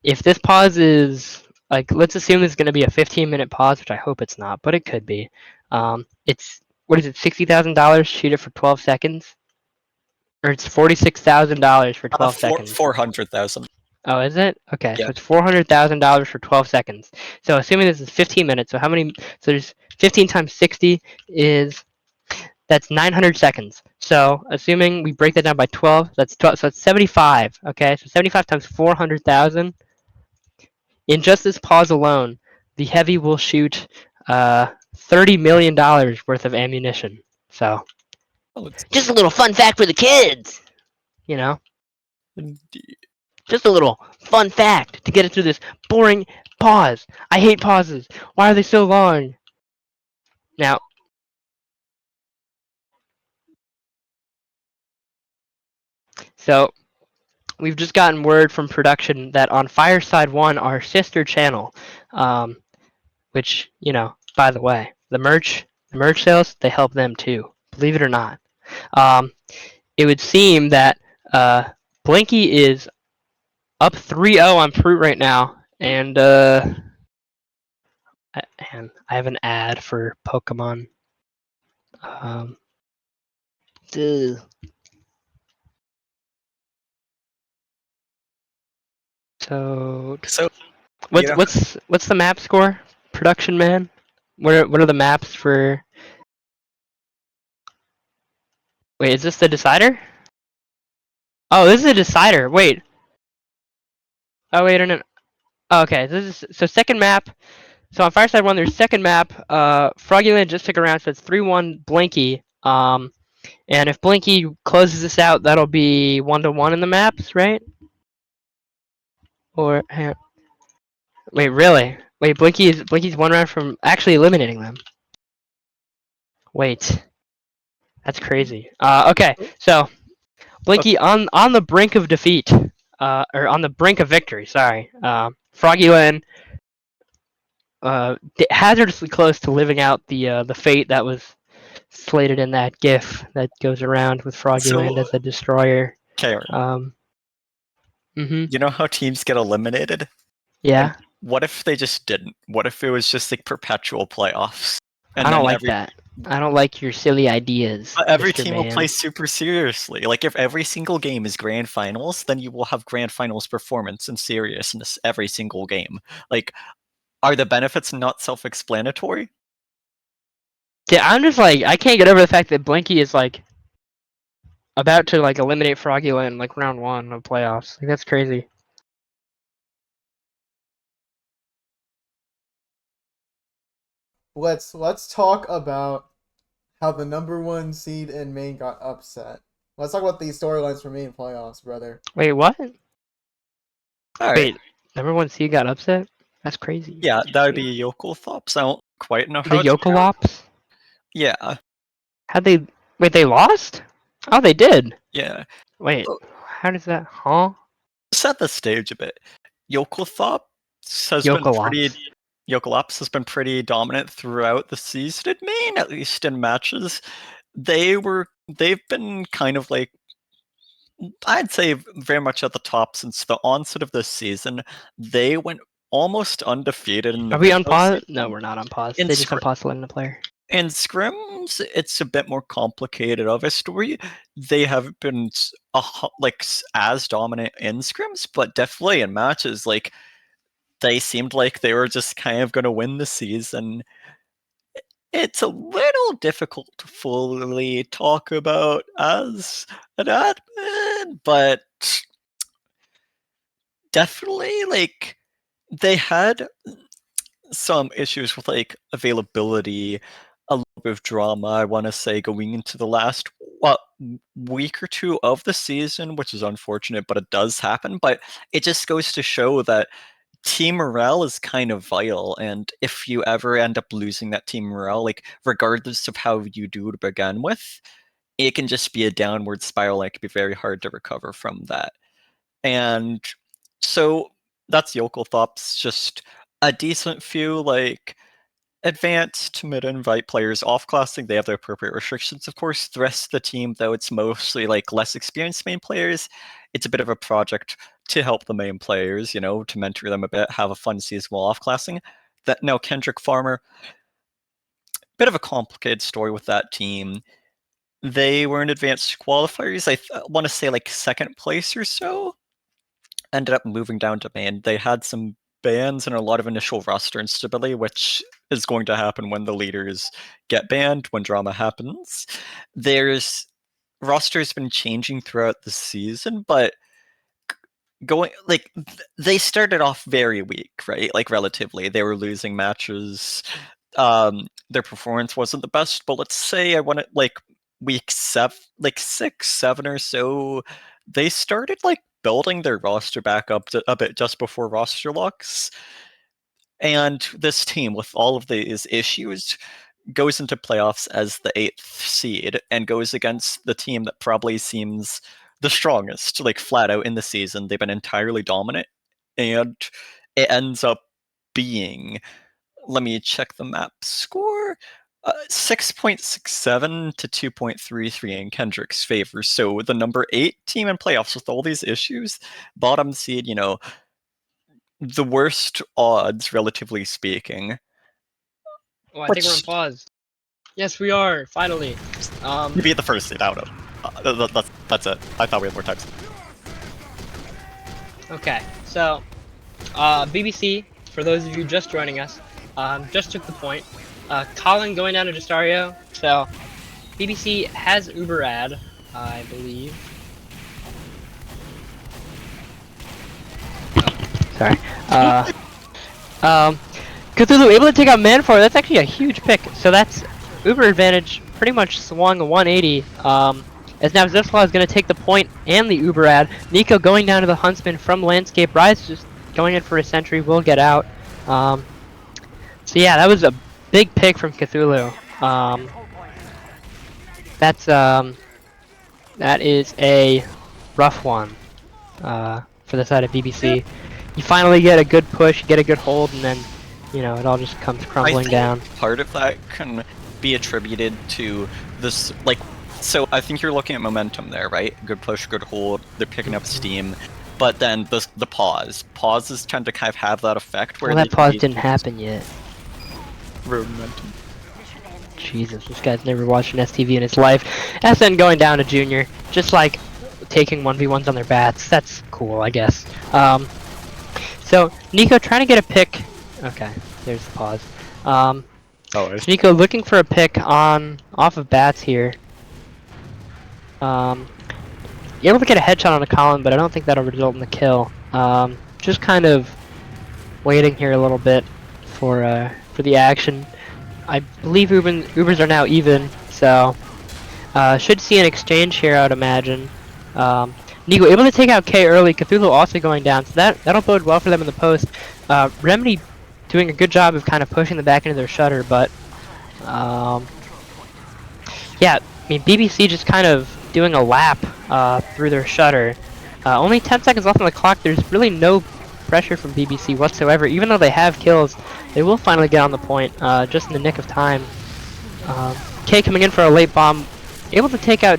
A: If this pause is like, let's assume this is going to be a 15-minute pause, which I hope it's not, but it could be. It's what is it, $60,000? Shoot it for 12 seconds, or it's $46,000 for 12 seconds.
B: 400,000.
A: Oh, is it? Okay,
B: Yeah.
A: so it's $400,000 for 12 seconds. So assuming this is 15 minutes, so how many? So there's 15 times 60 that's 900 seconds. So assuming we break that down by 12, that's 12. So it's 75. Okay, so 75 times 400,000. In just this pause alone, the heavy will shoot $30 million worth of ammunition. So just a little fun fact for the kids, you know.
B: Indeed.
A: Just a little fun fact to get it through this boring pause. I hate pauses. Why are they so long? Now, so we've just gotten word from production that on Fireside 1, our sister channel, which, you know, by the way, the merch sales, they help them too. Believe it or not. It would seem that Blinky is up 3-0 on Fruit right now, and I have an ad for Pokemon. So what's the map score, production man? What are the maps for? Wait, is this the decider? Oh, this is a decider. Wait. Oh wait, no. Oh, okay, this is so second map. So on Fireside 1, there's second map. Froggyland just took around, so it's 3-1 Blinky. And if Blinky closes this out, that'll be 1-1 in the maps, right? Or wait, really? Wait, Blinky's one round from actually eliminating them. Wait, that's crazy. Okay, so Blinky on the brink of defeat, or on the brink of victory. Sorry, Froggyland. Hazardously close to living out the fate that was slated in that GIF that goes around with Froggyland as a destroyer.
B: Cayorne.
A: You
B: know how teams get eliminated?
A: Yeah.
B: And what if they just didn't? What if it was just like perpetual playoffs?
A: And I don't like that. I don't like your silly ideas.
B: Every
A: Mr.
B: team
A: Man.
B: will play super seriously. Like if every single game is grand finals, then you will have grand finals performance and seriousness every single game. Like, are the benefits not self-explanatory?
A: Yeah, I'm just like, I can't get over the fact that Blinky is like about to like eliminate Froggyland like round 1 of playoffs. Like that's crazy.
D: Let's talk about how the #1 seed in Maine got upset. Let's talk about these storylines for Maine playoffs, brother.
A: Wait, what?
B: All
A: Wait, #1 seed got upset? That's crazy.
B: Yeah, that would be Yokel Thops. I don't quite know how
A: the Yokel Ops?
B: Yeah,
A: How'd they... Wait, they lost? Oh, they did.
B: yeah.
A: Wait,
B: Oh.
A: how does that... Huh?
B: Set the stage a bit. Yokolops has been pretty.
A: Yokolops.
B: Yokolops has been pretty dominant throughout the season in Maine, at least in matches. They've been kind of like, I'd say, very much at the top since the onset of this season. They went almost undefeated in the
A: Are we
B: Big
A: on
B: Bowl
A: pause?
B: season.
A: No, we're not on pause.
B: In
A: They just unpaused selecting the player.
B: In scrims, it's a bit more complicated of a story. They haven't been as dominant in scrims, but definitely in matches, like they seemed like they were just kind of going to win the season. It's a little difficult to fully talk about as an admin, but definitely, like, they had some issues with like availability, a little bit of drama, I want to say, going into the last week or two of the season, which is unfortunate, but it does happen. But it just goes to show that team morale is kind of vital, and if you ever end up losing that team morale, like regardless of how you do to begin with, it can just be a downward spiral. It can be very hard to recover from that. And so that's Yokelthops, just a decent few like advanced to mid-invite players off-classing. They have their appropriate restrictions, of course. The rest of the team, though, it's mostly like less experienced main players. It's a bit of a project to help the main players, you know, to mentor them a bit, have a fun season while off-classing. That now Kendrick Farmer, bit of a complicated story with that team. They were in advanced qualifiers. I want to say like second place or so. Ended up moving down to main. They had some bans and a lot of initial roster instability, which is going to happen when the leaders get banned, when drama happens. There's roster's been changing throughout the season, but going like they started off very weak, right? Like relatively, they were losing matches. Their performance wasn't the best, but let's say I want it like week 7, like 6, 7 or so. They started like building their roster back up a bit just before roster locks. And this team, with all of these issues, goes into playoffs as the 8th seed and goes against the team that probably seems the strongest, like flat out in the season. They've been entirely dominant, and it ends up being, let me check the map score, 6.67 to 2.33 in Kendrick's favor. So the number 8 team in playoffs with all these issues, bottom seed, you know, the worst odds, relatively speaking.
A: Oh, I think we're on pause. Yes, we are, finally.
B: You beat the first seed out of. That's it. I thought we had more times.
A: Okay, so, BBC, for those of you just joining us, just took the point. Colin going down to Destario, so BBC has Uber ad, I believe. Oh, sorry. Cthulhu able to take out Manfor. That's actually a huge pick. So that's Uber advantage pretty much swung 180. As now Zipf is going to take the point and the Uber ad. Nico going down to the Huntsman from Landscape. Rise just going in for a sentry. Will get out. So yeah, that was a big pick from Cthulhu. That is a rough one for the side of BBC. You finally get a good push, you get a good hold, and then, you know, it all just comes crumbling down.
B: Part of that can be attributed to this, like, so I think you're looking at momentum there, right? Good push, good hold, they're picking up steam. But then the pause. Pauses tend to kind of have that effect where
A: well, that pause didn't happen yet.
B: Road momentum.
A: Jesus, this guy's never watched an STV in his life. SN going down to Junior, just like taking 1v1s on their bats. That's cool, I guess. So Nico trying to get a pick. Okay, there's the pause. So Nico looking for a pick off of bats here. Able to get a headshot on a Colin, but I don't think that'll result in the kill. Just kind of waiting here a little bit for the action. I believe Ubers are now even, so should see an exchange here, I would imagine. Nico able to take out K early. Cthulhu also going down, so that'll bode well for them in the post. Remedy doing a good job of kind of pushing them back into their shutter, but Yeah, I mean, BBC just kind of doing a lap through their shutter. Only 10 seconds left on the clock. There's really no pressure from BBC whatsoever. Even though they have kills, they will finally get on the point just in the nick of time. K coming in for a late bomb, able to take out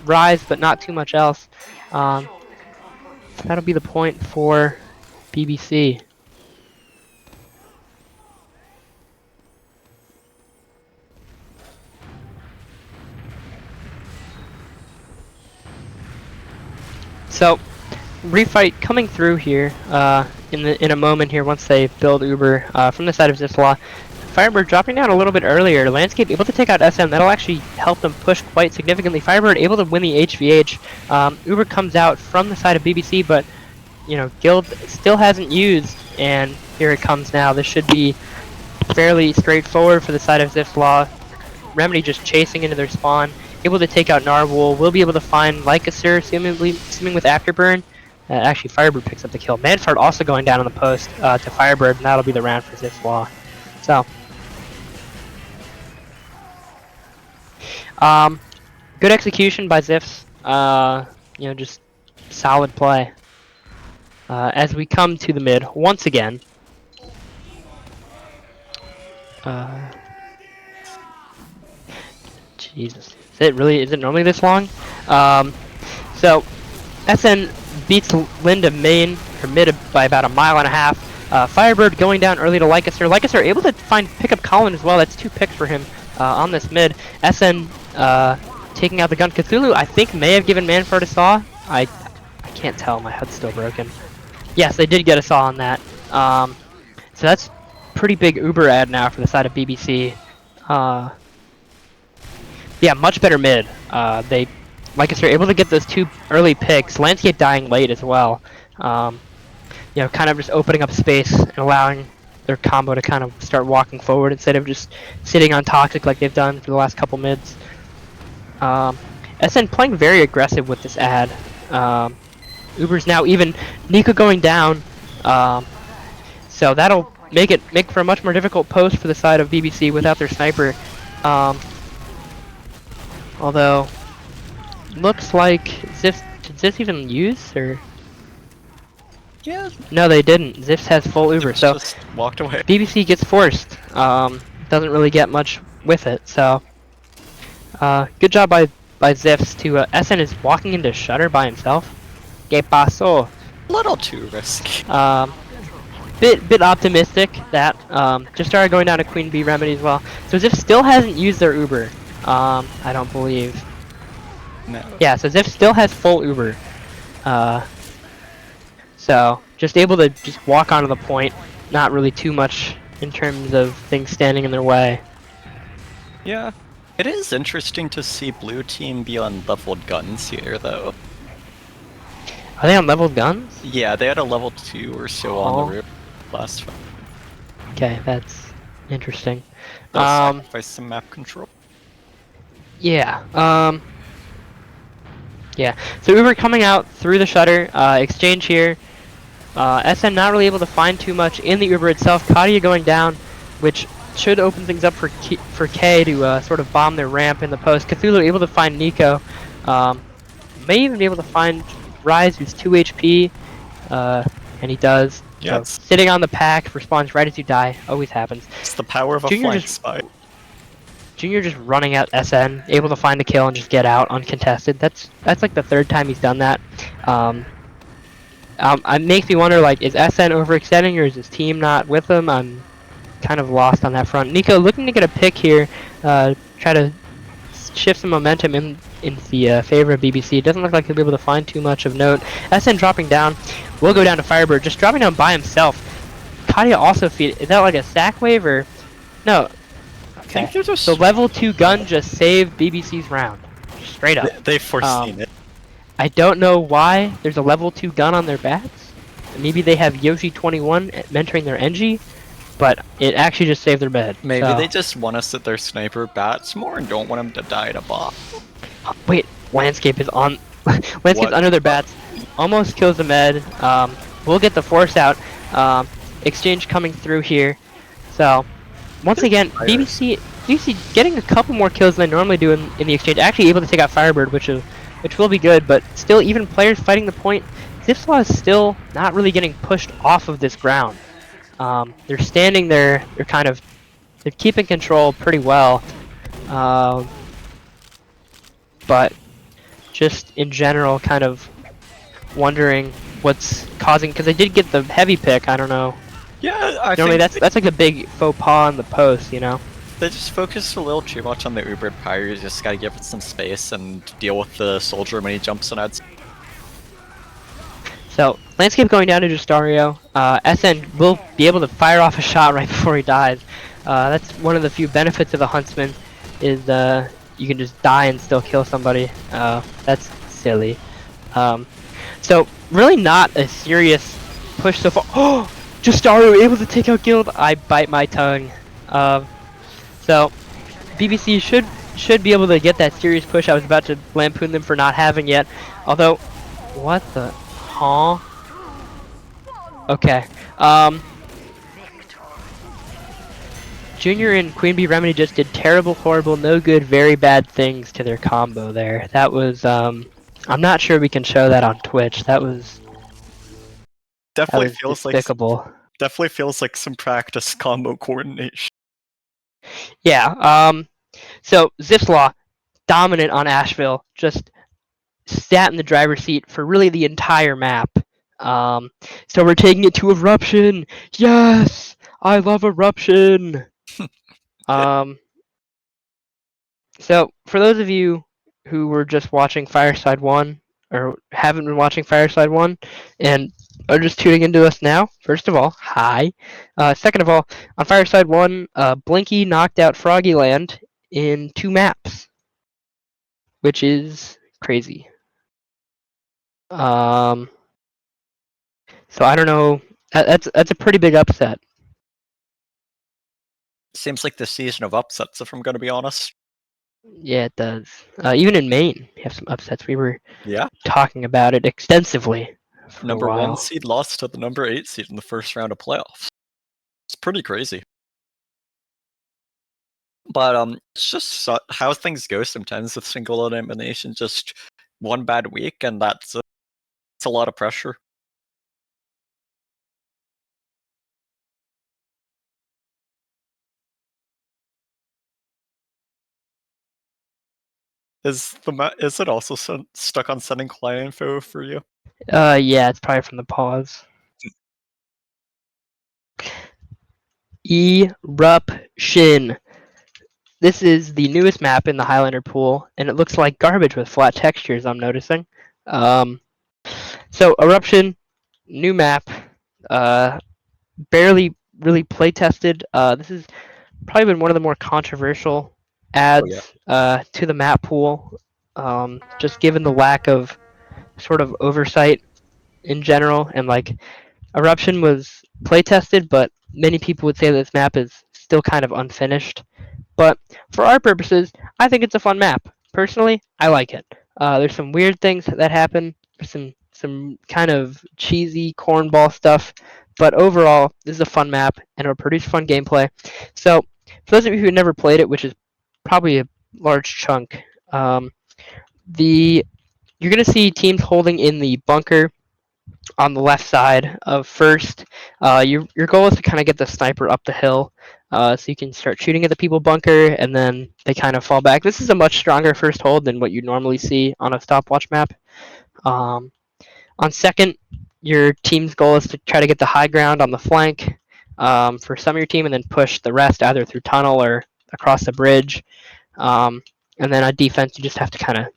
A: Rise, but not too much else. That'll be the point for BBC. So, refight coming through here in a moment here once they build Uber from the side of Zipf. Firebird dropping down a little bit earlier. Landscape able to take out SM. That'll actually help them push quite significantly. Firebird able to win the HVH. Uber comes out from the side of BBC, but you know, Guild still hasn't used, and here it comes now. This should be fairly straightforward for the side of Zipf. Remedy just chasing into their spawn. Able to take out Narwhal. Will be able to find Lycaser, assuming with Afterburn. Actually, Firebird picks up the kill. Manfard also going down on the post to Firebird, and that'll be the round for Zipf. So, good execution by Zipf. You know, just solid play. As we come to the mid once again. Jesus, is it normally this long? So, SN beats Linda main or mid by about 1.5 miles. Firebird going down early to Lycaser. Lycaser able to pick up Colin as well. That's 2 picks for him on this mid. SN taking out the gun. Cthulhu, I think, may have given Manfard a saw. I can't tell. My HUD's still broken. Yes, they did get a saw on that. So that's pretty big Uber ad now for the side of BBC. Yeah, much better mid. They, like I said, able to get those 2 early picks. Landscape dying late as well. You know, kind of just opening up space and allowing their combo to kind of start walking forward instead of just sitting on Toxic like they've done for the last couple mids. SN playing very aggressive with this ad. Uber's now even. Nico going down. So that'll make for a much more difficult post for the side of BBC without their sniper. Although, looks like Zipf, did Zipf even use, or?
B: Yeah.
A: No, they didn't. Zipf has full Uber, so
B: just walked away.
A: BBC gets forced. Doesn't really get much with it, so. Good job by Zipf to, SN is walking into Shutter by himself. Que pasó?
B: A little too risky.
A: Bit optimistic that, just started going down to Queen Bee Remedy as well. So Zipf still hasn't used their Uber. I don't believe.
B: No.
A: Yeah, so Zipf still has full Uber. So just able to just walk onto the point, not really too much in terms of things standing in their way.
B: Yeah. It is interesting to see blue team be on leveled guns here, though.
A: Are they on leveled guns?
B: Yeah, they had a level 2 or so on the roof last fight.
A: Okay, that's interesting.
B: They'll sacrifice some map control.
A: Yeah. Yeah. So Uber coming out through the shutter. Exchange here. SN not really able to find too much in the Uber itself. Kadia going down, which should open things up for K to sort of bomb their ramp in the post. Cthulhu able to find Nico. May even be able to find Rise, who's 2 HP. And he does.
B: Yeah,
A: so sitting on the pack, responds right as you die. Always happens.
B: It's the power of a
A: Junior
B: flank spy.
A: Junior just running at SN, able to find a kill and just get out uncontested. That's like the 3rd time he's done that. It makes me wonder, like, is SN overextending or is his team not with him? I'm kind of lost on that front. Nico looking to get a pick here, try to shift some momentum in the favor of BBC. It doesn't look like he'll be able to find too much of note. SN dropping down, will go down to Firebird, just dropping down by himself. Kadia also feed. Is that like a sack wave or no? Okay. The level 2 gun just saved BBC's round. Straight up.
B: They've foreseen it.
A: I don't know why there's a level 2 gun on their bats. Maybe they have Yoshi21 mentoring their NG, but it actually just saved their bed.
B: Maybe
A: so.
B: they just want us at their sniper bats more and don't want them to die to bot.
A: Wait, Landscape is on. Landscape's under their bats. Almost kills the med. We'll get the force out. Exchange coming through here. So, once again, BBC you see getting a couple more kills than I normally do in the exchange. Actually able to take out Firebird, which will be good, but still even players fighting the point, Zipf is still not really getting pushed off of this ground. They're standing there, they're keeping control pretty well. But just in general kind of wondering what's causing, because I did get the heavy pick, I don't know.
B: Yeah, I
A: Normally
B: think
A: that's like a big faux pas on the post, you know?
B: they just focused a little too much on the Uber Pyre. You just gotta give it some space and deal with the soldier when he jumps and adds.
A: So, landscape going down to Justario. SN will be able to fire off a shot right before he dies. That's one of the few benefits of a Huntsman, is you can just die and still kill somebody. That's silly. So, really not a serious push so far. Oh! Justario able to take out Guild! I bite my tongue. So, BBC should be able to get that serious push. I was about to lampoon them for not having yet. Although, what the... Huh? Okay. Junior and Queen Bee Remedy just did terrible, horrible, no good, very bad things to their combo there. That was, I'm not sure we can show that on Twitch. That was
B: Definitely feels
A: despicable.
B: like some practice combo coordination.
A: Yeah, so Zipf dominant on Asheville, just sat in the driver's seat for really the entire map. So we're taking it to Eruption. Yes, I love Eruption. So for those of you who were just watching Fireside 1 or haven't been watching Fireside 1 and are just tuning into us now, first of all, hi. Second of all, on Fireside 1, Blinky knocked out Froggyland in 2 maps, which is crazy. So I don't know. That's a pretty big upset.
B: Seems like the season of upsets, if I'm gonna be honest.
A: Yeah, it does. Even in Maine, we have some upsets. We were
B: Yeah.
A: talking about it extensively for
B: Number
A: a while.
B: 1 seed lost to the number 8 seed in the first round of playoffs. It's pretty crazy. But it's just how things go sometimes with single elimination. Just one bad week, and that's it's a lot of pressure. Is it also stuck on sending client info for you?
A: Yeah, it's probably from the pause. Eruption. This is the newest map in the Highlander pool, and it looks like garbage with flat textures, I'm noticing. So, Eruption, new map, barely really play tested. This has probably been one of the more controversial adds to the map pool, just given the lack of sort of oversight in general, and like Eruption was play tested, but many people would say this map is still kind of unfinished. But for our purposes, I think it's a fun map. Personally, I like it. There's some weird things that happen. There's some kind of cheesy cornball stuff. But overall, this is a fun map, and it'll produce fun gameplay. So, for those of you who never played it, which is probably a large chunk, you're going to see teams holding in the bunker on the left side of first. Your goal is to kind of get the sniper up the hill, so you can start shooting at the people bunker, and then they kind of fall back. This is a much stronger first hold than what you normally see on a stopwatch map. On second, your team's goal is to try to get the high ground on the flank for some of your team, and then push the rest either through tunnel or across the bridge. And then on defense, you just have to kind of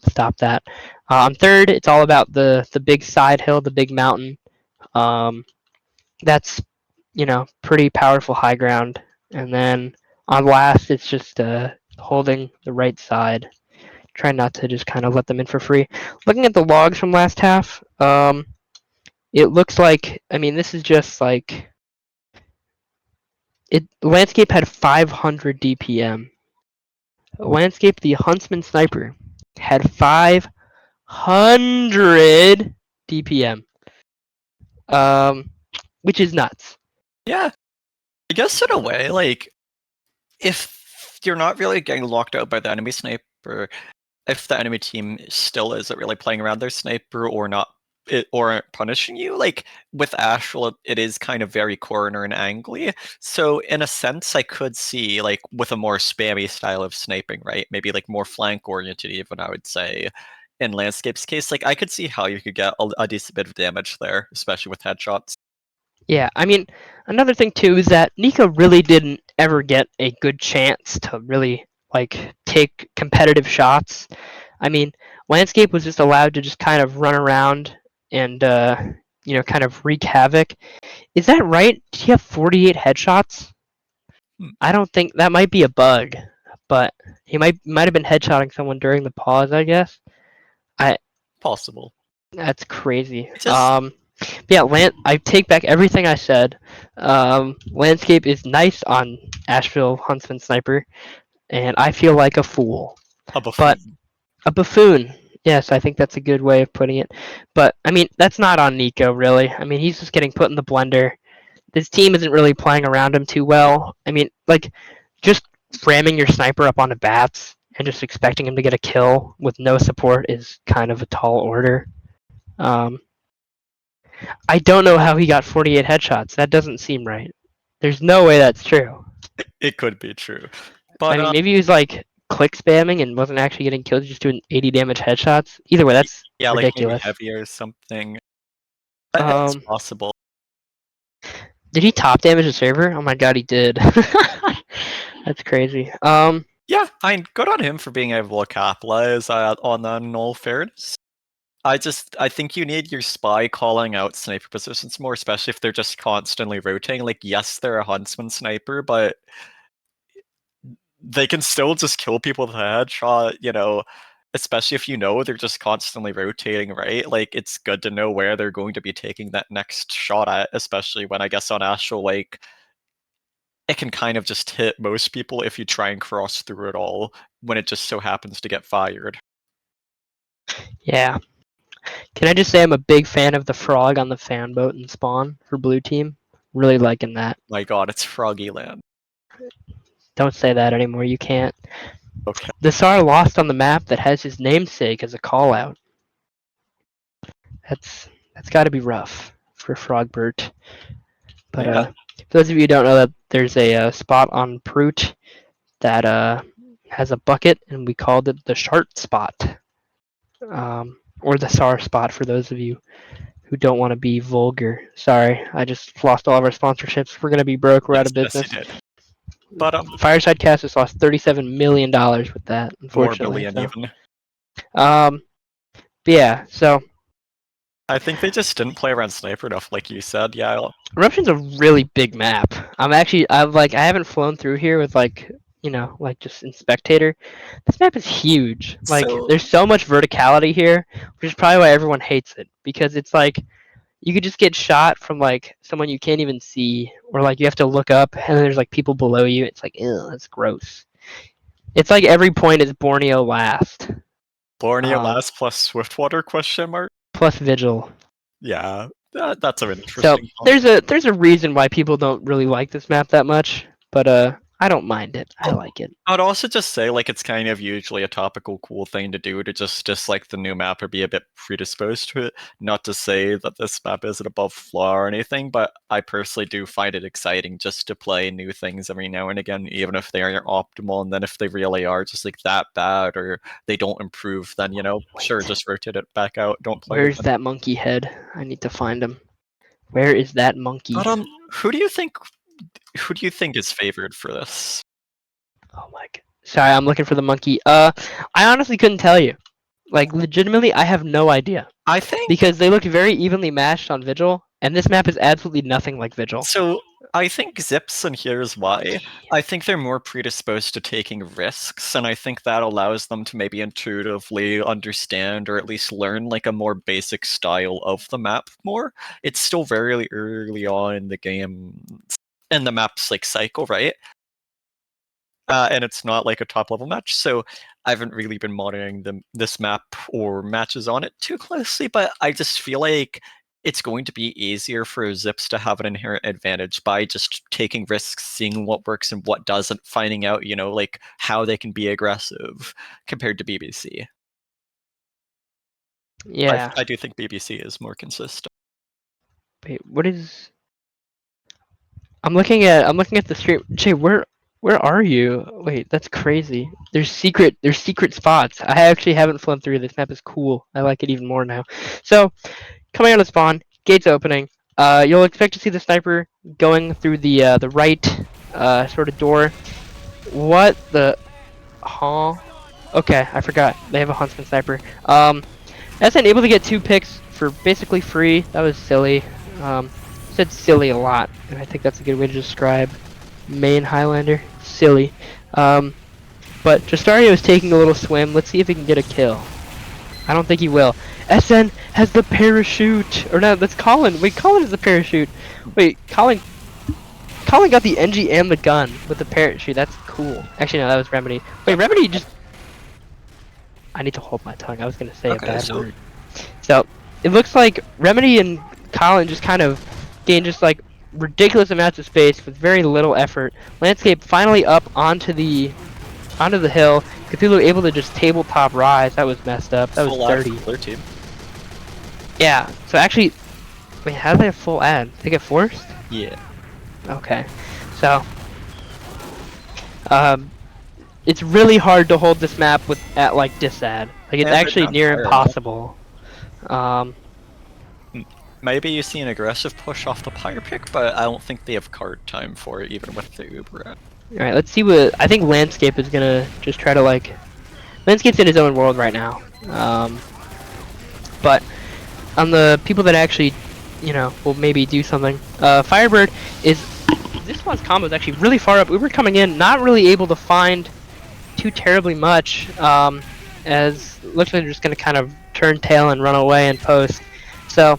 A: stop that. On third, it's all about the big side hill, the big mountain. That's pretty powerful high ground. And then on last, it's just holding the right side. Try not to just kind of let them in for free. Looking at the logs from last half, it looks like, this is just like Landscape had 500 DPM. Landscape, the Huntsman Sniper, had 500 DPM, which is nuts.
B: Yeah, I guess in a way, like if you're not really getting locked out by the enemy sniper if the enemy team still isn't really playing around their sniper or not or punishing you. Like with Astral, it is kind of very corner and angly. So in a sense, I could see like with a more spammy style of sniping, right? Maybe like more flank oriented, even I would say. In Landscape's case, like I could see how you could get a decent bit of damage there, especially with headshots.
A: Yeah, I mean, another thing too is that Nico really didn't ever get a good chance to really like take competitive shots. I mean, Landscape was just allowed to just kind of run around and kind of wreak havoc. Is that right? Did he have 48 headshots? I don't think that might be a bug, but he might have been headshotting someone during the pause, I guess.
B: Possible.
A: That's crazy.
B: Just
A: Yeah, I take back everything I said. Landscape is nice on Asheville Huntsman Sniper, and I feel like a fool.
B: a buffoon.
A: But a buffoon. Yes, I think that's a good way of putting it. But I mean, that's not on Nico, really. I mean, he's just getting put in the blender. This team isn't really playing around him too well. I mean, like, just ramming your sniper up onto bats and just expecting him to get a kill with no support is kind of a tall order. I don't know how he got 48 headshots. That doesn't seem right. There's no way that's true.
B: It could be true.
A: I
B: But
A: mean, maybe he was like click spamming and wasn't actually getting killed, just doing 80 damage headshots. Either way, that's
B: yeah, like maybe
A: ridiculous.
B: heavy or something. It's possible.
A: Did he top damage the server? Oh my god, he did. That's crazy.
B: Yeah, good on him for being able to capitalize on that in all fairness. I think you need your spy calling out sniper positions more, especially if they're just constantly rotating. Like, yes, they're a huntsman sniper, but they can still just kill people with a headshot, especially if they're just constantly rotating, right? Like, it's good to know where they're going to be taking that next shot at, especially when I guess on Astral, like, it can kind of just hit most people if you try and cross through it all when it just so happens to get fired.
A: Yeah. Can I just say I'm a big fan of the frog on the fan boat in Spawn for blue team? Really liking that.
B: My god, it's Froggy Land.
A: Don't say that anymore. You can't.
B: Okay.
A: The SAR lost on the map that has his namesake as a call out. That's got to be rough for Frogbert. But
B: Yeah.
A: for those of you who don't know, that there's a spot on Proot that has a bucket, and we called it the Shart spot, or the SAR spot for those of you who don't want to be vulgar. Sorry, I just lost all of our sponsorships. We're gonna be broke. We're out of business.
B: Yes, you did. But
A: Fireside Cast has lost $37 million with that, unfortunately.
B: 4 billion even.
A: But yeah, so
B: I think they just didn't play around sniper enough, like you said. Yeah.
A: Eruption's a really big map. I haven't flown through here with just in spectator. This map is huge. Like,
B: So-
A: there's so much verticality here, which is probably why everyone hates it, because it's like you could just get shot from like someone you can't even see, or like you have to look up and then there's like people below you. It's like, ew, that's gross. It's like every point is Borneo last
B: Borneo last plus Swiftwater question mark?
A: plus Vigil.
B: Yeah, that's an interesting.
A: So
B: point.
A: there's a reason why people don't really like this map that much, but I don't mind it. I like it.
B: I'd also just say, like, it's kind of usually a topical cool thing to do to just dislike the new map or be a bit predisposed to it. Not to say that this map isn't above flaw or anything, but I personally do find it exciting just to play new things every now and again, even if they aren't optimal. And then if they really are just like that bad or they don't improve, then sure, just rotate it back out. Don't play.
A: Where's that monkey head? I need to find him. Where is that monkey?
B: But who do you think is favored for this?
A: Oh my god. Sorry, I'm looking for the monkey. I honestly couldn't tell you. Like, legitimately, I have no idea.
B: I think
A: Because they look very evenly matched on Vigil, and this map is absolutely nothing like Vigil.
B: so. I think Zips, and here's why. I think they're more predisposed to taking risks, and I think that allows them to maybe intuitively understand or at least learn like a more basic style of the map more. It's still very early on in the game, and the map's like cycle, right? And it's not like a top level match, so I haven't really been monitoring this map or matches on it too closely, but I just feel like it's going to be easier for Zips to have an inherent advantage by just taking risks, seeing what works and what doesn't, finding out, like how they can be aggressive compared to BBC.
A: Yeah.
B: I do think BBC is more consistent.
A: Wait, what is? I'm looking at the stream. Jay, where are you? Wait, that's crazy. There's secret spots. I actually haven't flown through. This map is cool. I like it even more now. So, coming out of spawn, gates opening. You'll expect to see the sniper going through the right sort of door. What the? Huh? Okay, I forgot. They have a huntsman sniper. SN able to get 2 picks for basically free. That was silly. Said silly a lot, and I think that's a good way to describe main Highlander. Silly. But Justario is taking a little swim. Let's see if he can get a kill. I don't think he will. SN has the parachute. Or no, that's Colin. Wait, Colin has the parachute. Wait, Colin got the NG and the gun with the parachute. That's cool. Actually, no, that was Remedy. Wait, Remedy just... I need to hold my tongue. I was going to say a bad word. So, it looks like Remedy and Colin just kind of gained just like ridiculous amounts of space with very little effort. Landscape finally up onto the hill. Cthulhu able to just tabletop rise. That was messed up. That was dirty.
B: Their team.
A: Yeah. So actually, wait, how do they have full ad? They get forced?
B: Yeah.
A: Okay. So, it's really hard to hold this map at like disad. Like it's actually near impossible.
B: Maybe you see an aggressive push off the pyre pick, but I don't think they have card time for it, even with the Uber.
A: Alright, let's see what... I think Landscape is gonna just try to like... Landscape's in his own world right now. But on the people that actually, will maybe do something. Firebird is... This one's combo is actually really far up. Uber coming in, not really able to find too terribly much. As looks like they're just gonna kind of turn tail and run away and post. So...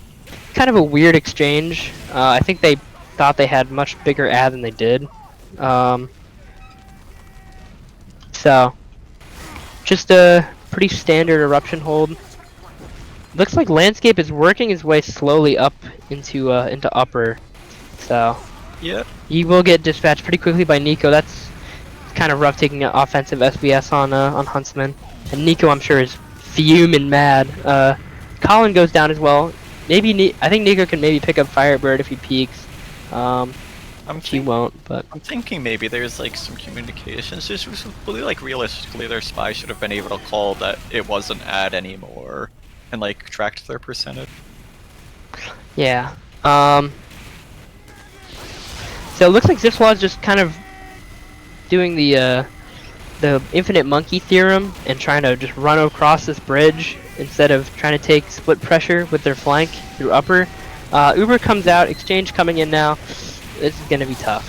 A: kind of a weird exchange. I think they thought they had much bigger ad than they did. So, just a pretty standard eruption hold. Looks like Landscape is working his way slowly up into upper. So,
B: yeah,
A: he will get dispatched pretty quickly by Nico. That's kind of rough taking an offensive SBS on Huntsman. And Nico, I'm sure, is fuming mad. Colin goes down as well. Maybe I think Nico can maybe pick up Firebird if he peeks. He won't, but
B: I'm thinking maybe there's like some communications. Just really, like, realistically, their spy should have been able to call that it wasn't ad anymore and like tracked their percentage.
A: Yeah. So it looks like Zipf is just kind of doing the infinite monkey theorem and trying to just run across this bridge instead of trying to take split pressure with their flank through upper. Uber comes out, exchange coming in now. This is gonna be tough.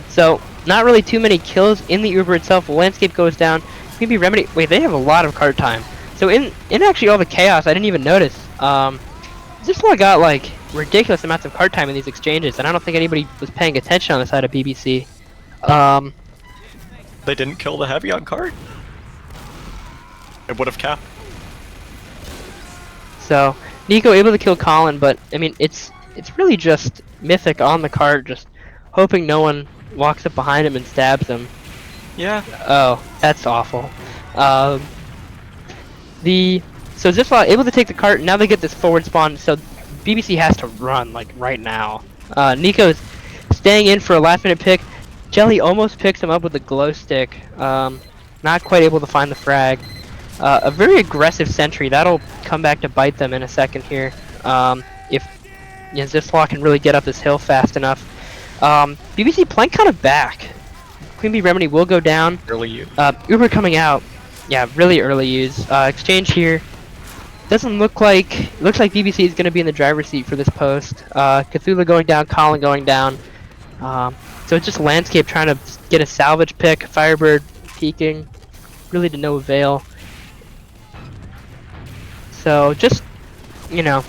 A: So not really too many kills in the Uber itself. Landscape goes down. Maybe Remedy. Wait, they have a lot of card time. So in actually all the chaos, I didn't even notice. This one got like ridiculous amounts of card time in these exchanges, and I don't think anybody was paying attention on the side of BBC.
B: They didn't kill the heavy on card. It would have capped.
A: So Nico able to kill Colin, but I mean it's really just Mythic on the cart, just hoping no one walks up behind him and stabs him.
B: Yeah.
A: Oh, that's awful. So Zipf able to take the cart. Now they get this forward spawn, so BBC has to run like right now. Nico's staying in for a last minute pick. Jelly almost picks him up with a glow stick. Not quite able to find the frag. A very aggressive sentry. That'll come back to bite them in a second here. If Zipf can really get up this hill fast enough. BBC playing kind of back. Queen Bee Remedy will go down.
B: Early use.
A: Uber coming out. Yeah, really early use. Exchange here. Doesn't look like... Looks like BBC is going to be in the driver's seat for this post. Cthulhu going down, Colin going down. So it's just Landscape trying to get a salvage pick. Firebird peeking. Really to no avail. So just, not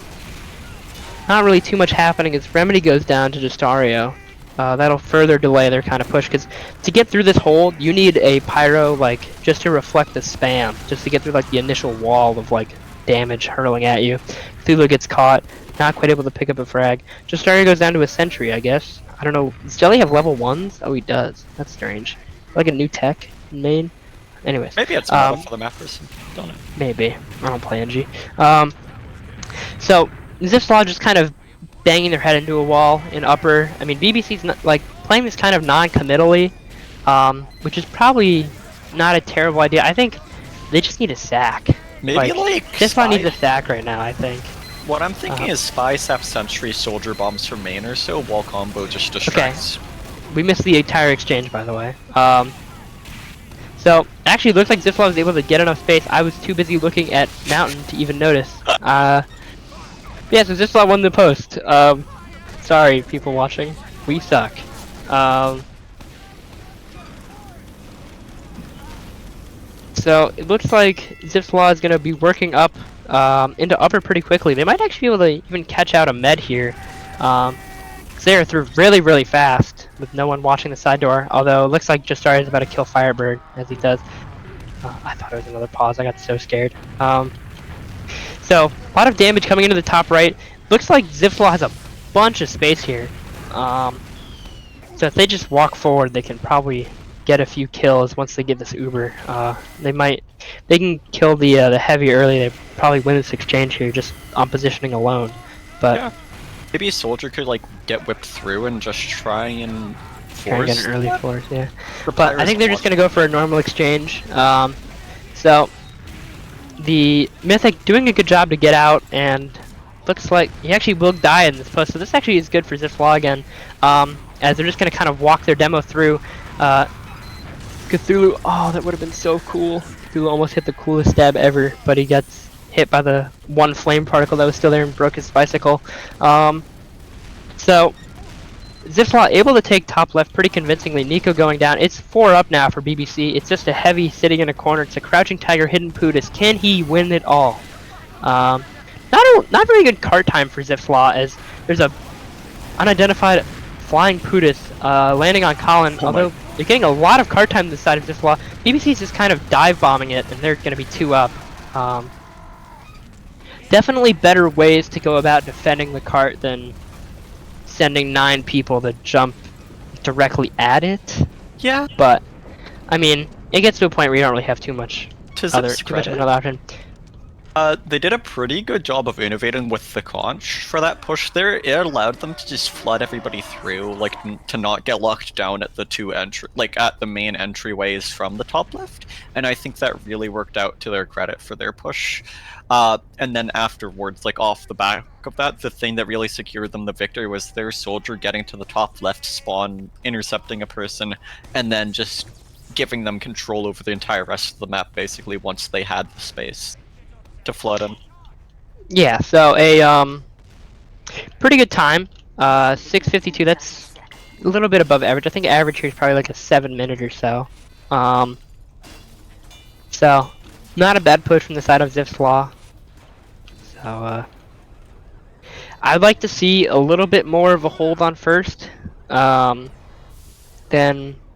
A: really too much happening as Remedy goes down to Justario. That'll further delay their kind of push, because to get through this hold, you need a pyro, like, just to reflect the spam, just to get through, like, the initial wall of, like, damage hurling at you. Cthulhu gets caught, not quite able to pick up a frag. Justaria goes down to a sentry, I guess. I don't know. Does Jelly have level 1s? Oh, he does. That's strange. Like a new tech in main. Anyways.
B: Maybe it's meta for the map or something. Don't know.
A: Maybe. I don't play NG. So, Zipf's just kind of banging their head into a wall in upper. I mean, BBC's not, like, playing this kind of non-committally, which is probably not a terrible idea. I think they just need a sack.
B: Maybe
A: Zipf needs a sack right now, I think.
B: What I'm thinking is Spy, Sap, Sentry, Soldier Bombs for main or so, while combo just distracts.
A: Okay. We missed the entire exchange, by the way. So, actually, it looks like Zipf was able to get enough space. I was too busy looking at Mountain to even notice. Yeah, so Zipf won the post. Sorry, people watching. We suck. So, it looks like Zipf is going to be working up into upper pretty quickly. They might actually be able to even catch out a med here. They are through really, really fast with no one watching the side door. Although it looks like Justaria is about to kill Firebird as he does. I thought it was another pause. I got so scared. So a lot of damage coming into the top right. Looks like Zipf has a bunch of space here. So if they just walk forward, they can probably get a few kills once they get this Uber. They can kill the heavy early. They probably win this exchange here just on positioning alone. But. Yeah.
B: Maybe a soldier could like get whipped through and just try and force.
A: Get an early force, yeah. But I think they're just gonna go for a normal exchange. So the Mythic doing a good job to get out, and looks like he actually will die in this post. So this actually is good for Zipf again, as they're just gonna kind of walk their demo through. Cthulhu, oh, that would have been so cool. Cthulhu almost hit the coolest stab ever, but he gets hit by the one flame particle that was still there and broke his bicycle. So Zipf able to take top left pretty convincingly. Nico going down. It's 4 up now for BBC. It's just a heavy sitting in a corner. It's a crouching tiger, hidden Pootis. Can he win it all? Not very good cart time for Zipf as there's a unidentified flying Pootis landing on Colin. Although they're getting a lot of cart time this side of Zipf. BBC's just kind of dive bombing it, and they're going to be 2 up. Definitely better ways to go about defending the cart than sending 9 people to jump directly at it. Yeah. But, I mean, it gets to a point where you don't really have too much of another option.
B: They did a pretty good job of innovating with the conch for that push there. It allowed them to just flood everybody through, like to not get locked down at the at the main entryways from the top left. And I think that really worked out to their credit for their push. And then afterwards, like off the back of that, the thing that really secured them the victory was their soldier getting to the top left spawn, intercepting a person, and then just giving them control over the entire rest of the map basically once they had the space to flood him.
A: Yeah, so a pretty good time. 6:52. That's a little bit above average. I think average here is probably like a 7-minute or so. So not a bad push from the side of Zipf. So I'd like to see a little bit more of a hold on first than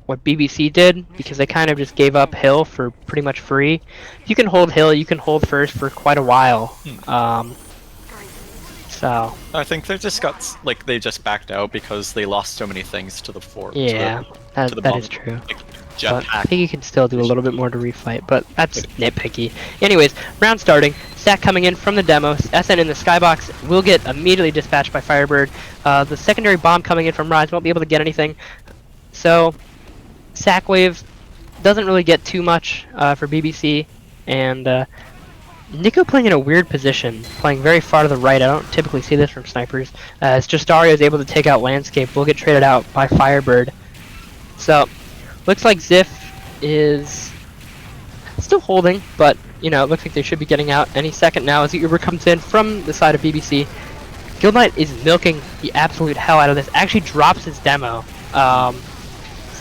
A: what BBC did, because they kind of just gave up hill for pretty much free. If you can hold hill, you can hold first for quite a while. So
B: I think they just they just backed out because they lost so many things to the fort.
A: Yeah, that is true. But I think you can still do a little bit more to refight, but that's nitpicky. Anyways, round starting. Sack coming in from the demo. SN in the skybox will get immediately dispatched by Firebird. The secondary bomb coming in from Rise won't be able to get anything. So Sack wave doesn't really get too much for BBC, and Nico playing in a weird position, playing very far to the right. I don't typically see this from snipers. As Justaria is able to take out Landscape, will get traded out by Firebird. So looks like Zipf is still holding, but you know, it looks like they should be getting out any second now as the Uber comes in from the side of BBC. Guild Knight is milking the absolute hell out of this. Actually drops his demo.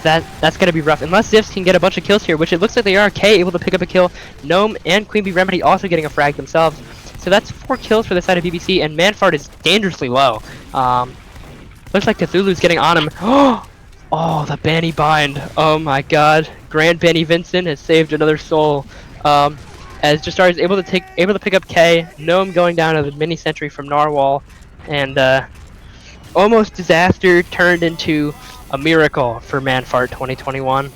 A: That's gonna be rough unless Zipf can get a bunch of kills here, which it looks like they are. K able to pick up a kill. Gnome and Queen Bee Remedy also getting a frag themselves. So that's 4 kills for the side of BBC, and Manfard is dangerously low. Looks like Cthulhu's getting on him. Oh, the Banny Bind. Oh my god. Grand Banny Vincent has saved another soul. as Jastar is able to pick up K, Gnome going down to the mini sentry from Narwhal, and almost disaster turned into a miracle for Manfart 2021.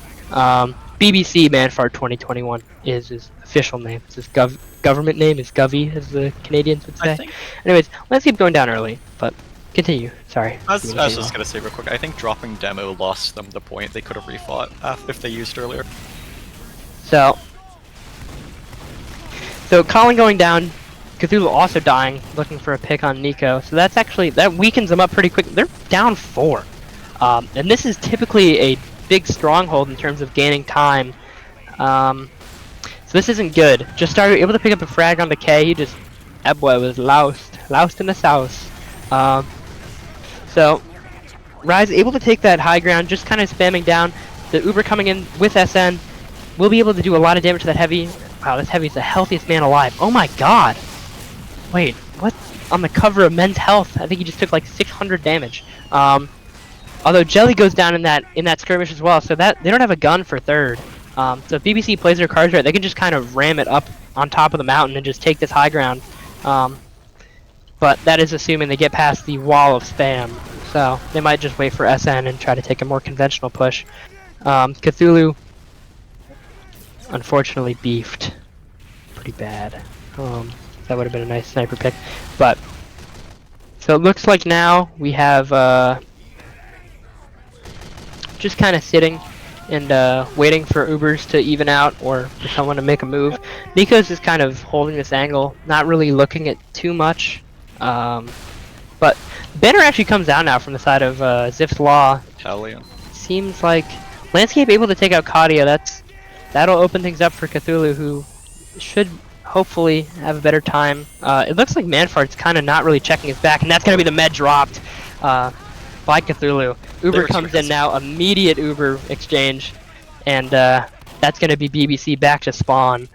A: BBC Manfart 2021 is his official name. It's his government name is Govy, as the Canadians would say. Anyways, let's keep going down early, but continue. Sorry.
B: I was just gonna say real quick, I think dropping demo lost them the point. They could have refought if they used earlier.
A: So Colin going down, Cthulhu also dying, looking for a pick on Nico. So that's actually, that weakens them up pretty quick. They're down 4. And this is typically a big stronghold in terms of gaining time. So this isn't good. Just started able to pick up a frag on the K. That boy was loused in the south. So Rise able to take that high ground, just kind of spamming down. The Uber coming in with SN will be able to do a lot of damage to that heavy. Wow, this heavy is the healthiest man alive. Oh my god! Wait, what? On the cover of Men's Health, I think he just took like 600 damage. Although Jelly goes down in that skirmish as well, so that they don't have a gun for third. So if BBC plays their cards right, they can just kind of ram it up on top of the mountain and just take this high ground. But that is assuming they get past the wall of spam. So they might just wait for SN and try to take a more conventional push. Cthulhu, unfortunately, beefed pretty bad. That would have been a nice sniper pick. But so it looks like now we have just kind of sitting and waiting for Ubers to even out or for someone to make a move. Nico's just kind of holding this angle, not really looking at too much. But Banner actually comes down now from the side of Zipf's Law.
B: Hell yeah.
A: Seems like Landscape able to take out Kadia. That'll open things up for Cthulhu, who should hopefully have a better time. It looks like Manfart's kind of not really checking his back, and that's going to be the med dropped by Cthulhu. Uber comes in now, immediate Uber exchange, and that's going to be BBC back to spawn.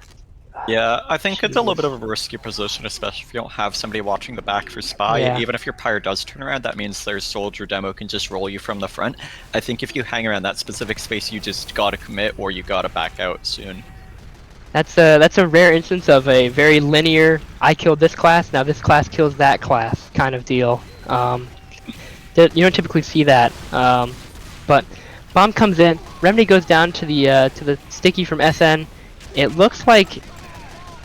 B: Yeah, I think it's a little bit of a risky position, especially if you don't have somebody watching the back for spy.
A: Yeah.
B: Even if your pyre does turn around, that means their soldier demo can just roll you from the front. I think if you hang around that specific space, you just gotta commit or you gotta back out soon.
A: That's a rare instance of a very linear, I killed this class, now this class kills that class kind of deal. You don't typically see that. But Bomb comes in, Remedy goes down to the sticky from SN. It looks like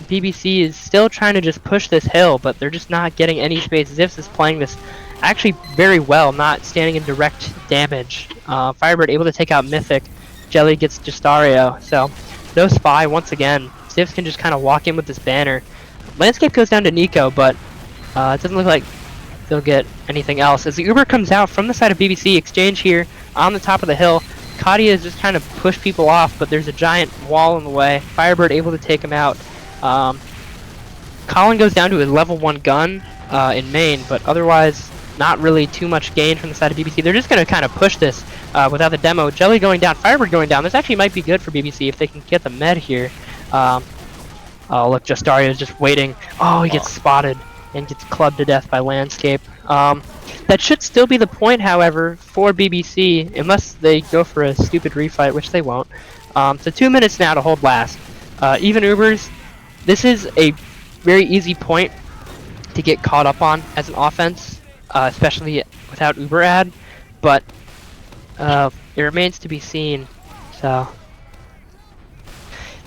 A: BBC is still trying to just push this hill, but they're just not getting any space. Zipf is playing this actually very well, not standing in direct damage. Firebird able to take out Mythic. Jelly gets Justario, so no spy once again. Zipf can just kind of walk in with this banner. Landscape goes down to Nico, but it doesn't look like they'll get anything else. As the Uber comes out from the side of BBC, exchange here on the top of the hill. Kadia is just trying to push people off, but there's a giant wall in the way. Firebird able to take him out. Colin goes down to his level 1 gun in main, but otherwise not really too much gain from the side of BBC. They're just going to kind of push this without the demo. Jelly going down, Firebird going down. This actually might be good for BBC if they can get the med here. Oh, look, Justario is just waiting. Oh, he gets spotted and gets clubbed to death by Landscape. That should still be the point, however, for BBC, unless they go for a stupid refight, which they won't. So 2 minutes now to hold last. Even Ubers, this is a very easy point to get caught up on as an offense, especially without Uber ad, but it remains to be seen. So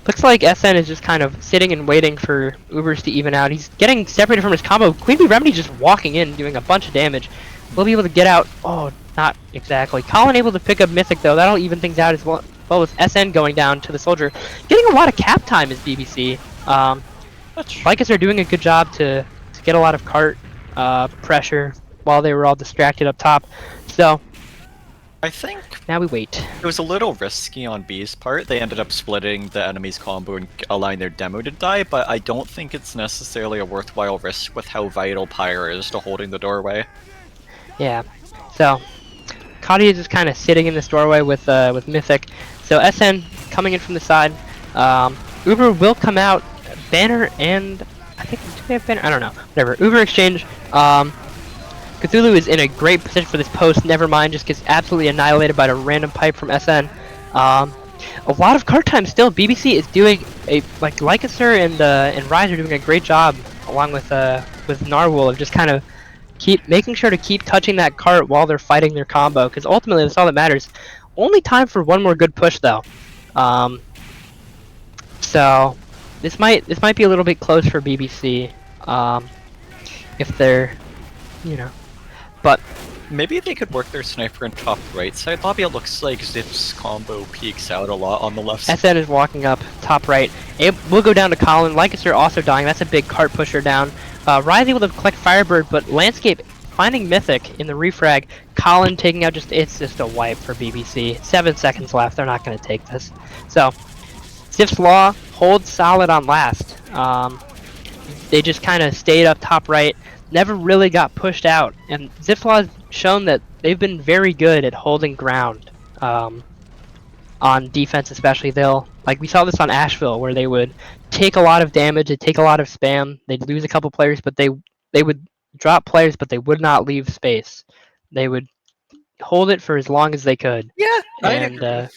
A: looks like SN is just kind of sitting and waiting for Ubers to even out. He's getting separated from his combo. Queen Bee Remedy just walking in, doing a bunch of damage. We'll be able to get out. Oh, not exactly. Colin able to pick up Mythic though. That'll even things out as well with SN going down to the soldier. Getting a lot of cap time is BBC. Lycus are doing a good job to get a lot of cart pressure while they were all distracted up top. So
B: I think
A: now we wait.
B: it was a little risky on B's part. They ended up splitting the enemy's combo and allowing their demo to die, but I don't think it's necessarily a worthwhile risk with how vital Pyre is to holding the doorway.
A: Yeah. So Kadia is just kind of sitting in this doorway with Mythic. So SN coming in from the side. Uber will come out. Banner and I think do we have Banner? I don't know. Whatever. Uber exchange. Cthulhu is in a great position for this post. Never mind, just gets absolutely annihilated by a random pipe from SN. a lot of cart time still. BBC is doing like Lycaser and Rise are doing a great job along with Narwhal of just kind of making sure to keep touching that cart while they're fighting their combo, because ultimately that's all that matters. Only time for one more good push though. So this might be a little bit close for BBC. If they're, but
B: Maybe they could work their sniper in top right side lobby. It looks like Zipf's combo peeks out a lot on the left side.
A: SN is walking up top right. It will go down to Colin. Lycaser also dying. That's a big cart pusher down. Rise able to collect Firebird, but Landscape finding Mythic in the refrag. Colin taking out it's just a wipe for BBC. 7 seconds left. They're not going to take this. So Zipf's Law holds solid on last. They just kind of stayed up top right. Never really got pushed out, and Zipf's Law has shown that they've been very good at holding ground on defense, especially. We saw this on Asheville, where they would take a lot of damage, they'd take a lot of spam, they'd lose a couple players, but they would drop players, but they would not leave space. They would hold it for as long as they could.
B: Yeah,
A: and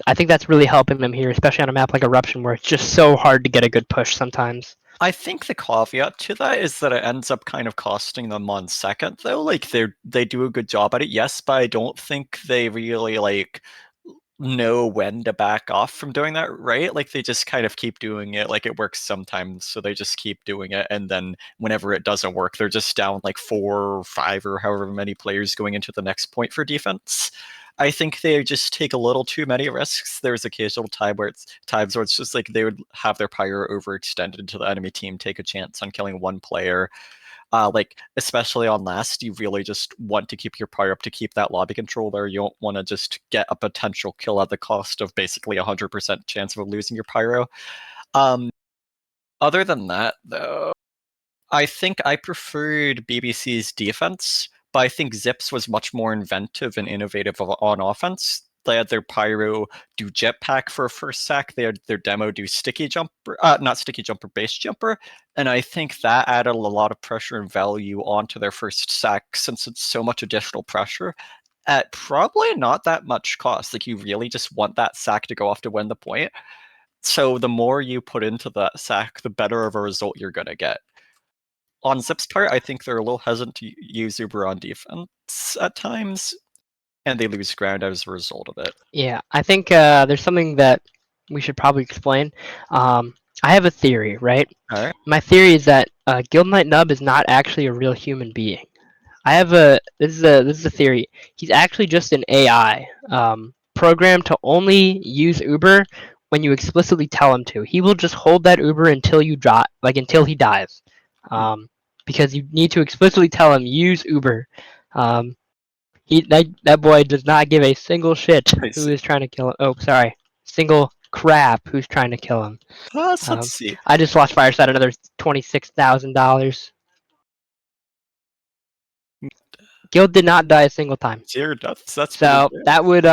A: I think that's really helping them here, especially on a map like Eruption, where it's just so hard to get a good push sometimes.
B: I think the caveat to that is that it ends up kind of costing them on second, though. Like they do a good job at it, yes, but I don't think they really know when to back off from doing that, right? Like they just kind of keep doing it. Like it works sometimes, so they just keep doing it, and then whenever it doesn't work, they're just down like 4 or 5 or however many players going into the next point for defense. I think they just take a little too many risks. There's occasional times where it's just like they would have their pyro overextended to the enemy team, take a chance on killing one player. Especially on last, you really just want to keep your pyro up to keep that lobby control there. You don't want to just get a potential kill at the cost of basically 100% chance of losing your pyro. Other than that, though, I think I preferred BBC's defense, but I think Zips was much more inventive and innovative on offense. They had their pyro do jetpack for a first sack. They had their demo do sticky jumper, not sticky jumper, base jumper. And I think that added a lot of pressure and value onto their first sack, since it's so much additional pressure at probably not that much cost. Like you really just want that sack to go off to win the point. So the more you put into that sack, the better of a result you're going to get. On Zip's part, I think they're a little hesitant to use Uber on defense at times, and they lose ground as a result of it.
A: Yeah, I think there's something that we should probably explain. I have a theory, right?
B: All right.
A: My theory is that Guild Knight Nub is not actually a real human being. This is a theory. He's actually just an AI programmed to only use Uber when you explicitly tell him to. He will just hold that Uber until you drop, until he dies, because you need to explicitly tell him use Uber. That boy does not give a single shit who is trying to kill him. Oh, sorry, single crap who's trying to kill him.
B: Let's see.
A: I just lost Fireside another $26,000. Guild did not die a single time.
B: 0 deaths. That's
A: so that would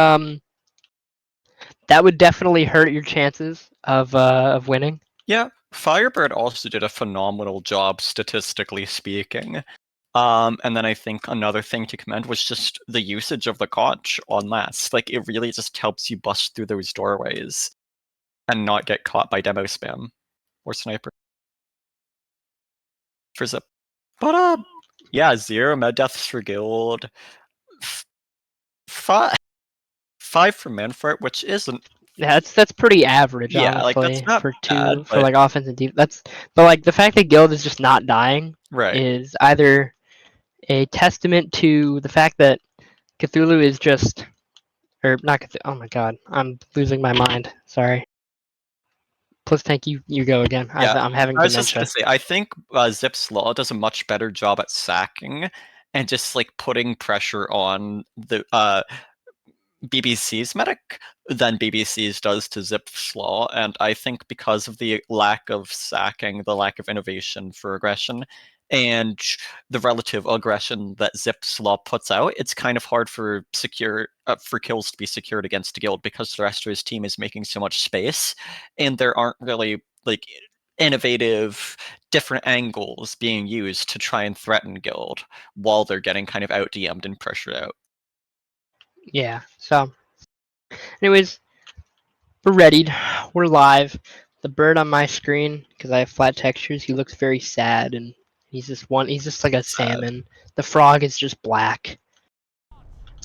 A: definitely hurt your chances of winning.
B: Yeah, Firebird also did a phenomenal job statistically speaking. And then I think another thing to commend was just the usage of the conch on last. Like it really just helps you bust through those doorways and not get caught by demo spam or sniper for Zip. But yeah, 0 med deaths for guild. 5 for Manfart, which isn't.
A: Yeah, that's pretty average,
B: Yeah,
A: honestly,
B: that's not
A: for
B: bad,
A: for offense and defense. But the fact that Guild is just not dying is either a testament to the fact that Cthulhu is just, or not Cthulhu. Oh my god, I'm losing my mind. Sorry. Blitztank, you go again.
B: Yeah,
A: I'm having
B: I was
A: dementia.
B: just gonna say, I think Zip's Law does a much better job at sacking and just putting pressure on the BBC's medic than BBC's does to Zip's Law, and I think because of the lack of sacking, the lack of innovation for aggression, and the relative aggression that Zip's Law puts out, it's kind of hard for kills to be secured against a guild because the rest of his team is making so much space, and there aren't really innovative different angles being used to try and threaten guild while they're getting kind of out DM'd and pressured out.
A: Yeah. So, anyways, We're readied. We're live. The bird on my screen, because I have flat textures, he looks very sad, and he's just like a salmon. The frog is just black.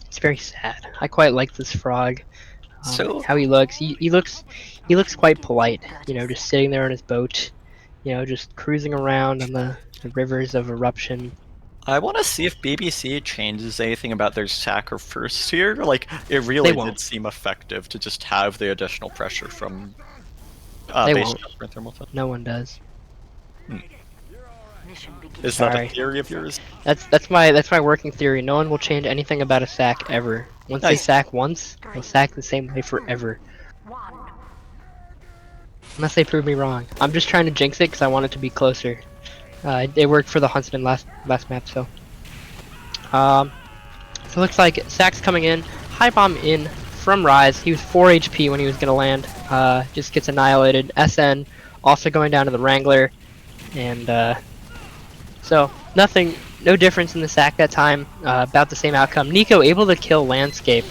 A: It's very sad. I quite like this frog.
B: So
A: How he looks. He looks quite polite. You know, just sitting there on his boat. You know, just cruising around on the rivers of eruption.
B: I want to see if BBC changes anything about their sacker first here. Like, it really
A: They won't.
B: did seem effective to just have the additional pressure from
A: They
B: base
A: won't.
B: jumper and thermal threat.
A: No one does.
C: Mission begins.
B: Is that a
A: Sorry.
B: theory of yours?
A: That's my working theory. No one will change anything about a sack ever. Once they
B: Nice.
A: sack once, they'll sack the same way forever.
C: 1.
A: Unless they prove me wrong. I'm just trying to jinx it because I want it to be closer. It worked for the Huntsman last map, so. So it looks like Sack's coming in. High bomb in from Rise. He was 4 HP when he was gonna land. Just gets annihilated. SN also going down to the Wrangler, and so no difference in the Sack that time. About the same outcome. Nico able to kill Landscape.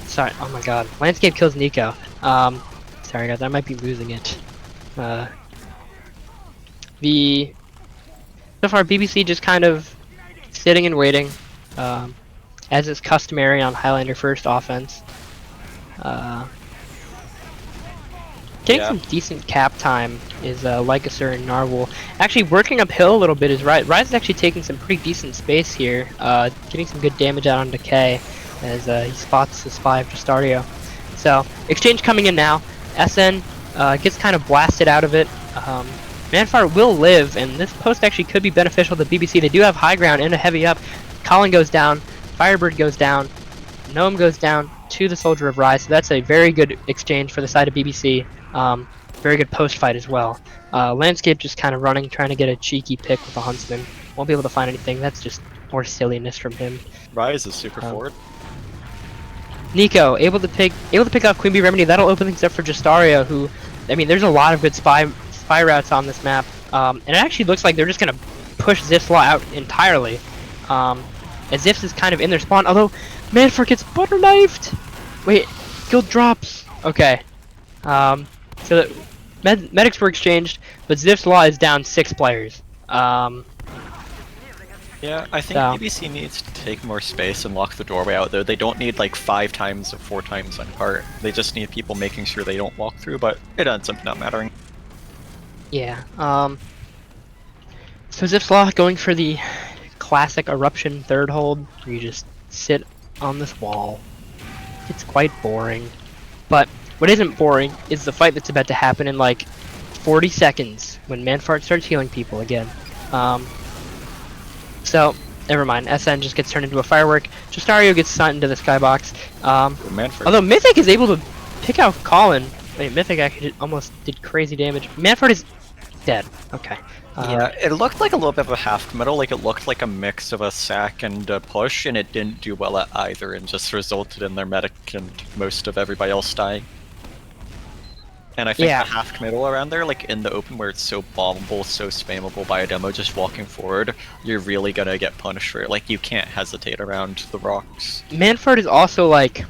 A: Sorry. Oh my God. Landscape kills Nico. Sorry guys, I might be losing it. So far, BBC just kind of sitting and waiting, as is customary on Highlander first offense. Getting some decent cap time is Lycaser and Narwhal. Actually, working uphill a little bit is Rise. Rise is actually taking some pretty decent space here, getting some good damage out on Decay as he spots the spy of Justario. So, exchange coming in now. SN gets kind of blasted out of it. Manfar will live, and this post actually could be beneficial to BBC. They do have high ground and a heavy up. Colin goes down, Firebird goes down, Gnome goes down to the Soldier of Rise, so that's a very good exchange for the side of BBC. Very good post fight as well. Landscape just kind of running, trying to get a cheeky pick with the Huntsman. Won't be able to find anything. That's just more silliness from him.
B: Rise is super forward.
A: Nico able to pick off Queen Bee Remedy. That'll open things up for Justario, who, I mean, there's a lot of good spy routes on this map, and it actually looks like they're just gonna push Zipf's Law out entirely. As Zipf's is kind of in their spawn, although Manfar gets butter knifed. Wait, guild drops. Okay. So the medics were exchanged, but Zipf's Law is down 6 players.
B: Yeah, I think
A: So.
B: BBC needs to take more space and lock the doorway out there. They don't need like 5 times or 4 times on part. They just need people making sure they don't walk through, but it ends up not mattering.
A: Yeah. So Zipf's Law going for the classic eruption third hold, where you just sit on this wall. It's quite boring. But what isn't boring is the fight that's about to happen in like 40 seconds when Manfart starts healing people again. So, never mind. SN just gets turned into a firework. Justario gets sent into the skybox.
B: Manfred.
A: Although Mythic is able to pick out Colin. Wait, Mythic actually almost did crazy damage. Manfred is dead. Okay.
B: Yeah, it looked like a little bit of a half committal, like it looked like a mix of a sack and a push, and it didn't do well at either, and just resulted in their medic and most of everybody else dying. And I think
A: Yeah.
B: the half committal around there, like in the open where it's so bombable, so spammable by a demo, just walking forward, you're really gonna get punished for it. Like, you can't hesitate around the rocks.
A: Manfred is also like,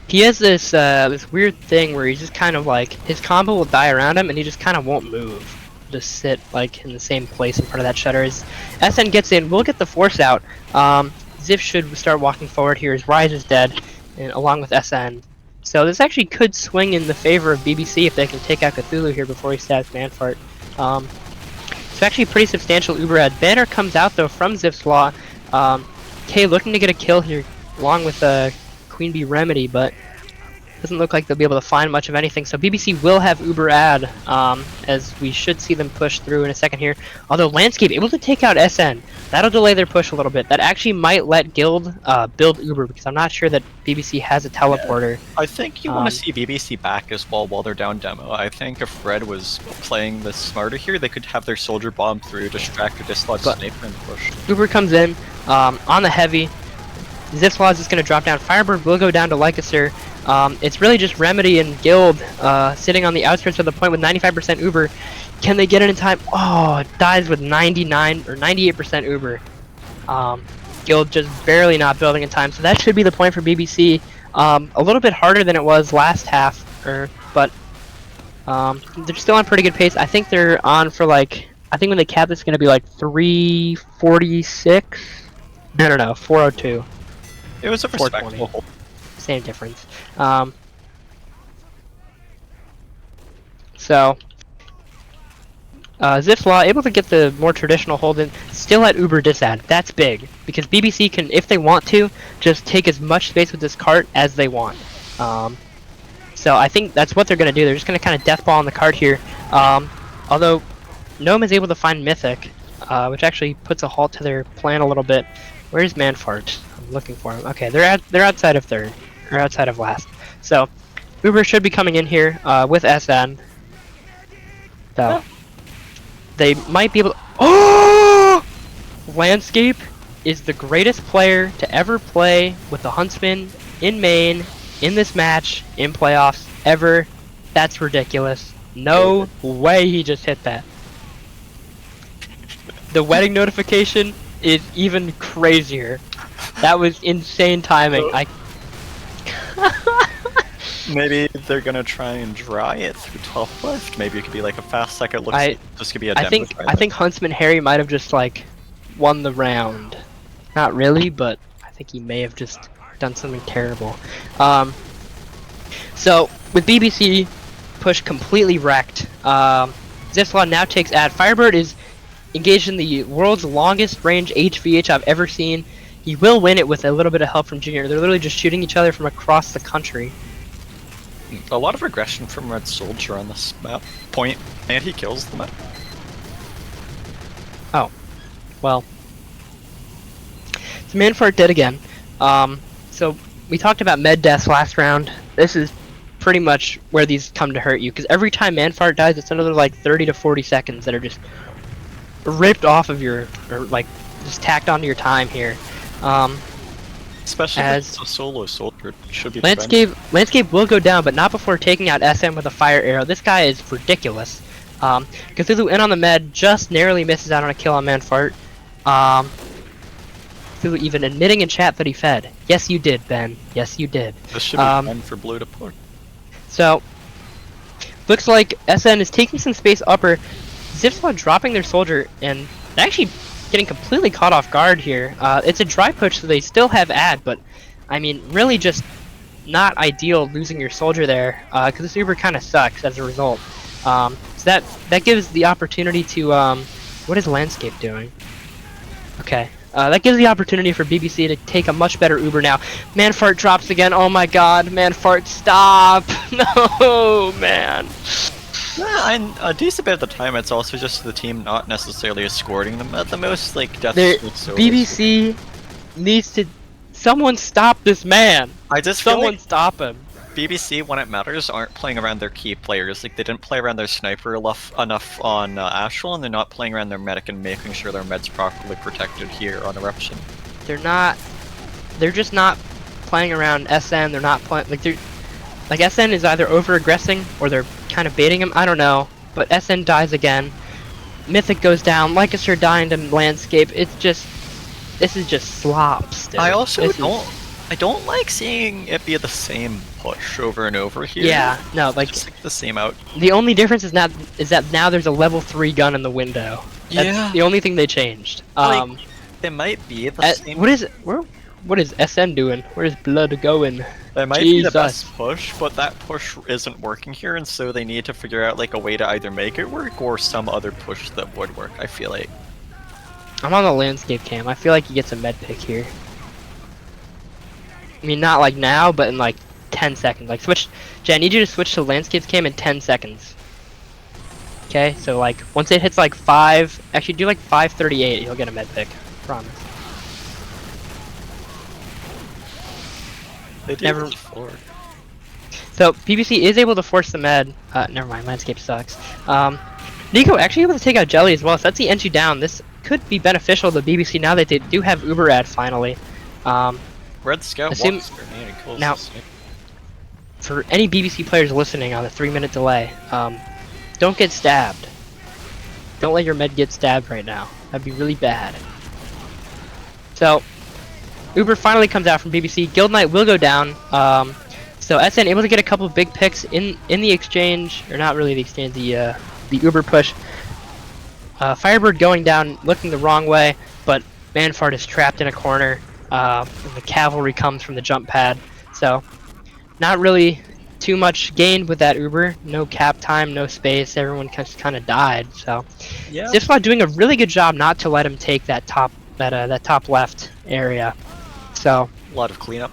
A: he has this this weird thing where he's just kind of like, his combo will die around him and he just kind of won't move. Just sit like in the same place in front of that shutter. As SN gets in, we'll get the force out. Zipf should start walking forward here as Rise is dead, and along with SN. So this actually could swing in the favor of BBC if they can take out Cthulhu here before he stabs Manfart. It's actually a pretty substantial Uberhead. Banner comes out though from Zipf's Law. K looking to get a kill here along with Queen Bee Remedy, but doesn't look like they'll be able to find much of anything. So BBC will have Uber ad, as we should see them push through in a second here. Although Landscape able to take out SN. That'll delay their push a little bit. That actually might let Guild build Uber, because I'm not sure that BBC has a teleporter.
B: Yeah. I think you want to see BBC back as well while they're down demo. I think if Red was playing this smarter here, they could have their soldier bomb through, distract or dislodge Sniper and push.
A: Uber comes in on the heavy. Zipf's Law is just going to drop down. Firebird will go down to Lycaser. It's really just Remedy and Guild sitting on the outskirts of the point with 95% Uber. Can they get it in time? Oh, it dies with 99 or 98% Uber. Guild just barely not building in time, so that should be the point for BBC. A little bit harder than it was last half, but they're still on pretty good pace. I think they're on for like, I think when they cap it's gonna be like 346. No, 402.
B: It was a
A: 420.
B: respectable.
A: Same difference. So Zipf Law able to get the more traditional hold in, still at uber disad. That's big because BBC can, if they want to, just take as much space with this cart as they want. So I think that's what they're gonna do. They're just gonna kind of deathball on the cart here. Although Gnome is able to find Mythic, which actually puts a halt to their plan a little bit. Where's Manfart? I'm looking for him. Okay, they're outside of third, or outside of last. So Uber should be coming in here with SN. So they might be able to. Oh! Landscape is the greatest player to ever play with the Huntsman in main in this match in playoffs ever. That's ridiculous. No way he just hit that. The wedding notification is even crazier. That was insane timing.
B: Maybe they're gonna try and dry it through top left. Maybe it could be like a fast second. Looks like this could be a
A: I think Huntsman Harry might have just like won the round. Not really, but I think he may have just done something terrible. So with BBC push completely wrecked, Zipflaw now takes ad. Firebird is engaged in the world's longest range HVH I've ever seen. He will win it with a little bit of help from Junior. They're literally just shooting each other from across the country.
B: A lot of aggression from Red Soldier on this map point, and he kills the map.
A: Oh, well. So Manfart dead again. So we talked about med deaths last round. This is pretty much where these come to hurt you, because every time Manfart dies, it's another like 30 to 40 seconds that are just ripped off of your, or like just tacked onto your time here.
B: Especially
A: as
B: if it's a solo soldier, it should be
A: Landscape will go down, but not before taking out SM with a fire arrow. This guy is ridiculous. Cthulhu in on the med, just narrowly misses out on a kill on Manfart. Cthulhu even admitting in chat that he fed. Yes, you did, Ben. Yes, you did.
B: This should be fun for Blue to push.
A: So, looks like SN is taking some space upper. Zipflaw dropping their soldier and actually getting completely caught off guard here. It's a dry push, so they still have ad, but I mean, really just not ideal losing your soldier there, because this Uber kind of sucks as a result. So that gives the opportunity to, what is Landscape doing? Okay. That gives the opportunity for BBC to take a much better Uber now. Manfart drops again. Oh my god, Manfart, stop! No, man.
B: Yeah, and a decent bit of the time, it's also just the team not necessarily escorting them at the most, like death.
A: BBC needs to. Someone stop this man.
B: I just
A: someone
B: feel like
A: stop him.
B: BBC, when it matters, aren't playing around their key players. Like they didn't play around their sniper enough on Astral, and they're not playing around their medic and making sure their med's properly protected here on Eruption.
A: They're not. They're just not playing around SN. They're not playing like they're. Like SN is either over-aggressing or they're kind of baiting him. I don't know. But SN dies again. Mythic goes down. Lancaster dying to Landscape. It's just. This is just slops. Dude.
B: I also I don't like seeing it be the same push over and over here.
A: Yeah, no, like
B: just like the same out.
A: The only difference is that now there's a level 3 gun in the window. That's the only thing they changed.
B: Like, it might be the same.
A: What is SN doing? Where's blood going?
B: It might be the best push, but that push isn't working here, and so they need to figure out like a way to either make it work or some other push that would work. I feel like.
A: I'm on the Landscape cam. I feel like he gets a med pick here. I mean, not like now, but in like 10 seconds. Like switch. Jay, I need you to switch to Landscape's cam in 10 seconds. Okay, so like once it hits like 5, actually do like 5:38, you'll get a med pick. Promise.
B: They do
A: never.
B: Forward.
A: So BBC is able to force the med. Never mind, Landscape sucks. Nico actually able to take out Jelly as well. So that's the entry down. This could be beneficial to BBC now that they do have Uber ad finally.
B: Red Scout walks grenade and kills
A: now, for any BBC players listening on the 3-minute delay, don't get stabbed. Don't let your med get stabbed right now. That'd be really bad. So, Uber finally comes out from BBC. Guild Knight will go down. So SN able to get a couple of big picks in the exchange, or not really the exchange, the Uber push. Firebird going down, looking the wrong way, but Manfart is trapped in a corner. And the cavalry comes from the jump pad, so not really too much gained with that Uber. No cap time, no space. Everyone just kind of died. So
B: Yeah.
A: Zipf doing a really good job not to let him take that top left area. So
B: A lot of cleanup.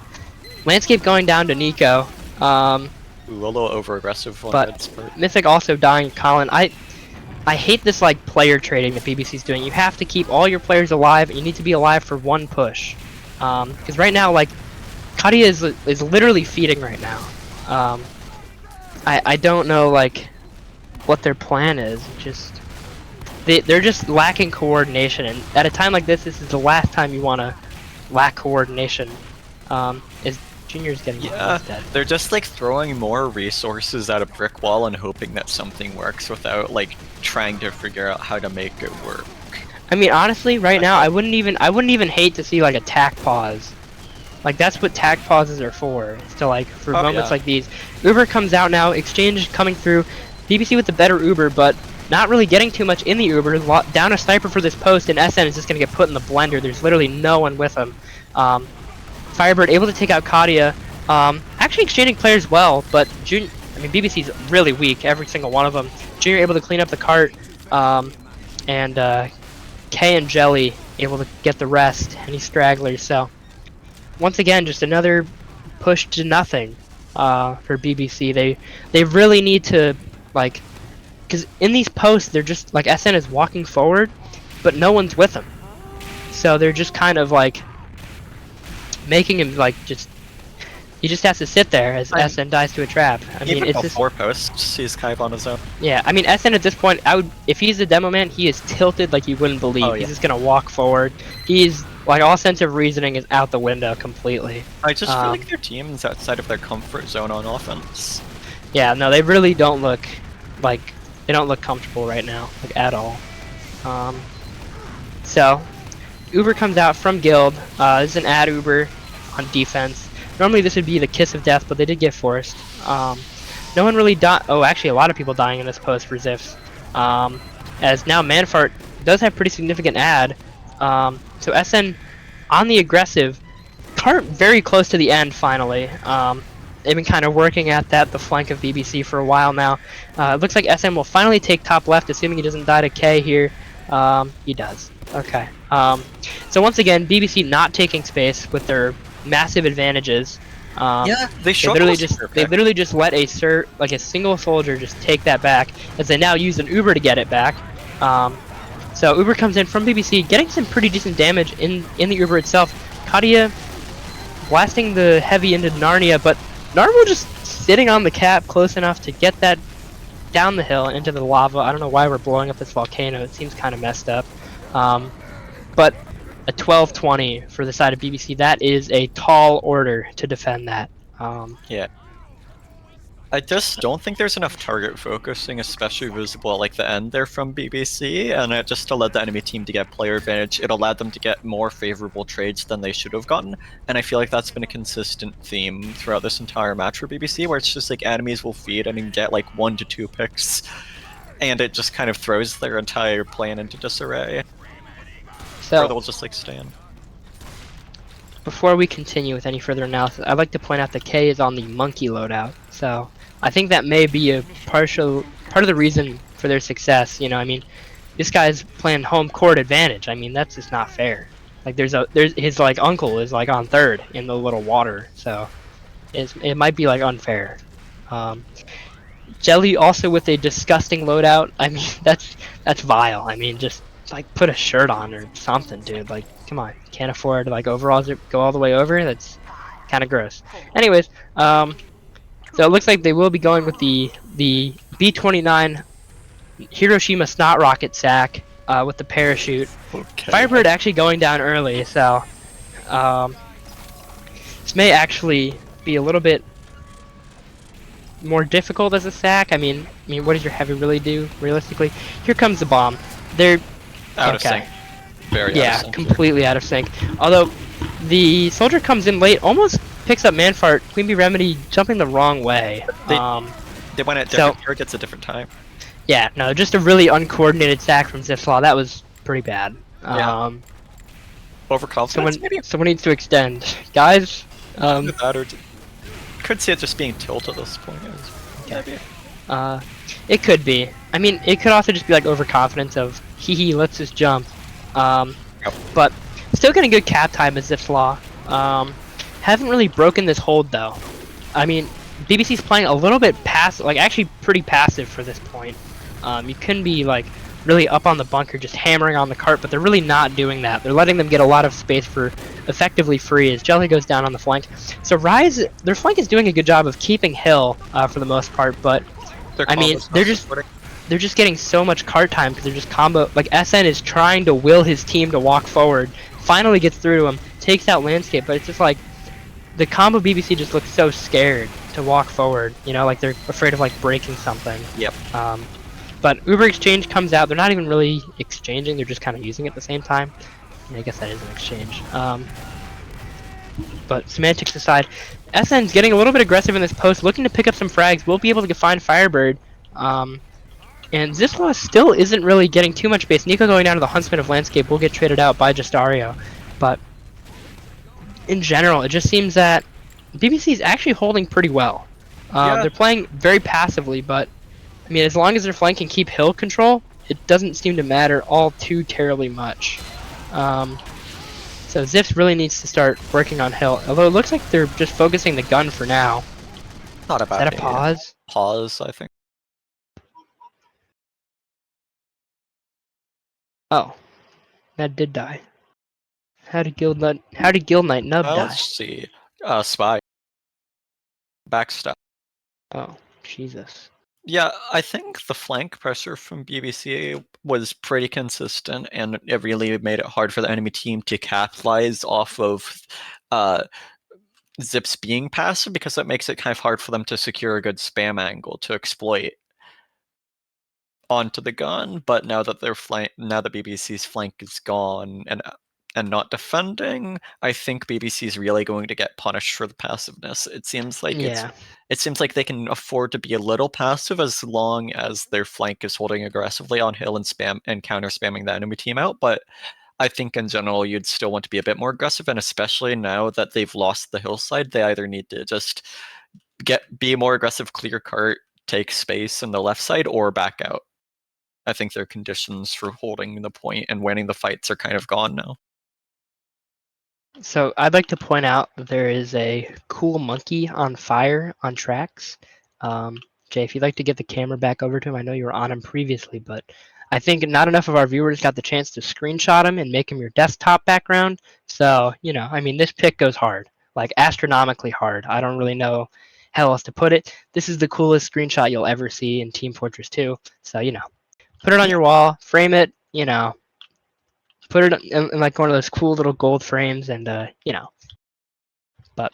A: Landscape going down to Nico.
B: Ooh, a little over-aggressive on
A: But
B: Red's part.
A: Mythic also dying. Colin, I hate this like player trading that BBC's doing. You have to keep all your players alive. And you need to be alive for one push. Because right now, like, Kadia is literally feeding right now. I don't know like what their plan is. Just they're just lacking coordination, and at a time like this is the last time you want to lack coordination. Is Junior's getting
B: Yeah,
A: dead.
B: they're just like throwing more resources at a brick wall and hoping that something works without like trying to figure out how to make it work.
A: I mean, honestly, right now I wouldn't even hate to see like a tack pause. Like that's what tack pauses are for. It's to like for moments like these. Uber comes out now. Exchange coming through. BBC with the better Uber, but not really getting too much in the Uber. Down a sniper for this post, and SN is just gonna get put in the blender. There's literally no one with him. Firebird able to take out Kadia. Actually exchanging players well, but BBC's really weak. Every single one of them. Junior able to clean up the cart, and K and Jelly able to get the rest. Any stragglers. So once again, just another push to nothing for BBC. They really need to like, because in these posts they're just like SN is walking forward, but no one's with him. So they're just kind of like making him like he just has to sit there as SN dies to a trap. I mean, it's just
B: 4 posts. He's kind of on his own.
A: yeah. I mean, SN at this point, if he's the demo man, he is tilted like you wouldn't believe.
B: Oh, yeah.
A: He's just gonna walk forward. He's like all sense of reasoning is out the window completely.
B: I just feel like their team's outside of their comfort zone on offense.
A: Yeah, no, they really don't look like they don't look comfortable right now, like at all. So Uber comes out from Guild. This is an ad Uber on defense. Normally this would be the kiss of death, but they did get forced. No one really died. Oh, actually, a lot of people dying in this post for Zipf. As now Manfart does have pretty significant ad. So SN on the aggressive. Cart very close to the end finally. They've been kind of working at the flank of BBC for a while now. It looks like SM will finally take top left, assuming he doesn't die to K here. He does. Okay. So once again, BBC not taking space with their massive advantages.
B: Yeah, they
A: literally just let a single soldier just take that back, as they now use an Uber to get it back. So Uber comes in from BBC, getting some pretty decent damage in the Uber itself. Kadia blasting the heavy into Narnia, but Narwhal just sitting on the cap close enough to get that down the hill into the lava. I don't know why we're blowing up this volcano. It seems kind of messed up. But a 12-20 for the side of BBC. That is a tall order to defend that.
B: Yeah. I just don't think there's enough target focusing, especially visible at like the end there from BBC, and it just allowed the enemy team to get player advantage. It allowed them to get more favorable trades than they should have gotten, and I feel like that's been a consistent theme throughout this entire match for BBC, where it's just like enemies will feed and get like 1 to 2 picks, and it just kind of throws their entire plan into disarray.
A: So
B: or they'll just like stand.
A: Before we continue with any further analysis, I'd like to point out that K is on the monkey loadout, so I think that may be a part of the reason for their success. You know, I mean, this guy's playing home court advantage. I mean, that's just not fair. Like, there's his like uncle is like on third in the little water, so it might be like unfair. Jelly also with a disgusting loadout. I mean, that's vile. I mean, just like put a shirt on or something, dude. Like, come on, can't afford like overalls to go all the way over. That's kind of gross. Anyways, so it looks like they will be going with the B-29 Hiroshima Snot Rocket sack with the parachute.
B: Okay.
A: Firebird actually going down early, so this may actually be a little bit more difficult as a sack. I mean, what does your heavy really do realistically? Here comes the bomb. They're
B: Out of sync. Very out of sync.
A: Completely out of sync. Although the soldier comes in late, almost picks up Manfart. Queen Bee Remedy jumping the wrong way.
B: They went at different targets at different time.
A: Yeah, no, just a really uncoordinated sack from Zipf Law. That was pretty bad.
B: Yeah. Overconfidence, maybe?
A: Someone needs to extend. Guys,
B: Could see it just being tilt at this point. Maybe.
A: it could be. I mean, it could also just be like overconfidence of, hee, let's just jump. But still getting good cap time as Zipf Law. Haven't really broken this hold though. I mean, BBC's playing a little bit passive, like actually pretty passive for this point. You couldn't be like really up on the bunker just hammering on the cart, but they're really not doing that. They're letting them get a lot of space for effectively free as Jelly goes down on the flank. So Rise, their flank is doing a good job of keeping Hill for the most part, but I mean, they're just getting so much cart time because they're just combo. Like SN is trying to will his team to walk forward, finally gets through to him, takes out Landscape, but it's just like the combo BBC just looks so scared to walk forward. You know, like they're afraid of like breaking something.
B: Yep.
A: But Uber Exchange comes out. They're not even really exchanging. They're just kind of using it at the same time. I guess that is an exchange. But semantics aside, SN's getting a little bit aggressive in this post, looking to pick up some frags. We'll be able to find Firebird. And Zipf Law still isn't really getting too much base. Nico going down to the Huntsman of Landscape will get traded out by Justario. But in general, it just seems that BBC is actually holding pretty well. They're playing very passively, but I mean, as long as their flank can keep hill control, it doesn't seem to matter all too terribly much. So Zips really needs to start working on hill, although it looks like they're just focusing the gun for now.
B: Not a bad
A: Is that a pause?
B: Pause, I think.
A: Oh, that did die. How did Guild Knight Nub die?
B: Let's see. Spy. Backstab.
A: Oh, Jesus.
B: Yeah, I think the flank pressure from BBC was pretty consistent, and it really made it hard for the enemy team to capitalize off of Zips being passive, because that makes it kind of hard for them to secure a good spam angle to exploit onto the gun. But now that BBC's flank is gone and not defending, I think BBC is really going to get punished for the passiveness. It seems like they can afford to be a little passive as long as their flank is holding aggressively on hill and counter spamming the enemy team out. But I think in general you'd still want to be a bit more aggressive, and especially now that they've lost the hillside, they either need to just be more aggressive, clear cart, take space in the left side, or back out. I think their conditions for holding the point and winning the fights are kind of gone now.
A: So I'd like to point out that there is a cool monkey on fire on tracks. Jay, if you'd like to get the camera back over to him, I know you were on him previously, but I think not enough of our viewers got the chance to screenshot him and make him your desktop background. So, you know, I mean, this pick goes hard, like astronomically hard. I don't really know how else to put it. This is the coolest screenshot you'll ever see in Team Fortress 2. So, you know, put it on your wall, frame it, you know, put it in like one of those cool little gold frames, and you know. But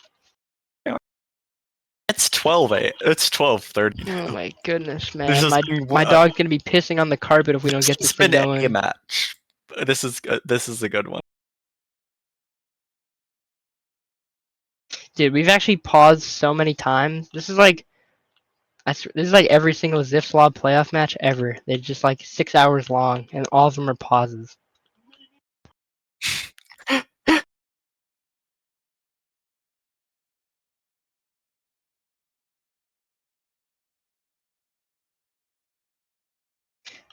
B: it's 12:08. It's 12:30.
A: Oh my goodness, man! My dog's gonna be pissing on the carpet if we don't get this thing going.
B: A match. This is a good one.
A: Dude, we've actually paused so many times. This is like every single Zipf Law playoff match ever. They're just like 6 hours long, and all of them are pauses.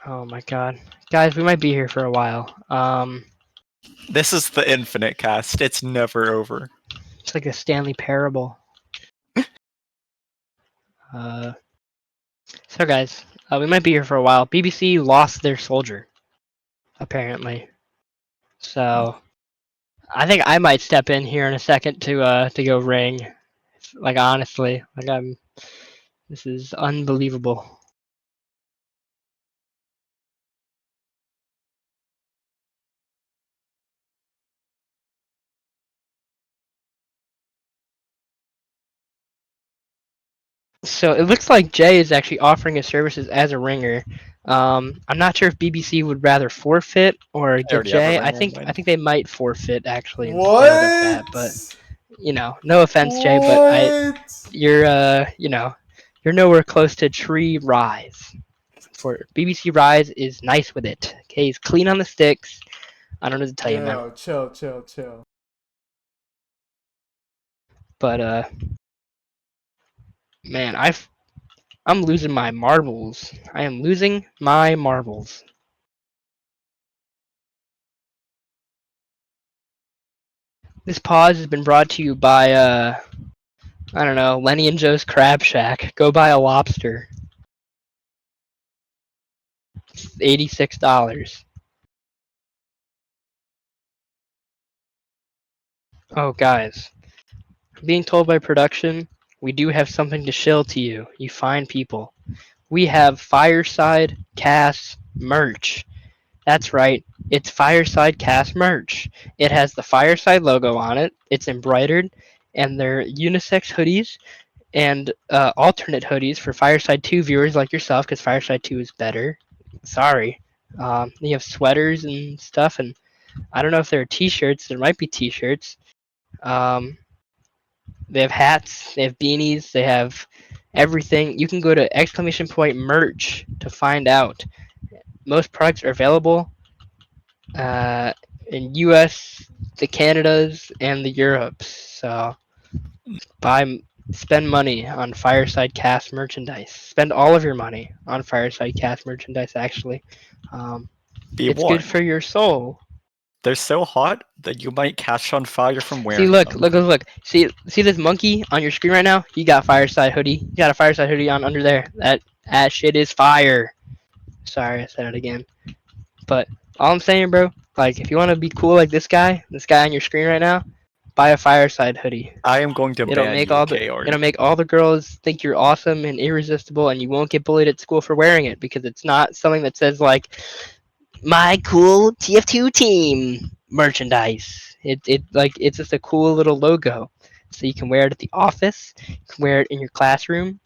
A: Oh my god. Guys, we might be here for a while.
B: This is the infinite cast. It's never over.
A: It's like a Stanley Parable. So guys, we might be here for a while. BBC lost their soldier, apparently. So I think I might step in here in a second to go ring. Like honestly, like this is unbelievable. So it looks like Jay is actually offering his services as a ringer. I'm not sure if BBC would rather forfeit or get Jay. I think they might forfeit actually.
D: What?
A: Instead of that, but you know, no offense, Jay, but
D: What?
A: you're you know, you're nowhere close to Tree Rise. For BBC Rise is nice with it. Okay, he's clean on the sticks. I don't know what to tell you, man.
D: Yo, chill, chill, chill.
A: But man, I'm losing my marbles. I am losing my marbles. This pause has been brought to you by I don't know, Lenny and Joe's Crab Shack. Go buy a lobster. It's $86. Oh, guys. I'm being told by production, we do have something to shill to you, you fine people. We have Fireside Cast merch. That's right, it's Fireside Cast merch. It has the Fireside logo on it, it's embroidered, and they're unisex hoodies and alternate hoodies for Fireside 2 viewers like yourself, because Fireside 2 is better. Sorry. You have sweaters and stuff, and I don't know if there are t-shirts. There might be t-shirts. They have hats, they have beanies, they have everything. You can go to !merch to find out. Most products are available in US, the Canadas, and the Europes. So spend money on Fireside Cast merchandise. Spend all of your money on Fireside Cast merchandise. Actually,
B: Be
A: it's good
B: warned.
A: for your soul.
B: They're so hot that you might catch on fire from wearing
A: See, look,
B: them.
A: look. See this monkey on your screen right now? You got Fireside hoodie. You got a Fireside hoodie on under there. That shit is fire. Sorry, I said it again. But all I'm saying, bro, like if you want to be cool like this guy on your screen right now, buy a Fireside hoodie.
B: I am going to
A: It'll
B: ban
A: make
B: you,
A: all the
B: cayorne.
A: it'll make all the girls think you're awesome and irresistible, and you won't get bullied at school for wearing it because it's not something that says like my cool TF2 team merchandise. It's just a cool little logo. So you can wear it at the office, you can wear it in your classroom,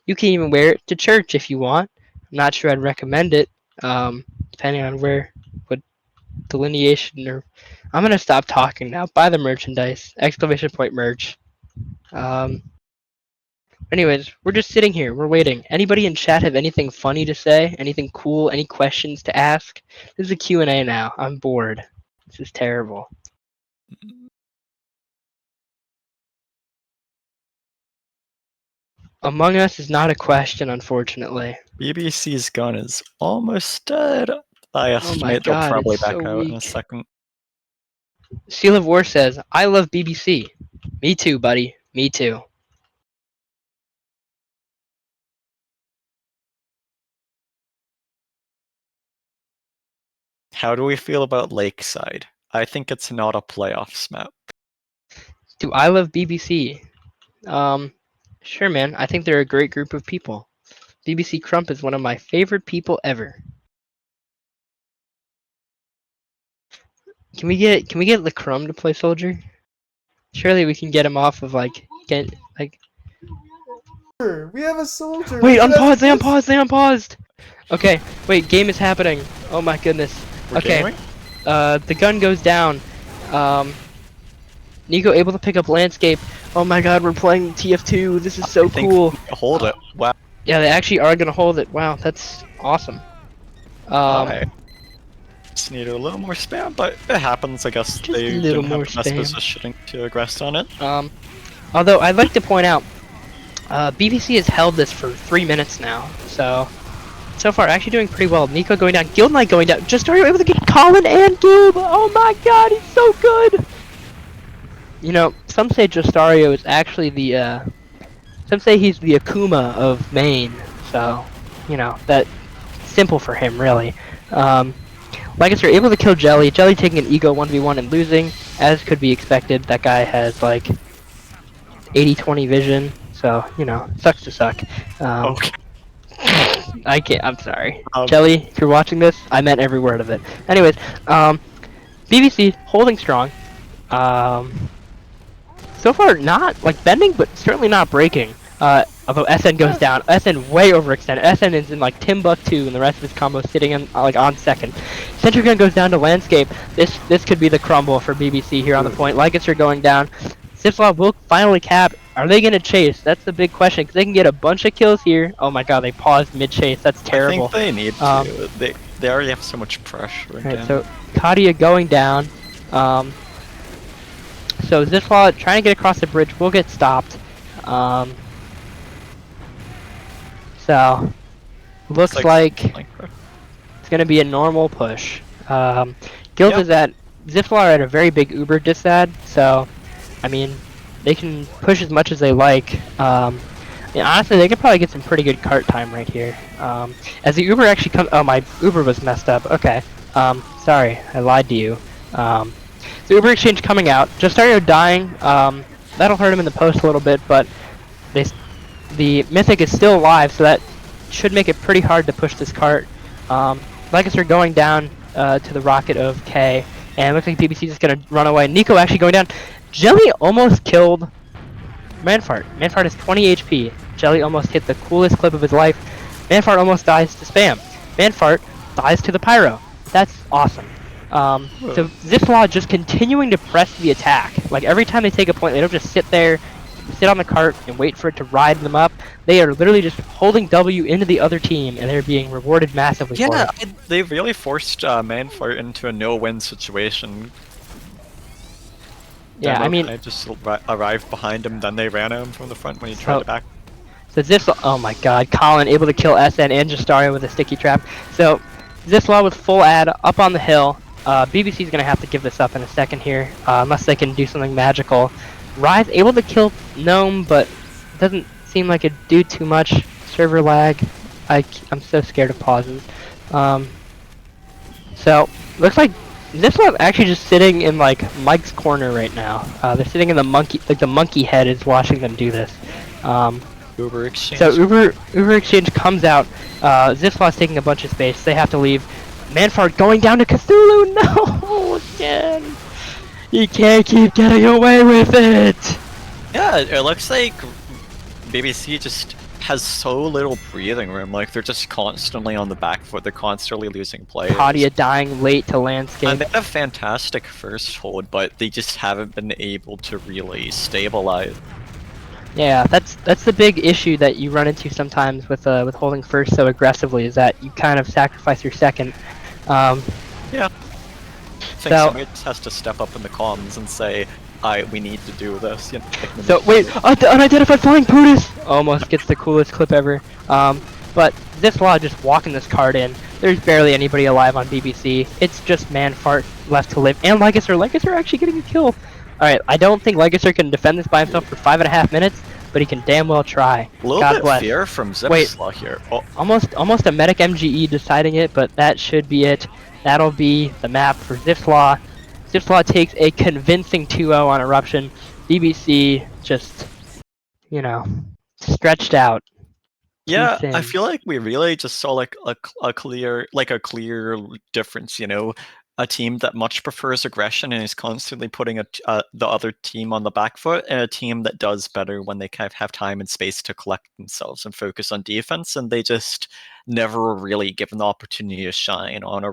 A: you can even wear it to church if you want. I'm not sure I'd recommend it, depending on what delineation or. I'm gonna stop talking now. Buy the merchandise! ! Merch. Anyways, we're just sitting here. We're waiting. Anybody in chat have anything funny to say? Anything cool? Any questions to ask? This is a Q&A now. I'm bored. This is terrible. Among Us is not a question, unfortunately.
B: BBC's gun is almost dead. I estimate they'll
A: God,
B: probably
A: it's
B: back
A: so
B: out in a
A: weak.
B: second.
A: Seal of War says, I love BBC. Me too, buddy. Me too.
B: How do we feel about Lakeside? I think it's not a playoffs map.
A: Do I love BBC? Sure, man. I think they're a great group of people. BBC Crump is one of my favorite people ever. Can we get LeCrum to play Soldier? Surely we can get him off of
D: We have a soldier.
A: Wait,
D: We
A: unpause, they
D: have-
A: unpaused, they unpaused! Okay, wait, game is happening. Oh my goodness.
B: We're
A: Okay,
B: gaming?
A: the gun goes down. Nico able to pick up landscape. Oh my god, we're playing TF2. This is so
B: I think
A: cool.
B: hold it. Wow.
A: Yeah, they actually are gonna hold it. Wow, that's awesome.
B: Alright. Just need a little more spam, but it happens. I guess
A: Just
B: they
A: a little
B: didn't
A: more
B: have the best
A: spam.
B: positioning to aggress on it.
A: Although I'd like to point out, BBC has held this for 3 minutes now, so far actually doing pretty well. Nico going down, Guild Knight going down. Just are you able to get Colin and Goob? Oh my god, he's so good! You know, some say Justario is actually the, some say he's the Akuma of Maine, so, you know, that's simple for him, really. Like I said, able to kill Jelly. Jelly taking an ego 1v1 and losing, as could be expected. That guy has, like, 80-20 vision, so, you know, sucks to suck.
B: Okay.
A: I can't, I'm sorry. Jelly, if you're watching this, I meant every word of it. Anyways, BBC holding strong. So far, not, like, bending, but certainly not breaking. Although SN goes down. SN way overextended. SN is in, like, Timbuktu, and the rest of his combo sitting in, like, on second. Sentry Gun goes down to landscape. This could be the crumble for BBC here on the point. Legacy going down. Zipflaw will finally cap. Are they going to chase? That's the big question, because they can get a bunch of kills here. Oh my god, they paused mid-chase. That's terrible.
B: I think they need
A: Um,
B: to. They already have so much pressure.
A: Alright,
B: Again.
A: so Kadia going down. So Zipflaw trying to get across the bridge will get stopped. So looks like it's going to be a normal push. Guild is at Zipflaw are at a very big Uber disad, so I mean they can push as much as they like. Yeah, honestly, they could probably get some pretty good cart time right here. As the Uber actually comes, oh, my Uber was messed up. Okay, sorry, I lied to you. The Uber exchange coming out, just started dying. That'll hurt him in the post a little bit, but the Mythic is still alive, so that should make it pretty hard to push this cart. Legacy going down to the rocket of K, and it looks like BBC is going to run away. Nico actually going down. Jelly almost killed Manfart. Manfart has 20 HP. Jelly almost hit the coolest clip of his life. Manfart almost dies to spam. Manfart dies to the pyro. That's awesome. So Zipflaw just continuing to press the attack. Like every time they take a point, they don't just sit there, sit on the cart and wait for it to ride them up. They are literally just holding W into the other team, and they're being rewarded massively for it.
B: They really forced Manfart into a no-win situation.
A: Yeah, I mean,
B: I just arrived behind him, then they ran at him from the front when he tried to back.
A: So Zipflaw, oh my god, Colin able to kill SN and Justaria with a sticky trap. So Zipflaw with full ad up on the hill. BBC's gonna have to give this up in a second here, unless they can do something magical. Rise able to kill Gnome, but doesn't seem like it do too much. Server lag. I'm so scared of pauses. So looks like Zipflaw actually just sitting in like Mike's corner right now. They're sitting in the monkey, like the monkey head is watching them do this.
B: Uber exchange.
A: So Uber exchange comes out. Zipflaw's taking a bunch of space. They have to leave. Manfart going down to Cthulhu. No, again. You can't keep getting away with it.
B: Yeah, it looks like BBC just has so little breathing room. Like they're just constantly on the back foot. They're constantly losing players.
A: Kadia dying late to landscape.
B: And they had a fantastic first hold, but they just haven't been able to really stabilize.
A: Yeah, that's the big issue that you run into sometimes with holding first so aggressively, is that you kind of sacrifice your second.
B: Yeah. I think somebody just has to step up in the comms and say, we need to do this. You know,
A: so wait, unidentified flying Putis almost gets the coolest clip ever. But Zipflaw just walking this card in. There's barely anybody alive on BBC. It's just Manfart left to live, and Legacer. Legacer actually getting a kill. Alright, I don't think Legacer can defend this by himself for 5.5 minutes, but he can damn well try.
B: A little bit fear from Zipflaw here. Oh.
A: Almost a medic MGE deciding it, but that should be it. That'll be the map for Zipflaw. Zipflaw takes a convincing 2-0 on Eruption. BBC just, you know, stretched out.
B: Yeah, I feel like we really just saw like a clear difference, you know, a team that much prefers aggression and is constantly putting the other team on the back foot, and a team that does better when they kind of have time and space to collect themselves and focus on defense, and they just never were really given the opportunity to shine on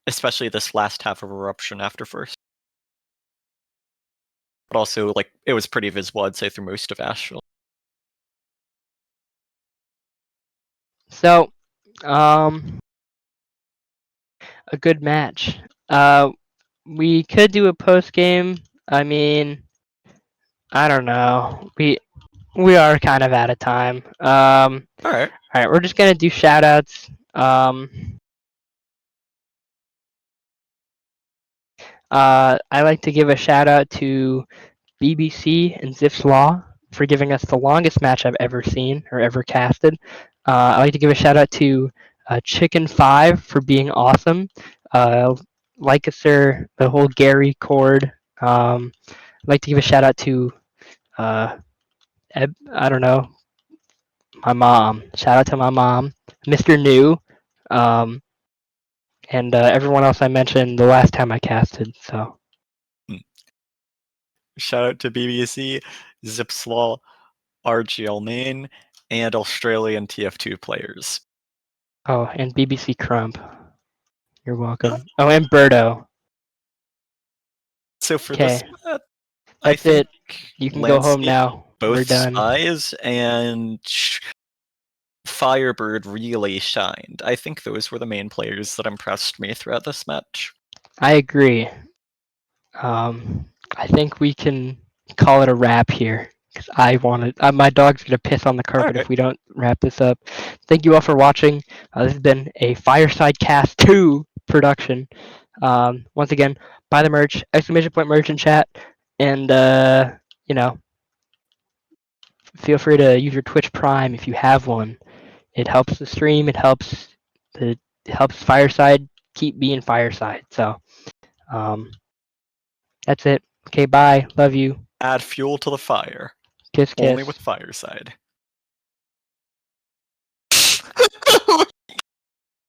B: especially this last half of Eruption after first. But also, like, it was pretty visible, I'd say, through most of Astral.
A: So, a good match. We could do a post game. I mean, I don't know. We are kind of out of time.
B: All right,
A: we're just gonna do shout outs. I like to give a shout out to BBC and Zipflaw for giving us the longest match I've ever seen or ever casted. I like to give a shout out to Chicken5 for being awesome. Lycaser, the whole Gary Cord. I'd like to give a shout out to I don't know, my mom. Shout out to my mom, Mr. New, and everyone else I mentioned the last time I casted. So.
B: Shout out to BBC, Zipflaw, RGL main, and Australian TF2 players.
A: Oh, and BBC Crump. You're welcome. Oh, and Birdo.
B: So for this,
A: That's
B: think
A: it. You can go home
B: Landscape,
A: now. We're
B: both
A: done.
B: Spies and Firebird really shined. I think those were the main players that impressed me throughout this match.
A: I agree. I think we can call it a wrap here. Because I want to. My dog's gonna piss on the carpet
B: Alright.
A: if we don't wrap this up. Thank you all for watching. This has been a Fireside Cast 2 production. Once again, buy the merch! Exclamation point merch in chat, and you know, feel free to use your Twitch Prime if you have one. It helps the stream. It helps Fireside keep being Fireside. So, that's it. Okay, bye. Love you.
B: Add fuel to the fire.
A: Kiss, kiss.
B: Only with Fireside.